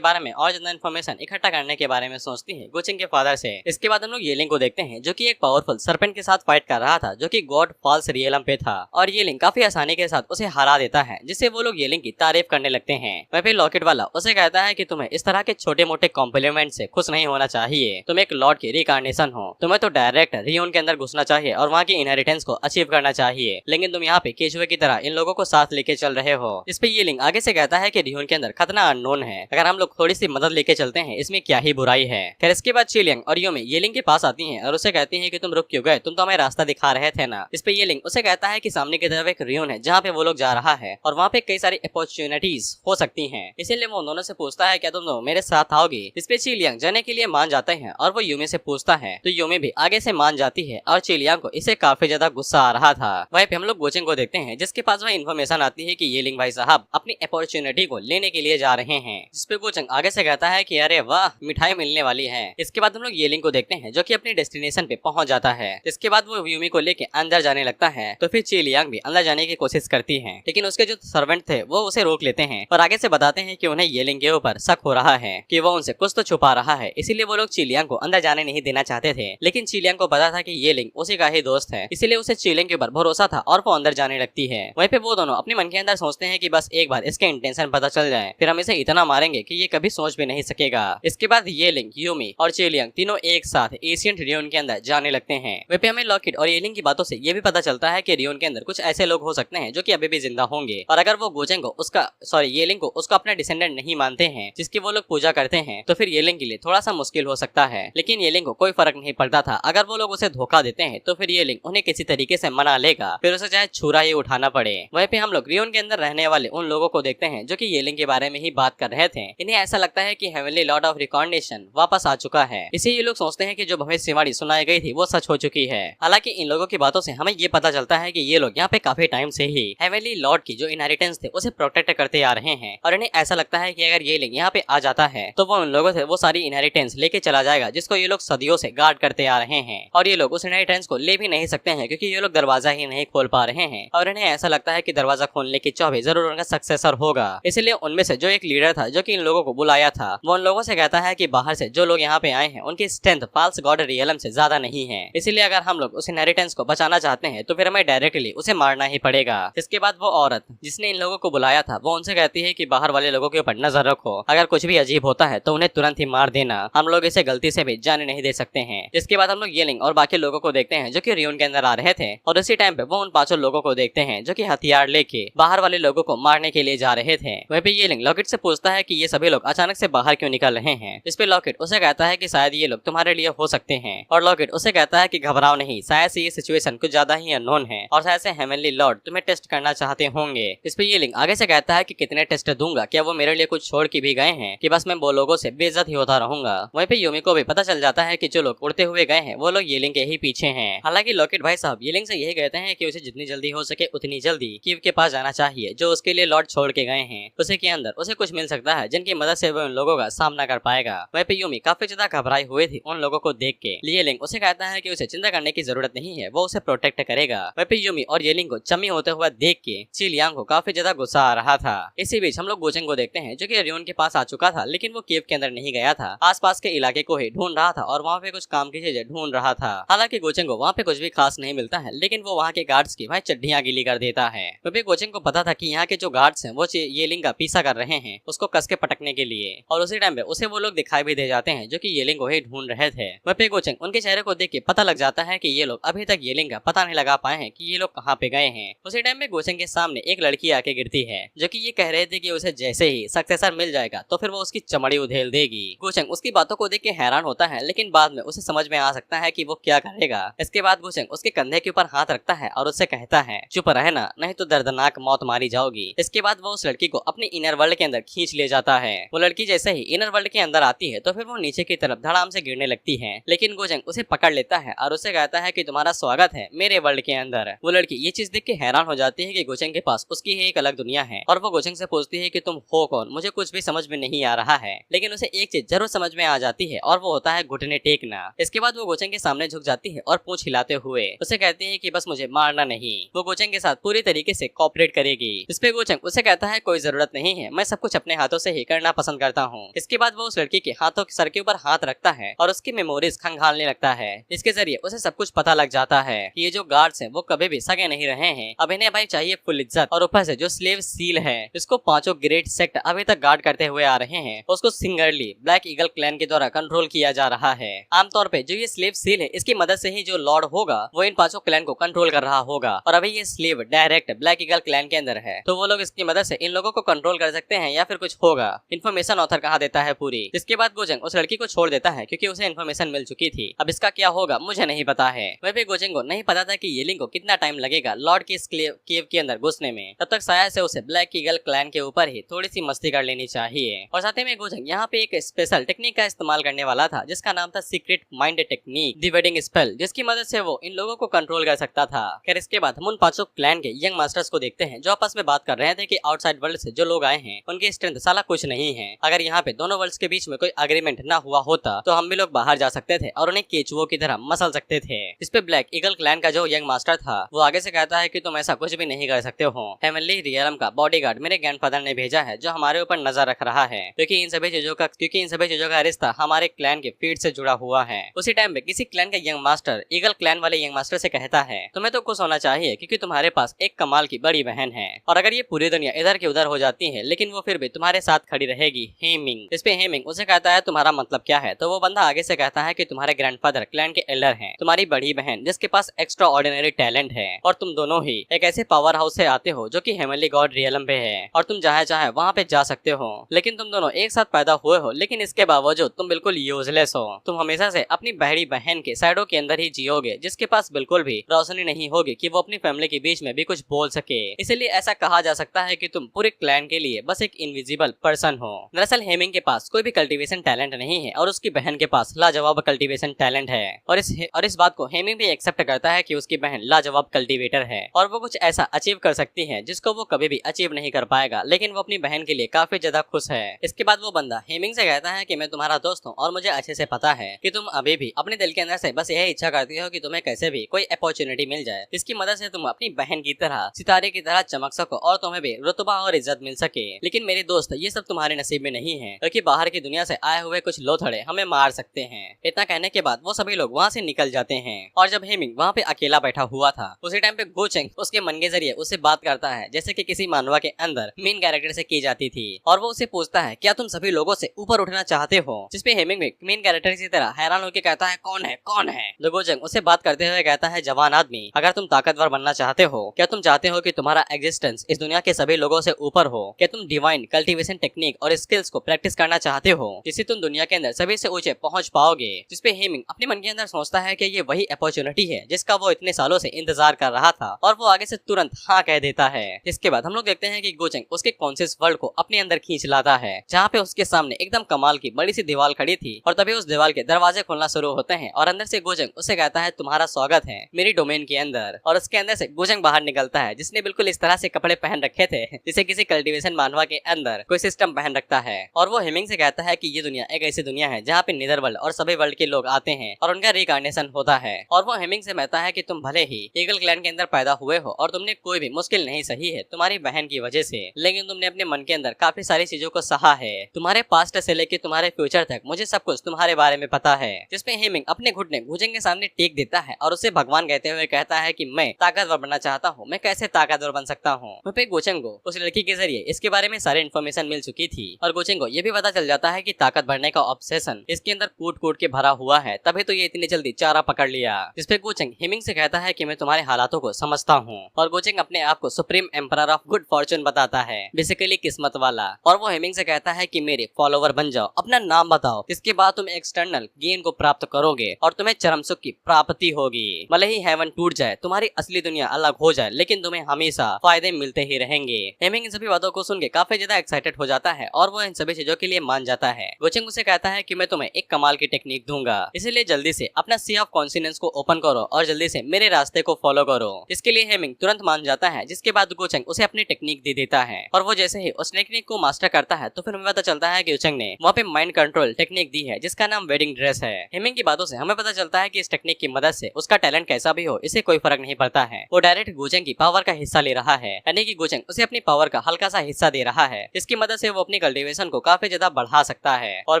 बारे में और ज्यादा इन्फॉर्मेशन इकट्ठा करने के बारे में सोचती है गोचंग के फादर से। इसके बाद हम लोग येलिंग को देखते हैं जो कि एक पावरफुल सर्पेंट के साथ फाइट कर रहा था जो कि गॉड फॉल्स रियलम पे था और येलिंग काफी आसानी के साथ उसे हरा देता है, जिससे वो लोग येलिंग की तारीफ करने लगते हैं। वहीं पे लॉकेट वाला उसे कहता है कि तुम्हें इस तरह के छोटे मोटे कॉम्प्लीमेंट से खुश नहीं होना चाहिए, तुम एक लॉर्ड की रिकार्नेशन हो, तुम्हें तो डायरेक्ट रियोन के अंदर घुसना चाहिए और वहाँ की इनहेरिटेंस को अचीव करना चाहिए, लेकिन तुम यहाँ पे केचुए की तरह इन लोगों को साथ लेके चल रहे हो। इस पे येलिंग आगे से कहता है कि रियोन के अंदर खतरा अननोन है, अगर हम लोग थोड़ी सी मदद लेके चलते हैं इसमें क्या ही बुराई है। फिर इसके बाद चिलियंग और योमी येलिंग के पास आती हैं और उसे कहती हैं कि तुम रुक क्यों गए, तुम तो हमें रास्ता दिखा रहे थे ना। इस पे येलिंग उसे कहता है कि सामने की तरफ एक रियोन है जहाँ पे वो लोग जा रहा है और वहाँ पे कई सारी अपॉर्चुनिटीज हो सकती हैं, इसीलिए वो दोनों से पूछता है क्या तुम दोनों मेरे साथ आओगे। इस पे चिलियंग जाने के लिए मान जाते हैं और वो यूमी से पूछता है तो यूमी भी आगे से मान जाती है और चिलियंग को इसे काफी ज्यादा गुस्सा आ रहा था। वहीं पे हम लोग गोचेंग को देखते हैं जिसके पास वह इन्फॉर्मेशन आती है कि येलिंग भाई साहब अपनी अपॉर्चुनिटी को लेने के लिए जा रहे हैं, जिसपे गोचेंग आगे से कहता है कि अरे वाह मिठाई मिलने वाली है। इसके बाद हम लोग येलिंग को देखते हैं जो कि अपनी डेस्टिनेशन पे पहुंच जाता है। इसके बाद वो यूमी को लेके अंदर जाने लगता है तो फिर चिलियंग भी अंदर जाने की कोशिश करती है, लेकिन उसके जो सर्वेंट थे वो उसे रोक लेते हैं और आगे से बताते हैं कि उन्हें येलिंग के ऊपर शक हो रहा है कि वो उनसे कुछ तो छुपा रहा है, इसीलिए वो लोग चिलियंग को अंदर जाने नहीं देना चाहते थे। लेकिन चिलियंग को पता था कि येलिंग उसी का ही दोस्त है, इसीलिए उसे चिलियंग के ऊपर भरोसा था और वो अंदर जाने लगती है। वहीं पे वो दोनों अपने मन के अंदर सोचते हैं कि बस एक बार इसके इंटेंशन पता चल जाए फिर हम इसे इतना मारेंगे कि ये कभी सोच भी नहीं सकेगा। इसके बाद येलिंग, यूमी और चिलियंग तीनों एक साथ एशियन रियोन के अंदर जाने लगते हैं। वहीं पे हमें लॉकेट और येलिंग की बातों से ये भी पता चलता है कि रियोन के अंदर कुछ ऐसे लोग हो सकते हैं जो कि अभी भी जिंदा होंगे और अगर वो गोचेंग को येलिंग को उसका अपना डिसेंडेंट नहीं मानते हैं जिसकी वो लोग पूजा करते हैं तो फिर येलिंग के लिए थोड़ा सा मुश्किल हो सकता है। लेकिन येलिंग को कोई फर्क नहीं पड़ता था, अगर वो लोग उसे धोखा देते हैं तो फिर येलिंग उन्हें किसी तरीके से मना लेगा, फिर उसे चाहे छुरा ही उठाना पड़े। वहीं पे हम लोग रियोन के अंदर रहने वाले उन लोगों को देखते हैं जो कि येलिंग के बारे में ही बात कर रहे थे। इन्हें ऐसा लगता है कि हेवनली लॉर्ड ऑफ रिकॉर्डेशन वापस आ चुका है, इसे ये लोग सोचते हैं कि जो भविष्यवाणी सुनाई गई थी वो सच हो चुकी है। हालांकि इन लोगों की बातों से हमें ये पता चलता है कि ये लोग यहाँ पे काफी टाइम से ही हेवनली लॉर्ड की जो इनहेरिटेंस थे उसे प्रोटेक्ट करते आ रहे हैं और इन्हें ऐसा लगता है कि अगर ये लोग यहाँ पे आ जाता है तो वो उन लोगों से वो सारी इनहेरिटेंस लेके चला जाएगा जिसको ये लोग सदियों से गार्ड करते आ रहे हैं और ये लोग उस इनहेरिटेंस को ले भी नहीं सकते हैं क्योंकि ये लोग दरवाजा ही नहीं खोल पा रहे हैं और इन्हें ऐसा लगता है कि दरवाजा खोलने की चाबी जरूर उनका सक्सेसर होगा। इसलिए उनमें से जो एक लीडर था जो कि इन लोगों को बुलाया था, वो उन लोगों से कहता है कि बाहर से जो लोग यहाँ पे आए हैं उनकी स्ट्रेंथ फाल्स गॉड रियलम से ज्यादा नहीं है, इसलिए अगर हम लोग उस इनहेरिटेंस को बचाना चाहते हैं तो फिर हमें डायरेक्टली उसे मारना ही पड़ेगा। इसके बाद वो औरत जिसने इन लोगों को बुलाया था वो उनसे कहती है कि बाहर वाले लोगों के ऊपर नजर रखो, अगर कुछ भी अजीब होता है तो उन्हें तुरंत ही मार देना, हम लोग इसे गलती से भी जाने नहीं दे सकते हैं। जिसके बाद हम लोग येलिंग और बाकी लोगों को देखते हैं जो कि रियून के अंदर आ रहे थे, और उसी टाइम पे वो उन 5 लोगों को देखते हैं जो कि हथियार लेके बाहर वाले लोगों को मारने के लिए जा रहे थे। वहीं पे येलिंग लॉकेट से पूछता है कि ये सभी लोग अचानक से बाहर क्यों निकल रहे हैं। इस पे लॉकेट उसे कहता है कि शायद ये लोग तुम्हारे लिए हो सकते हैं, और लॉकेट उसे कहता है कि घबराओ नहीं, शायद से ये सिचुएशन कुछ ज्यादा ही अननोन है और शायद से हेवनली लॉर्ड तुम्हें टेस्ट करना चाहते होंगे। इस पे येलिंग आगे से कहता है कि कितने टेस्ट दूंगा, क्या वो मेरे लिए कुछ छोड़ के भी गए हैं कि बस मैं वो लोगों से बेइज्जत ही होता रहूंगा। वहीं पे यूमी को भी पता चल जाता है कि जो लोग उड़ते हुए गए हैं वो लोग येलिंग के ही पीछे हैं। हालांकि लॉकेट भाई साहब येलिंग से यही कहते हैं कि उसे जितनी जल्दी हो सके उतनी जल्दी कीव के पास जाना चाहिए जो उसके लिए लॉर्ड छोड़ के गए हैं, उसे के अंदर उसे कुछ मिल सकता है जिनकी मदद से वो उन लोगों का सामना कर पाएगा। वहीं पे यूमी काफी ज्यादा घबराई हुई थी उन लोगों को देख के। येलिंग उसे कहता है कि उसे चिंता करने की जरूरत नहीं है, वो उसे प्रोटेक्ट करेगा। वहीं पे यूमी और येलिंग को चमी होते हुए देख के चिलियांग को काफी ज्यादा गुस्सा आ रहा था। इसी बीच हम लोग गोचेंग को देखते हैं जो कि रियोन के पास आ चुका था, लेकिन वो केव के अंदर नहीं गया था, आसपास के इलाके को ही ढूंढ रहा था और वहाँ पे कुछ काम की चीजें ढूंढ रहा था। हालांकि गोचेंग को वहाँ पे कुछ भी खास नहीं मिलता है, लेकिन वो वहाँ के गार्ड्स की भाई चड्डियां गीली कर देता है। क्योंकि गोचेंग को पता था कि यहाँ के जो गार्ड्स हैं वो येलिंग का पीछा कर रहे हैं उसको कस के पटकने के लिए, और उसी टाइम पे उसे वो लोग दिखाई भी दे जाते हैं जो कि येलिंग को ही ढूंढ रहे थे। वहीं पे गोचेंग उनके चेहरे को देख के पता लग जाता है कि ये लोग अभी तक येलिंग का पता नहीं लगा पाए हैं कि ये लोग कहाँ पे गए हैं। उसी टाइम में गोचेंग के सामने एक लड़की आके गिरती है जो कि ये कह रहे थे कि उसे जैसे ही सक्सेसर मिल जाएगा तो फिर वो उसकी चमड़ी उधेल देगी। गोचेंग उसकी बातों को देख के हैरान होता है, लेकिन बाद में उसे समझ में आ सकता है कि वो क्या करेगा। इसके बाद गोचेंग उसके कंधे के ऊपर हाथ रखता है और उससे कहता है चुप रहना, नहीं तो दर्दनाक मौत मारी जाओगी। इसके बाद वो उस लड़की को अपने इनर वर्ल्ड के अंदर खींच ले जाता है। वो लड़की जैसे ही इनर वर्ल्ड के अंदर आती है तो फिर वो नीचे की तरफ धड़ाम से गिरने लगती है, लेकिन गोचेंग उसे पकड़ लेता है और उसे कहता है कि तुम्हारा स्वागत है मेरे वर्ल्ड के अंदर। वो लड़की ये चीज देख के हैरान हो जाती है कि गोचेंग के पास उसकी ही एक अलग दुनिया है, और वो गोचेंग से पूछती है कि तुम हो कौन, मुझे कुछ भी समझ में नहीं आ रहा है। लेकिन उसे एक चीज जरूर समझ में आ जाती है और वो होता है घुटने टेकना। इसके बाद वो गोचेंग के सामने झुक जाती है और पूंछ हिलाते हुए उसे कहती है कि बस मुझे मारना नहीं, वो गोचेंग के साथ पूरी तरीके से कोऑपरेट करेगी। इस पे गोचेंग उसे कहता है कोई जरूरत नहीं है, मैं सब कुछ अपने हाथों से ही करना पसंद करता हूँ। इसके बाद वो उस लड़की के हाथों सर के ऊपर हाथ रखता है और उसकी मेमोरीज खंगालने लगता है। इसके जरिए उसे सब कुछ पता लग जाता है कि ये जो गार्ड्स हैं वो कभी भी सगे नहीं रहे हैं, अब इन्हें भाई चाहिए फुल इज्जत, और ऊपर से जो स्लेव सील है इसको 5 ग्रेट सेक्ट अभी तक गार्ड करते हुए आ रहे हैं, उसको सिंगरली ब्लैक ईगल क्लैन के द्वारा कंट्रोल किया जा रहा है। आमतौर पे जो ये स्लेव सील है इसकी मदद से ही जो लॉर्ड होगा वो इन 5 क्लैन को कंट्रोल कर रहा होगा, और अभी ये slave direct black eagle clan के अंदर है, तो वो लोग इसकी मदद से इन लोगों को कंट्रोल कर सकते हैं या फिर कुछ होगा। इन्फॉर्मेशन ऑथर कहा देता है पूरी। इसके बाद गोचेंग उस लड़की को छोड़ देता है क्योंकि उसे इन्फॉर्मेशन मिल चुकी थी, अब इसका क्या होगा मुझे नहीं पता है। वह भी गोचेंग को नहीं पता था कि येलिंग को कितना टाइम लगेगा लॉर्ड की केव के अंदर घुसने में, तब तक शायद से उसे ब्लैक ईगल क्लैन के ऊपर ही थोड़ी सी मस्ती कर लेनी चाहिए। और साथ ही में गोचेंग यहाँ पे एक स्पेशल टेक्निक का इस्तेमाल करने वाला था जिसका नाम था secret mind technique, dividing spell, जिसकी मदद से वो इन लोगों को कंट्रोल कर सकता था। खैर इसके बाद हम उन 5 क्लैन के यंग मास्टर्स को देखते हैं जो आपस में बात कर रहे थे कि आउटसाइड वर्ल्ड से जो लोग आए हैं उनकी स्ट्रेंथ साला कुछ नहीं है, अगर यहाँ पे दोनों वर्ल्ड्स के बीच में कोई अग्रीमेंट ना हुआ होता तो हम भी लोग बाहर जा सकते थे और उन्हें केचुओं की तरह मसल सकते थे। इस पे ब्लैक ईगल क्लैन का जो यंग मास्टर था वो आगे से कहता है कि तुम ऐसा कुछ भी नहीं कर सकते हो, हेवनली रियलम का बॉडीगार्ड मेरे ग्रैंडफादर ने भेजा है जो हमारे ऊपर नजर रख रहा है, क्योंकि इन सभी चीजों का रिश्ता हमारे क्लैन के फीड से जुड़ा हुआ है। उसी टाइम पे किसी क्लैन का यंग मास्टर ईगल क्लैन वाले यंग मास्टर से कहता है तुम्हें तो खुश होना चाहिए क्योंकि तुम्हारे पास एक कमाल की बड़ी बहन है, और अगर ये पूरी दुनिया इधर की उधर हो जाती है लेकिन वो फिर भी तुम्हारे साथ खड़ी रहेगी, हेमिंग। इस पे हेमिंग उसे कहता है तुम्हारा मतलब क्या है, तो वो बंदा आगे से कहता है कि तुम्हारे ग्रैंडफादर क्लैन के एल्डर हैं, तुम्हारी बड़ी बहन जिसके पास एक्स्ट्रा ऑर्डिनरी टैलेंट है, और तुम दोनों ही एक ऐसे पावर हाउस से आते हो जो कि हेवनली गॉड रियलम पे है, और तुम जहाँ चाहे वहाँ पे जा सकते हो, लेकिन तुम दोनों एक साथ पैदा हुए हो, लेकिन इसके बावजूद तुम बिल्कुल यूजलेस हो। तुम हमेशा से अपनी बड़ी बहन के साइडों के अंदर ही जियोगे जिसके पास बिल्कुल भी रोशनी नहीं होगी कि वो अपनी फैमिली के बीच में भी कुछ बोल सके। इसलिए ऐसा कहा जा सकता है कि तुम पूरे क्लैन के लिए बस एक इनविजिबल पर्सन हो। दरअसल हेमिंग के पास कोई भी कल्टीवेशन टैलेंट नहीं है और उसकी बहन के पास लाजवाब कल्टीवेशन टैलेंट है, और इस बात को हेमिंग भी एक्सेप्ट करता है कि उसकी बहन लाजवाब कल्टीवेटर है और वो कुछ ऐसा अचीव कर सकती है जिसको वो कभी भी अचीव नहीं कर पाएगा, लेकिन वो अपनी बहन के लिए काफी ज्यादा खुश है। इसके बाद वो बंदा हेमिंग से कहता है कि मैं तुम्हारा दोस्त हूँ और मुझे अच्छे से पता है कि तुम अभी भी अपने दिल के अंदर से बस यही इच्छा करती हो कि तुम्हें कैसे भी कोई अपॉर्चुनिटी मिल जाए जिसकी मदद से तुम अपनी बहन की तरह सितारे की तरह चमक सको और तुम्हें भी रुतबा और इज्जत मिल सके। लेकिन मेरे दोस्त, ये सब तुम्हारे नसीब में नहीं है, क्योंकि बाहर की दुनिया से आए हुए कुछ लोथड़े हमें मार सकते हैं। इतना कहने के बाद वो सभी लोग वहाँ से निकल जाते हैं। और जब हेमिंग वहाँ पे अकेला बैठा हुआ था, उसी टाइम पे गो चेंग उसके मन के जरिए उससे बात करता है, जैसे कि किसी मानवा के अंदर मेन कैरेक्टर से की जाती थी। और वो उसे पूछता है, क्या तुम सभी लोगों से ऊपर उठना चाहते हो? जिसपे हेमिंग भी मेन कैरेक्टर की तरह हैरान होकर कहता है, कौन है, कौन है? तो गो चेंग उससे बात करते हुए कहता है, जवान आदमी, अगर तुम ताकतवर बनना चाहते हो, क्या तुम चाहते हो कि तुम्हारा एग्जिस्टेंस इस दुनिया के सभी लोगों से ऊपर हो? क्या तुम डिवाइन कल्टीवेशन टेक्निक और स्किल्स को प्रैक्टिस करना चाहते हो, जिससे तुम दुनिया के अंदर सभी से ऊंचे पहुंच पाओगे? जिसपे हेमिंग अपने मन के अंदर सोचता है कि ये वही अपॉर्चुनिटी है जिसका वो इतने सालों से इंतजार कर रहा था, और वो आगे से तुरंत हाँ कह देता है। इसके बाद हम लोग देखते हैं कि गो चेंग उसके कॉन्शियस वर्ल्ड को अपने अंदर खींच लाता है, जहाँ पे उसके सामने एकदम कमाल की बड़ी सी दीवार खड़ी थी। और तभी उस दीवार के दरवाजे खुलना शुरू होते हैं और अंदर से गो चेंग उसे कहता है, तुम्हारा स्वागत है मेरी डोमेन के अंदर। और उसके अंदर से गो चेंग बाहर निकलता है, जिसने बिल्कुल इस तरह से कपड़े पहन रखे थे जिसे किसी कल्टीवेशन मानवा के अंदर कोई सिस्टम पहन रखता है। और वो हेमिंग से कहता है कि ये दुनिया एक ऐसी दुनिया है जहाँ पे निदर वर्ल्ड और सभी वर्ल्ड के लोग आते हैं और उनका रिकार्नेशन होता है। और वो हेमिंग से कहता है कि तुम भले ही ईगल क्लैन के अंदर पैदा हुए हो और तुमने कोई भी मुश्किल नहीं सही है तुम्हारी बहन की वजह से, लेकिन तुमने अपने मन के अंदर काफी सारी चीजों को सहा है। तुम्हारे पास्ट से लेके तुम्हारे फ्यूचर तक मुझे सब कुछ तुम्हारे बारे में पता है। जिसपे हेमिंग अपने घुटने गो चेंग के सामने टेक देता है और उसे भगवान कहते हुए कहता है कि मैं ताकतवर बनना चाहता हूँ, मैं कैसे ताकतवर बन सकता हूँ? वहाँ पे गो चेंग को उस लड़की के जरिए इसके बारे में सारी इन्फॉर्मेशन मिल चुकी थी और गो चेंग को ये भी पता चल जाता है कि ताकत बढ़ने का ऑब्सेशन इसके अंदर कूट कूट के भरा हुआ है, तभी तो ये इतनी जल्दी चारा पकड़ लिया। जिसपे गो चेंग हेमिंग से कहता है कि मैं तुम्हारे हालातों को समझता हूँ। और गो चेंग अपने आप को supreme emperor of good Fortune बताता है, बेसिकली किस्मत वाला। और वो हेमिंग से कहता है कि मेरे फॉलोवर बन जाओ, अपना नाम बताओ, इसके बाद तुम एक्सटर्नल गेन को प्राप्त करोगे और तुम्हें चरम सुख की प्राप्ति होगी। भले ही हेवन टूट जाए, तुम्हारी असली दुनिया अलग हो जाए, लेकिन तुम्हें हमेशा फायदे मिलते ही रहेंगे। हेमिंग इन सभी बातों को सुन के काफी ज्यादा एक्साइटेड हो जाता है और वो इन सभी चीजों के लिए मान जाता है। गो चेंग उसे कहता है कि मैं तुम्हें एक कमाल की टेक्निक दूंगा, इसीलिए जल्दी से अपना सी ऑफ कॉन्सिनेंस को ओपन करो और जल्दी से मेरे रास्ते को फॉलो करो। इसके लिए हेमिंग तुरंत मान जाता है, जिसके बाद गो चेंग उसे अपनी टेक्निक दे देता है। और वो जैसे ही उस टेक्निक को मास्टर करता है तो फिर हमें पता चलता है कि गो चेंग ने वहाँ पे माइंड कंट्रोल टेक्निक दी है, जिसका नाम वेडिंग ड्रेस है। हेमिंग की बातों से हमें पता चलता है कि इस टेक्निक की मदद से उसका टैलेंट कैसा भी हो, इसे कोई फर्क नहीं पड़ता है। वो डायरेक्ट गो चेंग की पावर का हिस्सा ले रहा है, यानी कि गो चेंग उसे अपनी पावर का हल्का सा हिस्सा दे रहा है, जिसकी मदद से वो अपनी कल्टीवेशन को काफी ज्यादा बढ़ा सकता है। और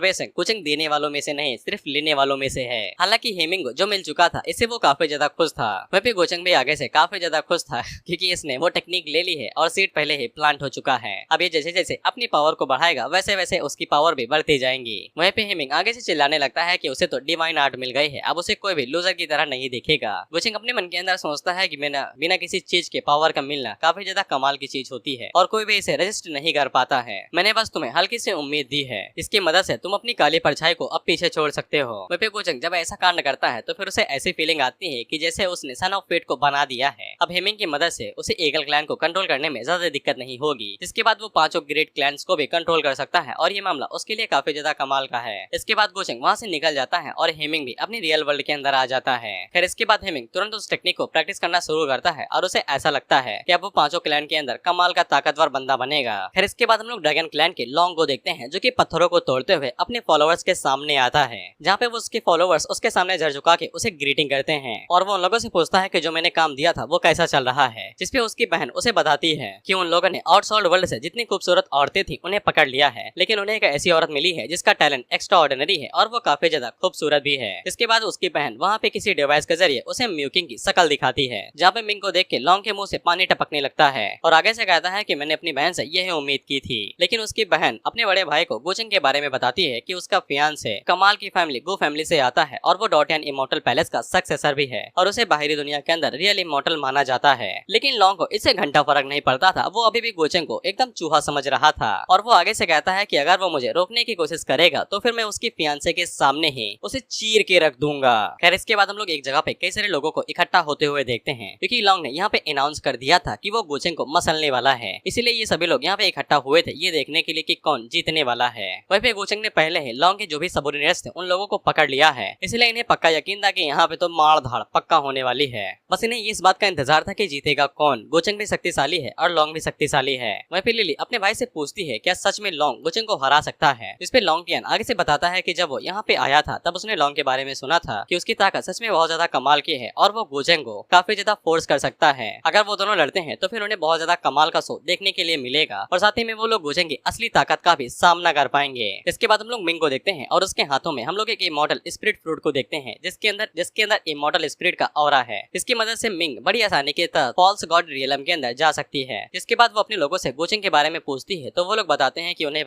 वैसे गो चेंग देने वालों में से नहीं, सिर्फ लेने वालों में से है। हालांकि हेमिंग को जो मिल चुका था इससे वो काफी ज्यादा खुश था। वहीं पे गो चेंग भी आगे से काफी ज्यादा खुश था क्योंकि इसने वो टेक्निक ले ली है और सीड पहले ही प्लांट हो चुका है। अब ये जैसे जैसे अपनी पावर को बढ़ाएगा वैसे वैसे उसकी पावर भी बढ़ती जाएंगी। वहीं पे हेमिंग आगे से चिल्लाने लगता है कि उसे तो डिवाइन आर्ट मिल गई है, अब उसे कोई भी लूजर की तरह नहीं देखेगा। गो चेंग अपने मन के अंदर सोचता है कि बिना किसी चीज के पावर का मिलना काफी ज्यादा कमाल की चीज होती है और कोई भी इसे रजिस्ट नहीं कर पाता है। मैंने बस तुम्हें हल्की सी उम्मीद दी है, इसकी मदद से तुम अपनी काली परछाई को अब पीछे छोड़ सकते हो। वहीं पे गो चेंग जब ऐसा कांड करता है तो फिर उसे ऐसी फीलिंग आती है कि जैसे उसने सन ऑफ फेट को बना दिया है। अब हेमिंग की मदद से उसे ईगल क्लैन को कंट्रोल करने में ज्यादा दिक्कत नहीं होगी। इसके बाद वो पांचों ग्रेट क्लैन्स को भी कंट्रोल कर सकता है और ये मामला उसके लिए काफी ज्यादा कमाल का है। इसके बाद गो चेंग वहाँ से निकल जाता है और हेमिंग भी अपनी रियल वर्ल्ड के अंदर आ जाता है। फिर इसके बाद हेमिंग तुरंत उस टेक्निक को प्रैक्टिस करना शुरू करता है और उसे ऐसा लगता है कि अब वो पांचों क्लैन के अंदर कमाल का ताकतवर बंदा बनेगा। फिर इसके बाद हम लोग ड्रैगन क्लैन के लॉन्ग को देखते हैं, जो कि पत्थरों को तोड़ते हुए अपने फॉलोअर्स के सामने आता है, जहाँ पे वो उसके फॉलोअर्स उसके सामने झर झुका के उसे ग्रीटिंग करते हैं और वो उन लोगों से पूछता है कि जो मैंने काम दिया था वो कैसा चल रहा है। जिसपे उसकी बहन उसे बताती है कि उन लोगों ने आउटसाइड वर्ल्ड से जितनी खूबसूरत औरतें थी उन्हें पकड़ लिया है, लेकिन उन्हें एक ऐसी औरत मिली है जिसका टैलेंट एक्स्ट्रा ऑर्डिनरी है और वो काफी ज्यादा खूबसूरत भी है। इसके बाद उसकी बहन वहाँ पे किसी डिवाइस के जरिए उसे म्यूकिंग की शक्ल दिखाती है, जहाँ पे मिंग को देख के लॉन्ग के मुंह से पानी टपकने लगता है और आगे से कहता है कि मैंने अपनी बहन से यह उम्मीद की थी। लेकिन उसकी बहन अपने बड़े भाई को गो चेंग के बारे में बताती है कि उसका फियांसे कमाल की फैमिली गो फैमिली से आता है और वो डॉटियन इमॉर्टल पैलेस का सक्सेसर भी है और उसे बाहरी दुनिया के अंदर रियल इमॉर्टल माना जाता है। लेकिन लॉन्ग को इससे घंटा फर्क नहीं पड़ता था, वो अभी भी गो चेंग को एकदम चूहा समझ रहा था और वो आगे से कहता है कि अगर वो मुझे रोकने की कोशिश करेगा तो फिर मैं उसकी फियांसे के सामने ही उसे चीर के रख दूंगा। खैर इसके बाद हम लोग एक जगह पे कई सारे लोगों को इकट्ठा होते हुए देखते हैं, क्योंकि लॉन्ग ने यहाँ पे अनाउंस कर दिया था कि वो गो चेंग को मसलने वाला है, इसीलिए ये सभी लोग यहाँ पे इकट्ठा हुए थे ये देखने के लिए कि कौन जीतने वाला है। वहीं पे गो चेंग ने पहले ही लॉन्ग के जो भी सबोर्डिनेट्स थे उन लोगों को पकड़ लिया है, इसलिए इन्हें पक्का यकीन था कि यहाँ पे तो मार धाड़ पक्का होने वाली है। बस इन्हें इस बात का इंतजार था कि जीतेगा कौन। गो चेंग भी शक्तिशाली है और लॉन्ग भी शक्तिशाली है। वहीं पे लिली अपने भाई से पूछती है क्या सच में लॉन्ग गो चेंग को हरा सकता है। इस पे लॉन्ग टियन आगे से बताता है कि जब वो यहाँ पे आया था तब उसने लॉन्ग के बारे में सुना था कि उसकी ताकत सच में बहुत ज्यादा कमाल की है और वो गो चेंग को काफी ज्यादा फोर्स कर सकता है। अगर वो दोनों लड़ते हैं तो फिर उन्हें बहुत ज्यादा कमाल का शो देखने के लिए मिलेगा और साथ ही में वो लोग गोचेंग की असली ताकत का भी सामना कर पाएंगे। इसके बाद हम लोग मिंग को देखते हैं और उसके हाथों में हम लोग एक इमॉर्टल स्पिरिट फ्रूट को देखते हैं जिसके अंदर इमॉर्टल स्पिरिट का ऑरा है। इसकी मदद से मिंग बड़ी आसानी के तहत फॉल्स गॉड रियलम के अंदर जा सकती है। जिसके बाद वो अपने लोगों से गोचेंग के बारे में पूछती है तो वो लोग बताते हैं कि उन्हें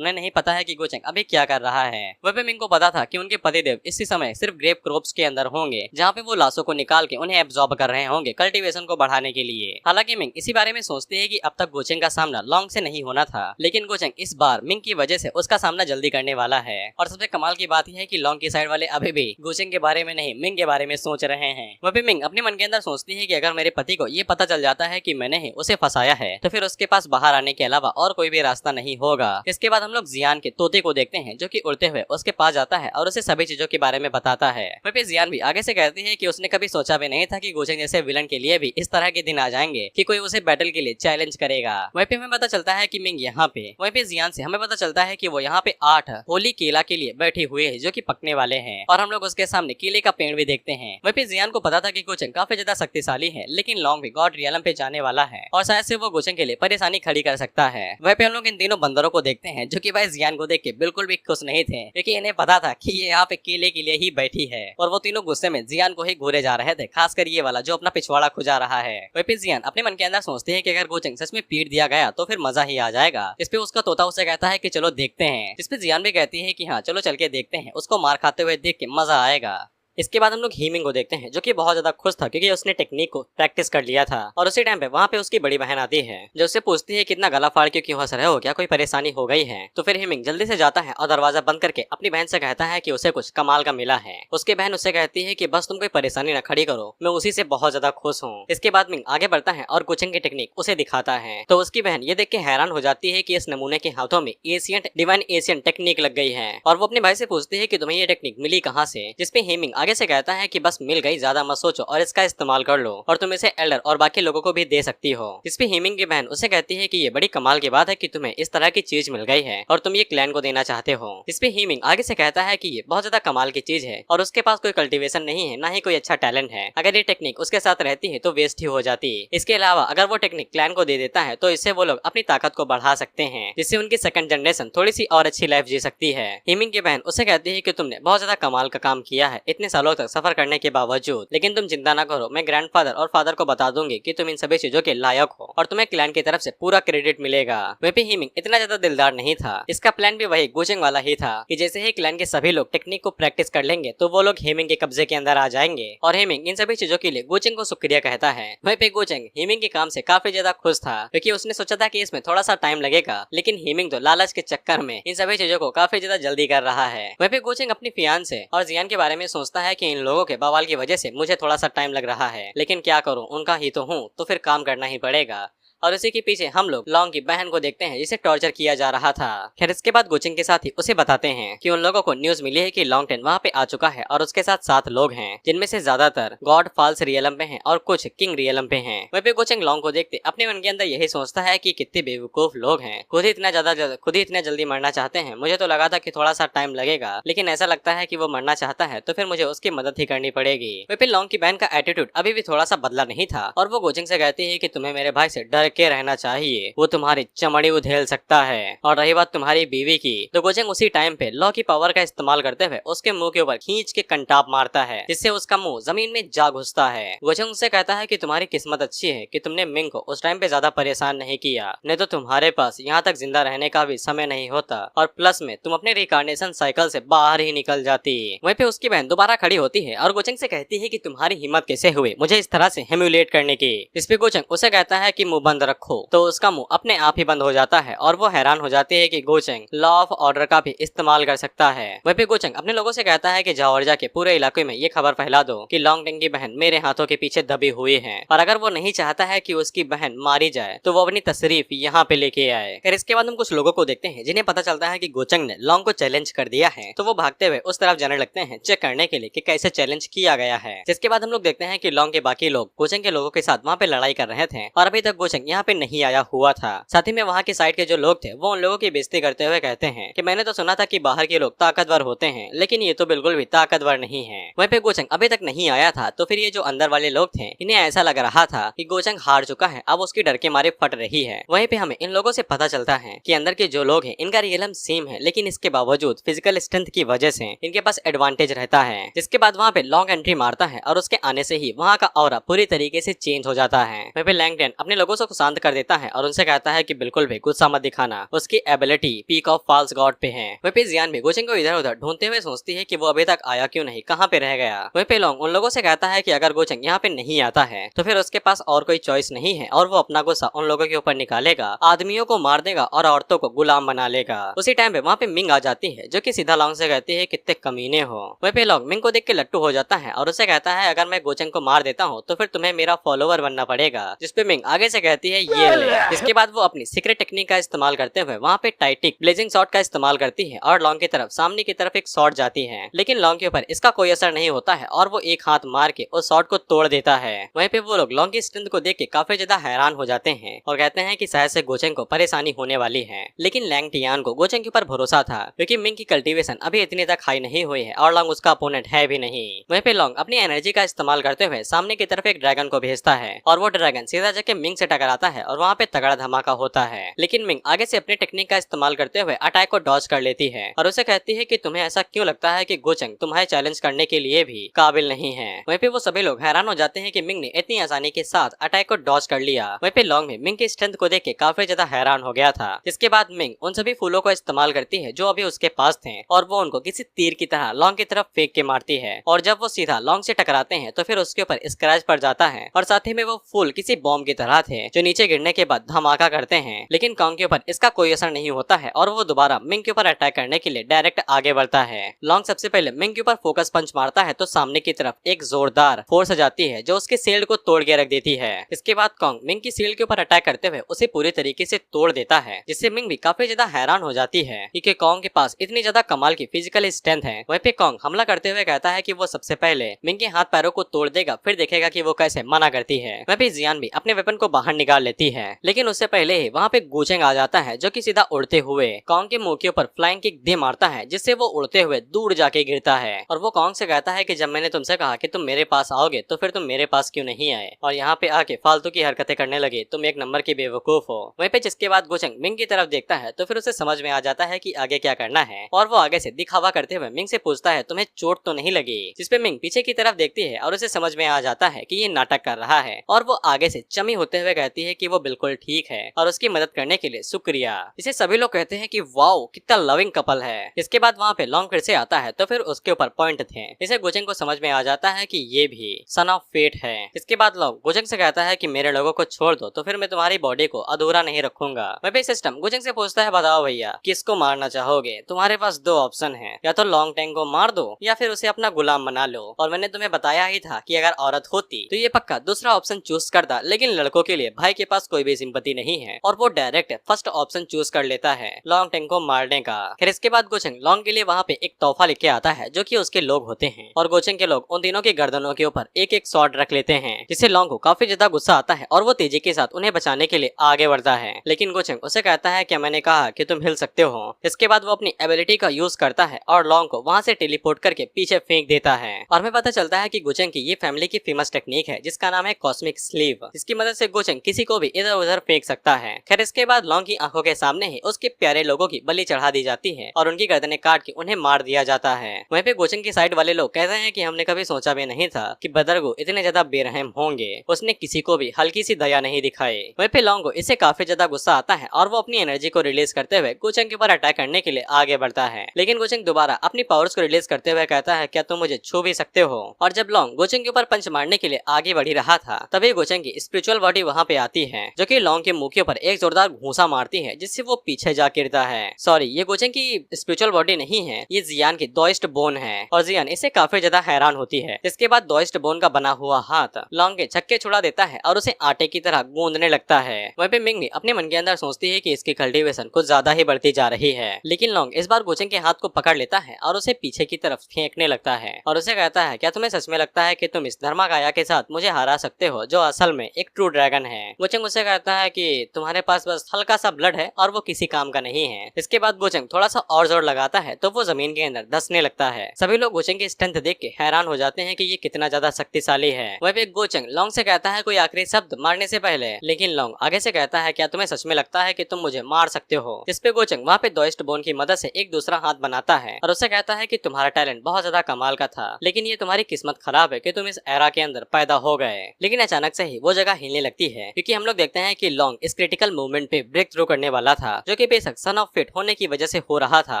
नहीं पता है कि गोचेंग अभी क्या कर रहा है। वह पे मिंग को पता था कि उनके पतिदेव इसी समय सिर्फ ग्रेव क्रॉप्स के अंदर होंगे जहाँ पे वो लाशों को निकाल के उन्हें एब्जॉर्ब कर रहे होंगे कल्टीवेशन को बढ़ाने के लिए। हालांकि मिंग इसी बारे में सोचती है कि अब तक गोचेंग का सामना लॉन्ग से नहीं होना था, लेकिन गोचेंग इस बार मिंग की वजह से उसका सामना जल्दी करने वाला है। और सबसे कमाल की बात यह है कि लॉन्ग की साइड वाले अभी भी गोचेंग के बारे में नहीं मिंग के बारे में सोच रहे हैं। वह भी मिंग अपने मन के अंदर सोचती है कि अगर मेरे पति को ये पता चल जाता है कि मैंने ही उसे फंसाया है तो फिर उसके पास बाहर आने के अलावा और कोई भी रास्ता नहीं होगा। इसके बाद हम लोग जियान के तोते को देखते हैं जो कि उड़ते हुए उसके पास जाता है और उसे सभी चीजों के बारे में बताता है। वह पे जियान भी आगे से कहती है कि उसने कभी सोचा भी नहीं था कि गोचेंग जैसे विलन के लिए भी इस तरह के दिन आ जाएंगे कि कोई उसे बैटल के लिए चैलेंज करेगा। वहीं पे हमें पता चलता है कि मिंग यहाँ पे वहीं पे जियान से हमें पता चलता है कि वो यहाँ पे 8 होली केला के लिए बैठे हुए हैं जो कि पकने वाले हैं और हम लोग उसके सामने केले का पेड़ भी देखते हैं। वहीं पे जियान को पता था कि गोचेंग काफी ज्यादा शक्तिशाली है, लेकिन लॉन्ग भी गॉड रियलम पे जाने वाला है और शायद से वो गोचेंग के लिए परेशानी खड़ी कर सकता है। वहीं पे हम लोग इन तीनों बंदरों को देखते हैं जो कि भाई जियान को देख के बिल्कुल भी खुश नहीं थे, क्योंकि इन्हें पता था कि ये यहाँ पे केले के लिए ही बैठी है और वो तीनों गुस्से में जियान को ही घूरे जा रहे थे, खासकर ये वाला जो अपना पिछवाड़ा खुजा रहा है। वहीं पे जियान अपने मन के अंदर सोचते हैं कि अगर गोचेंग सच में पीट दिया गया तो फिर मजा ही आ जाएगा। इस पे उसका तोता उसे कहता है कि चलो देखते हैं। इस पे जियान भी कहती है कि हाँ चलो चल के देखते हैं, उसको मार खाते हुए देख के मजा आएगा। इसके बाद हम लोग हीमिंग को देखते हैं जो कि बहुत ज्यादा खुश था क्योंकि उसने टेक्निक को प्रैक्टिस कर लिया था और उसी टाइम पे वहाँ पे उसकी बड़ी बहन आती है जो उससे पूछती है कितना गला फाड़ के क्यों हंस रहे हो, क्या कोई परेशानी हो गई है। तो फिर हीमिंग जल्दी से जाता है और दरवाजा बंद करके अपनी बहन से कहता है कि उसे कुछ कमाल का मिला है। उसकी बहन उससे कहती है कि बस तुम कोई परेशानी न खड़ी करो, मैं उसी से बहुत ज्यादा खुश हूँ। इसके बाद मिंग आगे बढ़ता है और गोचेंग की टेक्निक उसे दिखाता है तो उसकी बहन ये देख के हैरान हो जाती है कि इस नमूने के हाथों में डिवाइन एशियन टेक्निक लग गई है और वो अपने भाई से पूछती है कि तुम्हें ये टेक्निक मिली कहाँ से। जिसपे हीमिंग आगे से कहता है कि बस मिल गई, ज्यादा मत सोचो और इसका इस्तेमाल कर लो और तुम इसे एल्डर और बाकी लोगों को भी दे सकती हो। इस पे हीमिंग की बहन उसे कहती है कि ये बड़ी कमाल की बात है कि तुम्हें इस तरह की चीज मिल गई है और तुम ये क्लैन को देना चाहते हो। इस पे हीमिंग आगे से कहता है कि ये बहुत ज्यादा कमाल की चीज है और उसके पास कोई कल्टीवेशन नहीं है, ना ही कोई अच्छा टैलेंट है। अगर ये टेक्निक उसके साथ रहती है तो वेस्ट ही हो जाती है। इसके अलावा अगर वो टेक्निक क्लैन को दे देता है तो इससे वो लोग अपनी ताकत को बढ़ा सकते हैं, जिससे उनकी सेकंड जनरेशन थोड़ी सी और अच्छी लाइफ जी सकती है। हीमिंग की बहन उसे कहती है कि तुमने बहुत ज्यादा कमाल का काम किया है इतने सालों तक सफर करने के बावजूद, लेकिन तुम चिंता ना करो, मैं ग्रैंडफादर और फादर को बता दूंगी कि तुम इन सभी चीजों के लायक हो और तुम्हें क्लैन की तरफ से पूरा क्रेडिट मिलेगा। वह भी हीमिंग इतना ज्यादा दिलदार नहीं था, इसका प्लान भी वही गोचेंग वाला ही था कि जैसे ही क्लैन के सभी लोग टेक्निक को प्रैक्टिस कर लेंगे तो वो लोग हीमिंग के कब्जे के अंदर आ जाएंगे और हीमिंग इन सभी चीजों के लिए गोचेंग को शुक्रिया कहता है। वहीं पे गोचेंग हीमिंग के काम से काफी ज्यादा खुश था क्योंकि उसने सोचा था कि इसमें थोड़ा सा टाइम लगेगा, लेकिन हीमिंग तो लालच के चक्कर में इन सभी चीजों को काफी ज्यादा जल्दी कर रहा है। वहीं पे गोचेंग अपनी फियांसे और जियान के बारे में सोचता है कि इन लोगों के बवाल की वजह से मुझे थोड़ा सा टाइम लग रहा है, लेकिन क्या करूं, उनका ही तो हूं, तो फिर काम करना ही पड़ेगा। और उसी के पीछे हम लोग लॉन्ग की बहन को देखते हैं जिसे टॉर्चर किया जा रहा था। खैर इसके बाद गोचेंग के साथ ही उसे बताते हैं कि उन लोगों को न्यूज मिली है कि लॉन्ग टेन वहाँ पे आ चुका है और उसके साथ 7 लोग हैं, जिनमें से ज्यादातर गॉड फॉल्स रियलम पे हैं और कुछ किंग रियलम पे हैं। वहीं पे गोचेंग लॉन्ग को देखते अपने मन के अंदर यही सोचता है कि कितने बेवकूफ लोग हैं, खुद ही इतना जल्दी मरना चाहते हैं। मुझे तो लगा था कि थोड़ा सा टाइम लगेगा, लेकिन ऐसा लगता है कि वो मरना चाहता है तो फिर मुझे उसकी मदद ही करनी पड़ेगी। वहीं पे लॉन्ग की बहन का एटीट्यूड अभी भी थोड़ा सा बदला नहीं था और वो गोचेंग से कहती है कि तुम्हें मेरे भाई से डर के रहना चाहिए, वो तुम्हारी चमड़ी उधेल सकता है। और रही बात तुम्हारी बीवी की, तो गोचेंग उसी टाइम पे लॉ की पावर का इस्तेमाल करते हुए उसके मुंह के ऊपर खींच के कंटाप मारता है, जिससे उसका मुंह जमीन में जा घुसता है। गोचेंग उससे कहता है कि तुम्हारी किस्मत अच्छी है कि तुमने मिंग को उस टाइम पे ज्यादा परेशान नहीं किया, नहीं तो तुम्हारे पास यहाँ तक जिंदा रहने का भी समय नहीं होता और प्लस में तुम अपने रिकार्नेशन साइकिल से बाहर ही निकल जाती। वहीं पे उसकी बहन दोबारा खड़ी होती है और गोचेंग से कहती है कि तुम्हारी हिम्मत कैसे हुई मुझे इस तरह से ह्यूमिलिएट करने की। इस पे गोचेंग उसे कहता है कि मुंह बंद रखो, तो उसका मुंह अपने आप ही बंद हो जाता है और वो हैरान हो जाती है कि गोचेंग लॉ ऑफ ऑर्डर का भी इस्तेमाल कर सकता है। वहीं पे गोचेंग अपने लोगों से कहता है कि जाओ और जाके पूरे इलाके में ये खबर फैला दो कि लॉन्ग टेंग की बहन मेरे हाथों के पीछे दबी हुई है और अगर वो नहीं चाहता है कि उसकी बहन मारी जाए तो वो अपनी तशरीफ यहाँ पे लेके आए। फिर इसके बाद हम कुछ लोगों को देखते हैं जिन्हें पता चलता है कि गोचेंग ने लॉन्ग को चैलेंज कर दिया है, तो वो भागते हुए उस तरफ जाने लगते हैं चेक करने के लिए कि कैसे चैलेंज किया गया है। जिसके बाद हम लोग देखते हैं कि लॉन्ग के बाकी लोग गोचेंग के लोगों के साथ वहाँ पे लड़ाई कर रहे थे और अभी तक गोचेंग यहाँ पे नहीं आया हुआ था। साथ ही में वहाँ के साइड के जो लोग थे वो उन लोगों की बेइज्जती करते हुए कहते हैं कि मैंने तो सुना था कि बाहर के लोग ताकतवर होते हैं, लेकिन ये तो बिल्कुल भी ताकतवर नहीं है। वहीं पे गोचंग अभी तक नहीं आया था, तो फिर ये जो अंदर वाले लोग थे इन्हें ऐसा लग रहा था कि गोचंग हार चुका है, अब उसकी डर के मारे फट रही है। वहीं पे हमें इन लोगों से पता चलता है कि अंदर के जो लोग हैं इनका रियलम सेम है, लेकिन इसके बावजूद फिजिकल स्ट्रेंथ की वजह से इनके पास एडवांटेज रहता है। जिसके बाद वहाँ पे लॉन्ग एंट्री मारता है और उसके आने से ही वहाँ का ऑरा पूरी तरीके से चेंज हो जाता है। वहीं पे लैंगडन अपने लोगों को शांत कर देता है और उनसे कहता है कि बिल्कुल भी गुस्सा मत दिखाना, उसकी ability peak of false god पे है। वहीं पे जियान भी गोचेंग को इधर उधर ढूंढते हुए सोचती है कि वो अभी तक आया क्यों नहीं, कहाँ पे रह गया। वहीं पे लॉन्ग उन लोगों से कहता है कि अगर गोचेंग यहाँ पे नहीं आता है तो फिर उसके पास और कोई चॉइस नहीं है और वो अपना गुस्सा उन लोगों के ऊपर निकालेगा, आदमियों को मार देगा और औरतों को गुलाम बना लेगा। उसी टाइम पे वहाँ पे मिंग आ जाती है जो कि सीधा लॉन्ग से कहती है कितने कमीने हो। वहीं पे लॉन्ग मिंग को देख के लट्टू हो जाता है और उसे कहता है अगर मैं गोचेंग को मार देता हूँ तो फिर तुम्हें मेरा फॉलोवर बनना पड़ेगा। जिसपे मिंग आगे से कहती है ये ले। इसके बाद वो अपनी सीक्रेट टेक्निक का इस्तेमाल करते हुए वहाँ पे टाइटिक ब्लेजिंग शॉट का इस्तेमाल करती है और लॉन्ग की तरफ सामने की तरफ एक शॉट जाती है, लेकिन लॉन्ग के ऊपर इसका कोई असर नहीं होता है और वो एक हाथ मार के उस शॉट को तोड़ देता है। वहीं पे वो लोग लॉन्ग की स्ट्रेंथ को देख के काफी ज्यादा हैरान हो जाते हैं और कहते हैं कि शायद से गोचेंग को परेशानी होने वाली है। लेकिन लैंग टियान को गोचेंग के ऊपर भरोसा था क्योंकि मिंग की कल्टीवेशन अभी इतनी तक हाई नहीं हुई है और लॉन्ग उसका अपोनेंट है भी नहीं। वहीं पे लॉन्ग अपनी एनर्जी का इस्तेमाल करते हुए सामने की तरफ एक ड्रैगन को भेजता है और वो ड्रैगन सीधा जाके मिंग से टकराता है और वहाँ पे तगड़ा धमाका होता है। लेकिन मिंग आगे से अपनी टेक्निक का इस्तेमाल करते हुए अटैक को डॉज कर लेती है और उसे कहती है कि तुम्हें ऐसा क्यों लगता है कि गोचेंग तुम्हारे चैलेंज करने के लिए भी काबिल नहीं है। वहीं पे वो सभी लोग हैरान हो जाते हैं कि मिंग ने इतनी आसानी के साथ अटैक को डॉज कर लिया। वहीं पे लॉन्ग में मिंग की स्ट्रेंथ को देख के काफी ज्यादा हैरान हो गया था। जिसके बाद मिंग उन सभी फूलों को इस्तेमाल करती है जो अभी उसके पास थे और वो उनको किसी तीर की तरह लॉन्ग की तरफ फेंक के मारती है और जब वो सीधा लॉन्ग से टकराते हैं तो फिर उसके ऊपर स्क्रैच पड़ जाता है और साथ ही में वो फूल किसी बॉम्ब की तरह थे जो नीचे गिरने के बाद धमाका करते हैं। लेकिन कॉन्ग के ऊपर इसका कोई असर नहीं होता है और वो दोबारा मिंग के ऊपर अटैक करने के लिए डायरेक्ट आगे बढ़ता है। लॉन्ग सबसे पहले मिंग के ऊपर फोकस पंच मारता है तो सामने की तरफ एक जोरदार फोर्स आ जाती है जो उसके शील्ड को तोड़ के रख देती है। इसके बाद कॉन्ग मिंग की शील्ड के ऊपर अटैक करते हुए उसे पूरी तरीके से तोड़ देता है, जिससे मिंग भी काफी ज्यादा हैरान हो जाती है कि कॉन्ग के पास इतनी ज्यादा कमाल की फिजिकल स्ट्रेंथ है। वहीं पे कॉन्ग हमला करते हुए कहता है कि वो सबसे पहले मिंग के हाथ पैरों को तोड़ देगा, फिर देखेगा कि वो कैसे मना करती है। वहीं पे जियान भी अपने वेपन को बाहर निकाल लेती है, लेकिन उससे पहले ही वहाँ पे गोचेंग आ जाता है जो कि सीधा उड़ते हुए कॉन्ग के मुंह के ऊपर फ्लाइंग किक दे मारता है, जिससे वो उड़ते हुए दूर जाके गिरता है। और वो कॉन्ग से कहता है कि जब मैंने तुमसे कहा कि तुम मेरे पास आओगे तो फिर तुम मेरे पास क्यों नहीं आए और यहाँ पे आके फालतू की हरकतें करने लगे, तुम एक नंबर की बेवकूफ हो। वहीं पे जिसके बाद गोचेंग मिंग की तरफ देखता है तो फिर उसे समझ में आ जाता है कि आगे क्या करना है और वो आगे से दिखावा करते हुए मिंग से पूछता है तुम्हें चोट तो नहीं लगी, जिसपे मिंग पीछे की तरफ देखती है और उसे समझ में आ जाता है कि ये नाटक कर रहा है और वो आगे से चमी होते हुए कहती है कि वो बिल्कुल ठीक है और उसकी मदद करने के लिए शुक्रिया। इसे सभी लोग कहते हैं कि वाओ कितना लविंग कपल है। इसके बाद वहाँ पे लॉन्ग फिर से आता है तो फिर उसके ऊपर पॉइंट थे। इसे गोचेंग को समझ में आ जाता है कि ये भी सन ऑफ फेट है। इसके बाद लॉन्ग गोचेंग से कहता है कि मेरे लोगों को छोड़ दो तो फिर मैं तुम्हारी बॉडी को अधूरा नहीं रखूंगा। वहीं पे सिस्टम गोचेंग से पूछता है बताओ भैया किसको मारना चाहोगे, तुम्हारे पास दो ऑप्शन है, या तो लॉन्ग टैंग को मार दो या फिर उसे अपना गुलाम बना लो। और मैंने तुम्हें बताया ही था कि अगर औरत होती तो ये पक्का दूसरा ऑप्शन चूज करता, लेकिन लड़कों के लिए भाई के पास कोई भी सिंपैथी नहीं है और वो डायरेक्ट फर्स्ट ऑप्शन चूज कर लेता है लॉन्ग टैंग को मारने का। फिर इसके बाद गोचेंग लॉन्ग के लिए वहाँ पे एक तोहफा लेके आता है जो कि उसके लोग होते हैं और गोचेंग के लोग उन तीनों की गर्दनों के ऊपर एक एक शॉट रख लेते हैं, जिससे लॉन्ग को काफी ज्यादा गुस्सा आता है और वो तेजी के साथ उन्हें बचाने के लिए आगे बढ़ता है। लेकिन गोचेंग उसे कहता है क्या मैंने कहा कि तुम हिल सकते हो। इसके बाद वो अपनी एबिलिटी का यूज करता है और लॉन्ग को वहाँ से टेलीपोर्ट करके पीछे फेंक देता है और हमें पता चलता है कि गोचेंग की ये फैमिली की फेमस टेक्निक है जिसका नाम है कॉस्मिक स्लीव, जिसकी मदद से गोचेंग किसी को भी इधर उधर फेंक सकता है। खैर इसके बाद लॉन्ग की आंखों के सामने ही उसके प्यारे लोगों की बलि चढ़ा दी जाती है और उनकी गर्दनें काट के उन्हें मार दिया जाता है। वहीं पे गोचेंग की साइड वाले लोग कहते हैं कि हमने कभी सोचा भी नहीं था कि बदरगो इतने ज्यादा बेरहम होंगे, उसने किसी को भी हल्की सी दया नहीं दिखाई। वहीं पे लॉन्ग को इससे काफी ज्यादा गुस्सा आता है और वो अपनी एनर्जी को रिलीज करते हुए गोचेंग के ऊपर अटैक करने के लिए आगे बढ़ता है। लेकिन गोचेंग दोबारा अपनी पावर्स को रिलीज करते हुए कहता है क्या तुम मुझे छू भी सकते हो। और जब लॉन्ग गोचेंग के ऊपर पंच मारने के लिए आगे बढ़ रहा था तभी गोचेंग की स्पिरिचुअल बॉडी वहाँ पे आती है जो कि लॉन्ग के मुंह के ऊपर एक जोरदार घूंसा मारती है, जिससे वो पीछे जा गिरता है। सॉरी, ये गोचेंग की स्पिरिचुअल बॉडी नहीं है, ये जियान की दोइस्ट बोन है और जियान इससे काफी ज्यादा हैरान होती है। इसके बाद दोइस्ट बोन का बना हुआ हाथ लॉन्ग के छक्के छुड़ा देता है और उसे आटे की तरह गूंदने लगता है। वहीं पे मिंग भी अपने मन के अंदर सोचती है कि इसकी कल्टीवेशन कुछ ज्यादा ही बढ़ती जा रही है। लेकिन लॉन्ग इस बार गोचेंग के हाथ को पकड़ लेता है और उसे पीछे की तरफ फेंकने लगता है और उसे कहता है क्या तुम्हें सच में लगता है कि तुम इस धर्माकाया के साथ मुझे हरा सकते हो जो असल में एक ट्रू ड्रैगन है। गोचंग उससे कहता है कि तुम्हारे पास बस हल्का सा ब्लड है और वो किसी काम का नहीं है। इसके बाद गोचंग थोड़ा सा और जोर लगाता है तो वो जमीन के अंदर धंसने लगता है। सभी लोग गोचंग की स्ट्रेंथ देख के हैरान हो जाते हैं कि ये कितना ज्यादा शक्तिशाली है। वहीं पे गोचंग लॉन्ग से कहता है कोई आखिरी शब्द मारने से पहले, लेकिन लॉन्ग आगे से कहता है क्या तुम्हें सच में लगता है कि तुम मुझे मार सकते हो। इस पे गोचंग वहाँ पे दोइस्ट बोन की मदद से एक दूसरा हाथ बनाता है और उससे कहता है कि तुम्हारा टैलेंट बहुत ज्यादा कमाल का था, लेकिन ये तुम्हारी किस्मत खराब है कि तुम इस एरा के अंदर पैदा हो गए। लेकिन अचानक से ही वो जगह हिलने लगती है क्योंकि हम लोग देखते हैं कि लॉन्ग इस क्रिटिकल मूवमेंट पे ब्रेक थ्रू करने वाला था, जो कि बेशक सन ऑफ फिट होने की वजह से हो रहा था।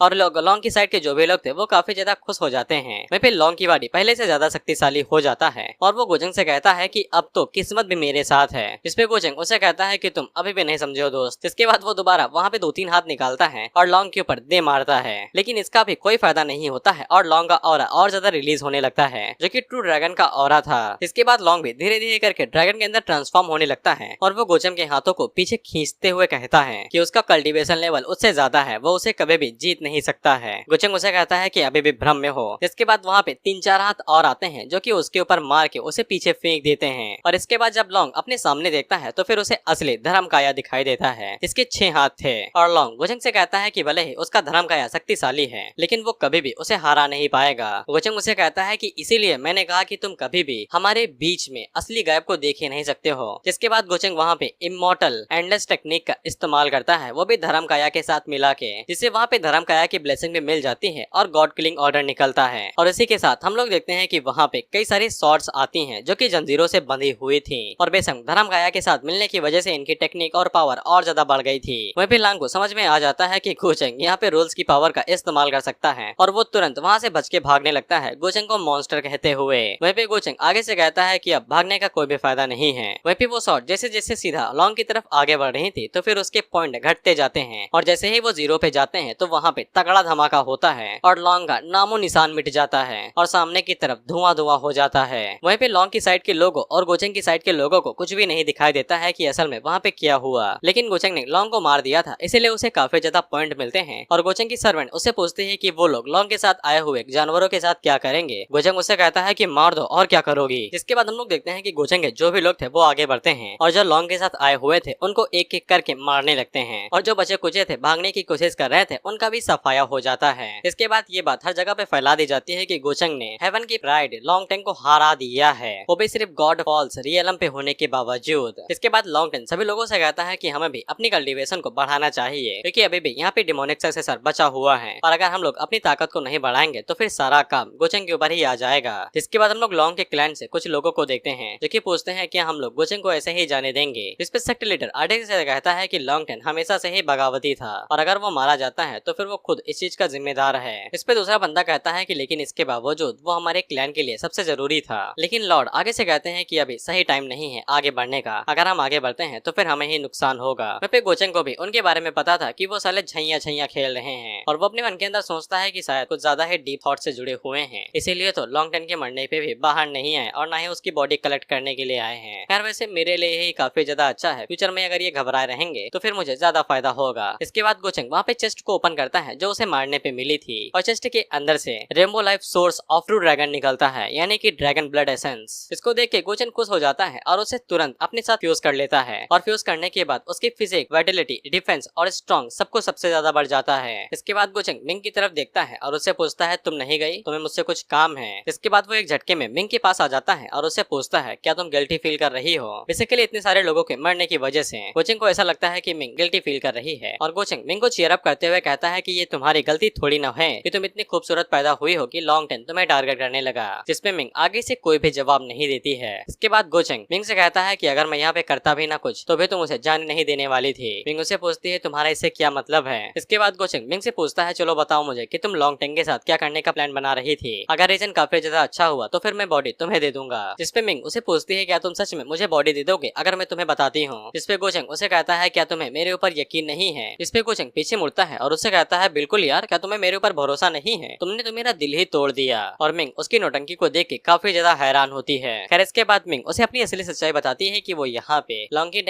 और लॉन्ग की साइड के जो भी लोग थे वो काफी ज्यादा खुश हो जाते हैं। वहीं पे लॉन्ग की बॉडी पहले से ज्यादा शक्तिशाली हो जाता है और वो गोचंग से कहता है कि अब तो किस्मत भी मेरे साथ है। इस पे गोचंग उसे कहता है कि तुम अभी भी नहीं समझे हो दोस्त। इसके बाद वो दोबारा वहाँ पे 2-3 हाथ निकालता है और लॉन्ग के ऊपर दे मारता है, लेकिन इसका भी कोई फायदा नहीं होता है और लॉन्ग का ऑरा और ज्यादा रिलीज होने लगता है, जो कि ट्रू ड्रैगन का ऑरा था। इसके बाद लॉन्ग भी धीरे धीरे करके ड्रैगन के अंदर ट्रांसफॉर्म होने लगता है और वो गोचंग के हाथों को पीछे खींचते हुए कहता है कि उसका कल्टीवेशन लेवल उससे ज्यादा है, वो उसे कभी भी जीत नहीं सकता है। गोचंग उसे कहता है कि अभी भी भ्रम में हो। इसके बाद वहाँ पे 3-4 हाथ और आते हैं जो कि उसके ऊपर मार के उसे पीछे फेंक देते हैं और इसके बाद जब लॉन्ग अपने सामने देखता है तो फिर उसे असली धर्मकाया दिखाई देता है। इसके 6 हाथ थे और लॉन्ग गोचंग से कहता है कि भले ही उसका धर्मकाया शक्तिशाली है, लेकिन वो कभी भी उसे हरा नहीं पाएगा। गोचंग उसे कहता है कि इसीलिए मैंने कहा कि तुम कभी भी हमारे बीच में असली गायब को देख ही नहीं सकते हो। जिसके बाद गोचंग वहाँ पे इमॉर्टल एंडलेस टेक्निक का इस्तेमाल करता है, वो भी धर्मकाया के साथ मिला के, जिससे वहाँ पे धर्मकाया की ब्लेसिंग भी मिल जाती है और गॉड किलिंग ऑर्डर निकलता है। और इसी के साथ हम लोग देखते हैं कि वहाँ पे कई सारी स्वॉर्ड्स आती हैं जो कि जंजीरों से बंधी हुई थी और बेशक धर्मकाया के साथ मिलने की वजह से इनकी टेक्निक और पावर और ज्यादा बढ़ गई थी। वहीं पे लॉन्ग को समझ में आ जाता है कि गोचंग यहाँ पे रूल्स की पावर का इस्तेमाल कर सकता है और वो तुरंत वहाँ से बच के भागने लगता है, गोचंग को मॉन्स्टर कहते हुए। वहीं पे गोचंग आगे से कहता है कि अब भागने का कोई भी फायदा नहीं है। वहीं पे वो शॉट जैसे जैसे सीधा लॉन्ग की तरफ आगे बढ़ रही थी तो फिर उसके पॉइंट घटते जाते हैं और जैसे ही वो 0 पे जाते हैं तो वहाँ पे तगड़ा धमाका होता है और लॉन्ग का नामो निशान मिट जाता है और सामने की तरफ धुआं धुआं हो जाता है। वहीं पे लॉन्ग की साइड के लोगों और गोचंग की साइड के लोगों को कुछ भी नहीं दिखाई देता है कि असल में वहाँ पे क्या हुआ, लेकिन गोचंग ने लॉन्ग को मार दिया था इसीलिए उसे काफी ज्यादा पॉइंट मिलते हैं और गोचंग की सर्वेंट उससे पूछते हैं कि वो लोग लॉन्ग के साथ आए हुए जानवरों के साथ क्या करेंगे। गोचंग उससे कहता है कि मार दो और क्या करोगी। इसके बाद हम लोग देखते हैं कि गोचंग के जो भी लोग थे वो आगे बढ़ते हैं और जो लॉन्ग के साथ आए हुए थे उनको एक एक करके मारने लगते हैं और जो बचे कुचे थे भागने की कोशिश कर रहे थे उनका भी सफाया हो जाता है। इसके बाद ये बात हर जगह पे फैला दी जाती है कि गोचंग ने हेवन की प्राइड लॉन्ग टेंग को हरा दिया है, वो भी सिर्फ गॉड फॉल्स रियलम पे होने के बावजूद। इसके बाद लॉन्ग टेंग सभी लोगों से कहता है कि हमें भी अपनी कल्टीवेशन को बढ़ाना चाहिए क्योंकि अभी भी यहाँ पे डिमोनिक सक्सेसर बचा हुआ है और अगर हम लोग अपनी ताकत को नहीं बढ़ाएंगे तो फिर सारा काम गोचंग के ऊपर ही आ जाएगा। जिसके बाद हम लोग लॉन्ग के क्लैन से कुछ लोगों को देखते हैं जो कि पूछते हैं कि हम लोग गोचंग को ऐसे ही जाने देंगे। इस पे सेक्ट लीडर आर्टिक से कहता है कि लॉन्ग टेन हमेशा से ही बगावती था और अगर वो मारा जाता है तो फिर वो खुद इस चीज का जिम्मेदार है। इस पे दूसरा बंदा कहता है कि लेकिन इसके बावजूद वो हमारे क्लैन के लिए सबसे जरूरी था। लेकिन लॉर्ड आगे से कहते हैं कि अभी सही टाइम नहीं है आगे बढ़ने का, अगर हम आगे बढ़ते हैं तो फिर हमें ही नुकसान होगा। वहीं पे गोचंग को भी उनके बारे में पता था कि वो साले छैया छैया खेल रहे हैं और वो अपने मन के अंदर सोचता है कि शायद कुछ ज्यादा ही डीप थॉट से जुड़े हुए हैं, इसीलिए तो लॉन्ग टेन के मरने पे भी बाहर नहीं आए और ना ही उसकी बॉडी कलेक्ट करने के लिए आए हैं। खैर वैसे मेरे लिए ही काफी ज्यादा अच्छा है, फ्यूचर में अगर ये घबराए रहेंगे तो फिर मुझे ज्यादा फायदा होगा। इसके बाद गोचंग वहाँ पे चेस्ट को ओपन करता है जो उसे मारने पे मिली थी और चेस्ट के अंदर से rainbow life source of true dragon निकलता है, यानी कि ड्रैगन ब्लड एसेंस। इसको देख के गोचंग खुश हो जाता है और उसे तुरंत अपने साथ फ्यूज कर लेता है और फ्यूज करने के बाद उसकी फिजिक, वाइटलिटी, डिफेंस और स्ट्रॉन्ग सबको सबसे ज्यादा बढ़ जाता है। इसके बाद गोचंग मिंग की तरफ देखता है और उससे पूछता है तुम नहीं गई, तुम्हें मुझसे कुछ काम है। इसके बाद वो एक झटके में मिंग के पास आ जाता है और उससे पूछता है क्या तुम गिल्टी फील कर रही हो। बेसिकली इतने सारे लोगों के मरने की वजह से गोचंग को ऐसा लगता है कि मिंग गिल्टी फील कर रही है और गोचंग मिंग को चीयर अप करते हुए कहता है कि ये तुम्हारी गलती थोड़ी न है कि तुम इतनी खूबसूरत पैदा हुई हो कि लॉन्ग टेन तुम्हें टारगेट करने लगा, जिसपे मिंग आगे से कोई भी जवाब नहीं देती है। इसके बाद गोचंग मिंग से कहता है कि अगर मैं यहाँ पे करता भी ना कुछ तो भी तुम उसे जाने नहीं देने वाली थी। मिंग उसे पूछती है तुम्हारा इससे क्या मतलब है। इसके बाद गोचंग मिंग से पूछता है चलो बताओ मुझे कि तुम लॉन्ग टेंग के साथ क्या करने का प्लान बना रही थी, अगर रीजन काफी ज्यादा अच्छा हुआ तो फिर मैं बॉडी तुम्हें दे दूंगा। जिसपे मिंग उसे पूछती है क्या तुम सच में मुझे बॉडी दे दोगे अगर मैं तुम्हें बताती हूँ। जिसपे गोचंग उसे कहता है क्या तुम्हें मेरे ऊपर यकीन नहीं है। इसपे गोचंग पीछे मुड़ता है और उससे कहता है बिल्कुल यार, क्या तुम्हें मेरे ऊपर भरोसा नहीं है, तुमने तो मेरा दिल ही तोड़ दिया। और मिंग उसकी नौटंकी को देख के काफी ज्यादा हैरान होती है। खैर इसके बाद मिंग उसे अपनी असली सच्चाई बताती है कि वो यहाँ पे लॉन्ग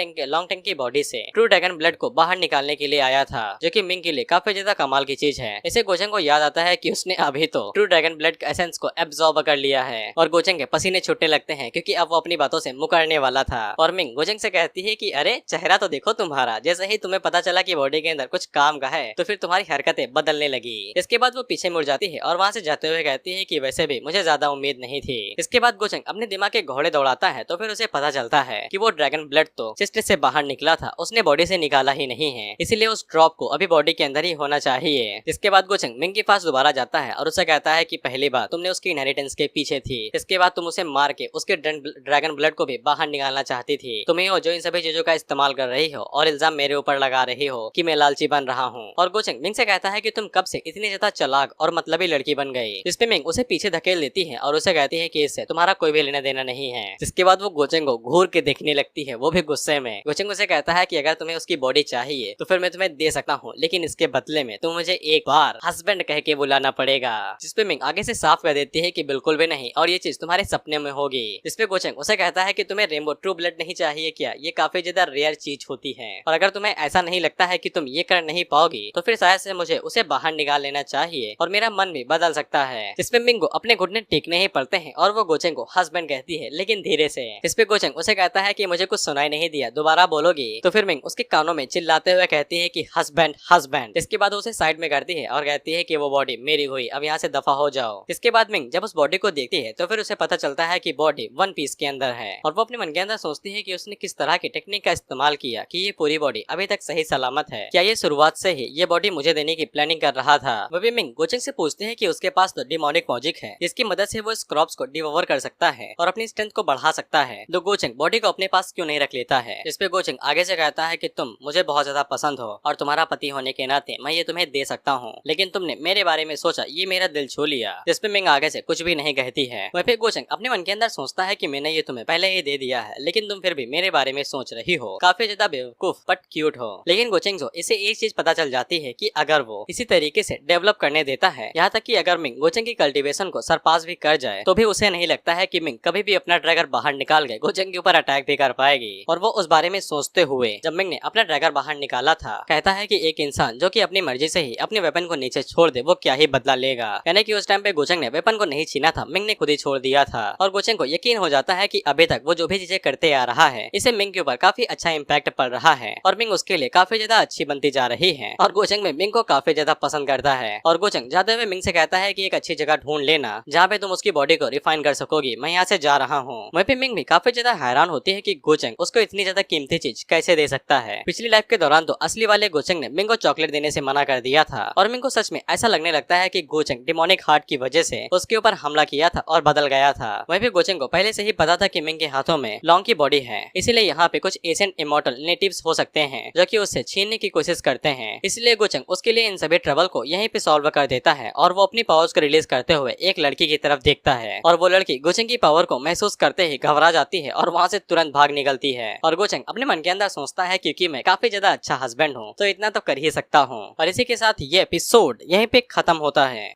टेंग की बॉडी से ट्रू ड्रैगन ब्लड को बाहर निकालने के लिए आया था, जो कि मिंग के लिए काफी ज्यादा कमाल की चीज है। इसे गोचंग को याद आता है कि उसने अभी तो ट्रू ड्रैगन ब्लड एसेंस को एब्जॉर्ब कर लिया है और गोचंग के पसीने छूटने लगते हैं क्योंकि अब वो अपनी बातों से मुकरने वाला था। और मिंग मिंग गोचेंग से कहती है कि अरे चेहरा तो देखो तुम्हारा, जैसे ही तुम्हें पता चला कि बॉडी के अंदर कुछ काम का है तो फिर तुम्हारी हरकतें बदलने लगी। इसके बाद वो पीछे मुड़ जाती है और वहाँ से जाते हुए कहती है कि वैसे भी मुझे ज्यादा उम्मीद नहीं थी। इसके बाद गोचेंग अपने दिमाग के घोड़े दौड़ाता है तो फिर उसे पता चलता है कि वो ड्रैगन ब्लड तो चेस्ट से बाहर निकला था, उसने बॉडी से निकाला ही नहीं है, इसीलिए उस ड्रॉप को अभी बॉडी के अंदर ही होना चाहिए। इसके बाद गोचेंग मिंग के पास दोबारा जाता है और उसे कहता है कि पहली बार तुमने उसकी इनहेरिटेंस के पीछे थी, इसके बाद तुम उसे मार के उसके ड्रैगन ब्लड को भी बाहर निकालना चाहती थी, तुम्हें हो जो इन सभी चीजों का इस्तेमाल कर रही हो और इल्जाम मेरे ऊपर लगा रही हो कि मैं लालची बन रहा हूँ। और गोचेंग मिंग से कहता है कि तुम कब से इतनी ज्यादा चालाक और मतलबी लड़की बन गई। इस पे मिंग उसे पीछे धकेल देती है और उसे कहती है कि इससे तुम्हारा कोई भी लेना देना नहीं है। जिसके बाद वो गोचेंग को घूर के देखने लगती है, वो भी गुस्से में। गोचेंग उसे कहता है कि अगर तुम्हें उसकी बॉडी चाहिए तो फिर मैं तुम्हें दे सकता हूँ, लेकिन इसके बदले में तुम मुझे एक बार हस्बैंड कह के बुलाना पड़ेगा। जिसपे मिंग आगे से साफ कर देती है कि बिल्कुल भी नहीं, और ये चीज तुम्हारे सपने में होगी। जिसपे गोचेंग उसे कहता है कि तुम्हें रेनबो ट्रू ब्लड नहीं चाहिए क्या, ये काफी ज्यादा रेयर चीज होती है, और अगर तुम्हें ऐसा नहीं लगता है कि तुम ये कर नहीं पाओगी तो फिर शायद से मुझे उसे बाहर निकाल लेना चाहिए और मेरा मन भी बदल सकता है। जिसपे मिंग को अपने घुटने टेकने ही पड़ते हैं और वो गोचेंग को हस्बैंड कहती है, लेकिन धीरे से। जिसपे गोचेंग उसे कहता है कि मुझे कुछ सुनाई नहीं दिया, दोबारा बोलोगी? तो फिर मिंग उसके कानों में चिल्लाते हुए कहती है कि हस्बैंड हस्बैंड। इसके बाद उसे साइड में करती है और कहती है कि वो बॉडी मेरी हुई, अब यहाँ से दफा हो जाओ। इसके बाद मिंग जब उस बॉडी को देखती है तो फिर उसे पता चलता है कि बॉडी वन पीस के अंदर है, और वो अपने मन के अंदर सोचती है कि उसने किस तरह की टेक्निक का इस्तेमाल किया कि ये पूरी बॉडी अभी तक सही सलामत है। क्या ये शुरुआत से ही ये बॉडी मुझे देने की प्लानिंग कर रहा था? वो भी मिंग गोचेंग से पूछते हैं कि उसके पास तो डिमोनिक मॉजिक है, जिसकी मदद से वो स्क्रॉप्स को डिवोवर कर सकता है और अपनी स्ट्रेंथ को बढ़ा सकता है, तो गोचेंग बॉडी को अपने पास क्यों नहीं रख लेता है? इस पे गोचेंग आगे से कहता है कि तुम मुझे बहुत ज्यादा पसंद हो और तुम्हारा पति होने के नाते मैं ये तुम्हें दे सकता हूँ, लेकिन तुमने मेरे बारे में सोचा, ये मेरा दिल छू लिया। जिस पे मिंग आगे से कुछ भी नहीं कहती है। वह फिर गोचेंग अपने मन के अंदर सोचता है कि मैंने ये तुम्हें पहले ही दे दिया है, लेकिन तुम फिर भी मेरे बारे में सोच रही हो, काफी ज्यादा बेवकूफ बट क्यूट हो। लेकिन गोचेंग इसे एक चीज पता चल जाती है कि अगर वो इसी तरीके से डेवलप करने देता है, यहाँ तक कि अगर मिंग गोचेंग की कल्टीवेशन को सरपास भी कर जाए तो भी उसे नहीं लगता है कि मिंग कभी भी अपना ड्रैगर बाहर निकाल के गोचेंग के ऊपर अटैक भी कर पाएगी। और वो उस बारे में सोचते हुए जब मिंग ने अपना ड्रैगर बाहर निकाला था, कहता है कि एक इंसान जो कि अपनी मर्जी से ही अपने वेपन को नीचे छोड़ दे वो क्या ही बदला लेगा। यानी कि उस टाइम पे गोचेंग ने वेपन को नहीं छीना था, मिंग ने खुद ही छोड़ दिया था। और गोचेंग को यकीन हो जाता है कि अभी तक वो जो भी चीजें करते आ रहा है इसे मिंग के ऊपर काफी अच्छा इम्पैक्ट पड़ रहा है और मिंग उसके लिए काफी ज्यादा अच्छी बनती जा रही है। और गोचेंग में मिंग को काफी ज्यादा पसंद करता है। और गोचेंग जाते हुए मिंग से कहता है कि एक अच्छी जगह ढूंढ लेना जहाँ पे तुम उसकी बॉडी को रिफाइन कर सकोगी, मैं यहाँ से जा रहा हूँ। वहीं पे मिंग भी काफी ज्यादा हैरान होती है कि गोचेंग उसको इतनी ज्यादा कीमती चीज कैसे दे सकता है। पिछली लाइफ के दौरान तो असली वाले गोचेंग ने मिंग को चॉकलेट देने से मना कर दिया था, और मिंग को सच में ऐसा लगने लगता है कि गोचेंग डिमोनिक हार्ट की वजह से उसके ऊपर हमला किया था और बदल गया था। वहीं पे गोचेंग को पहले से ही पता था कि मिंग के हाथों में लॉन्ग की बॉडी है, इसीलिए यहाँ पे कुछ एशियंट इमॉर्टल नेटिव्स हो सकते हैं जो कि उससे छीनने की कोशिश करते हैं। इसलिए गोचेंग उसके लिए इन सभी ट्रबल को यहीं पे सॉल्व कर देता है और वो अपनी पावर्स को रिलीज करते हुए एक लड़की की तरफ देखता है, और वो लड़की गोचेंग की पावर को महसूस करते ही घबरा जाती है और वहाँ से तुरंत भाग निकलती है। और गोचेंग अपने मन के अंदर सोचता है क्योंकि मैं काफी ज्यादा अच्छा हस्बैंड हूँ तो इतना तो कर ही सकता हूँ। और इसी के साथ ये एपिसोड यहीं पे खत्म होता है।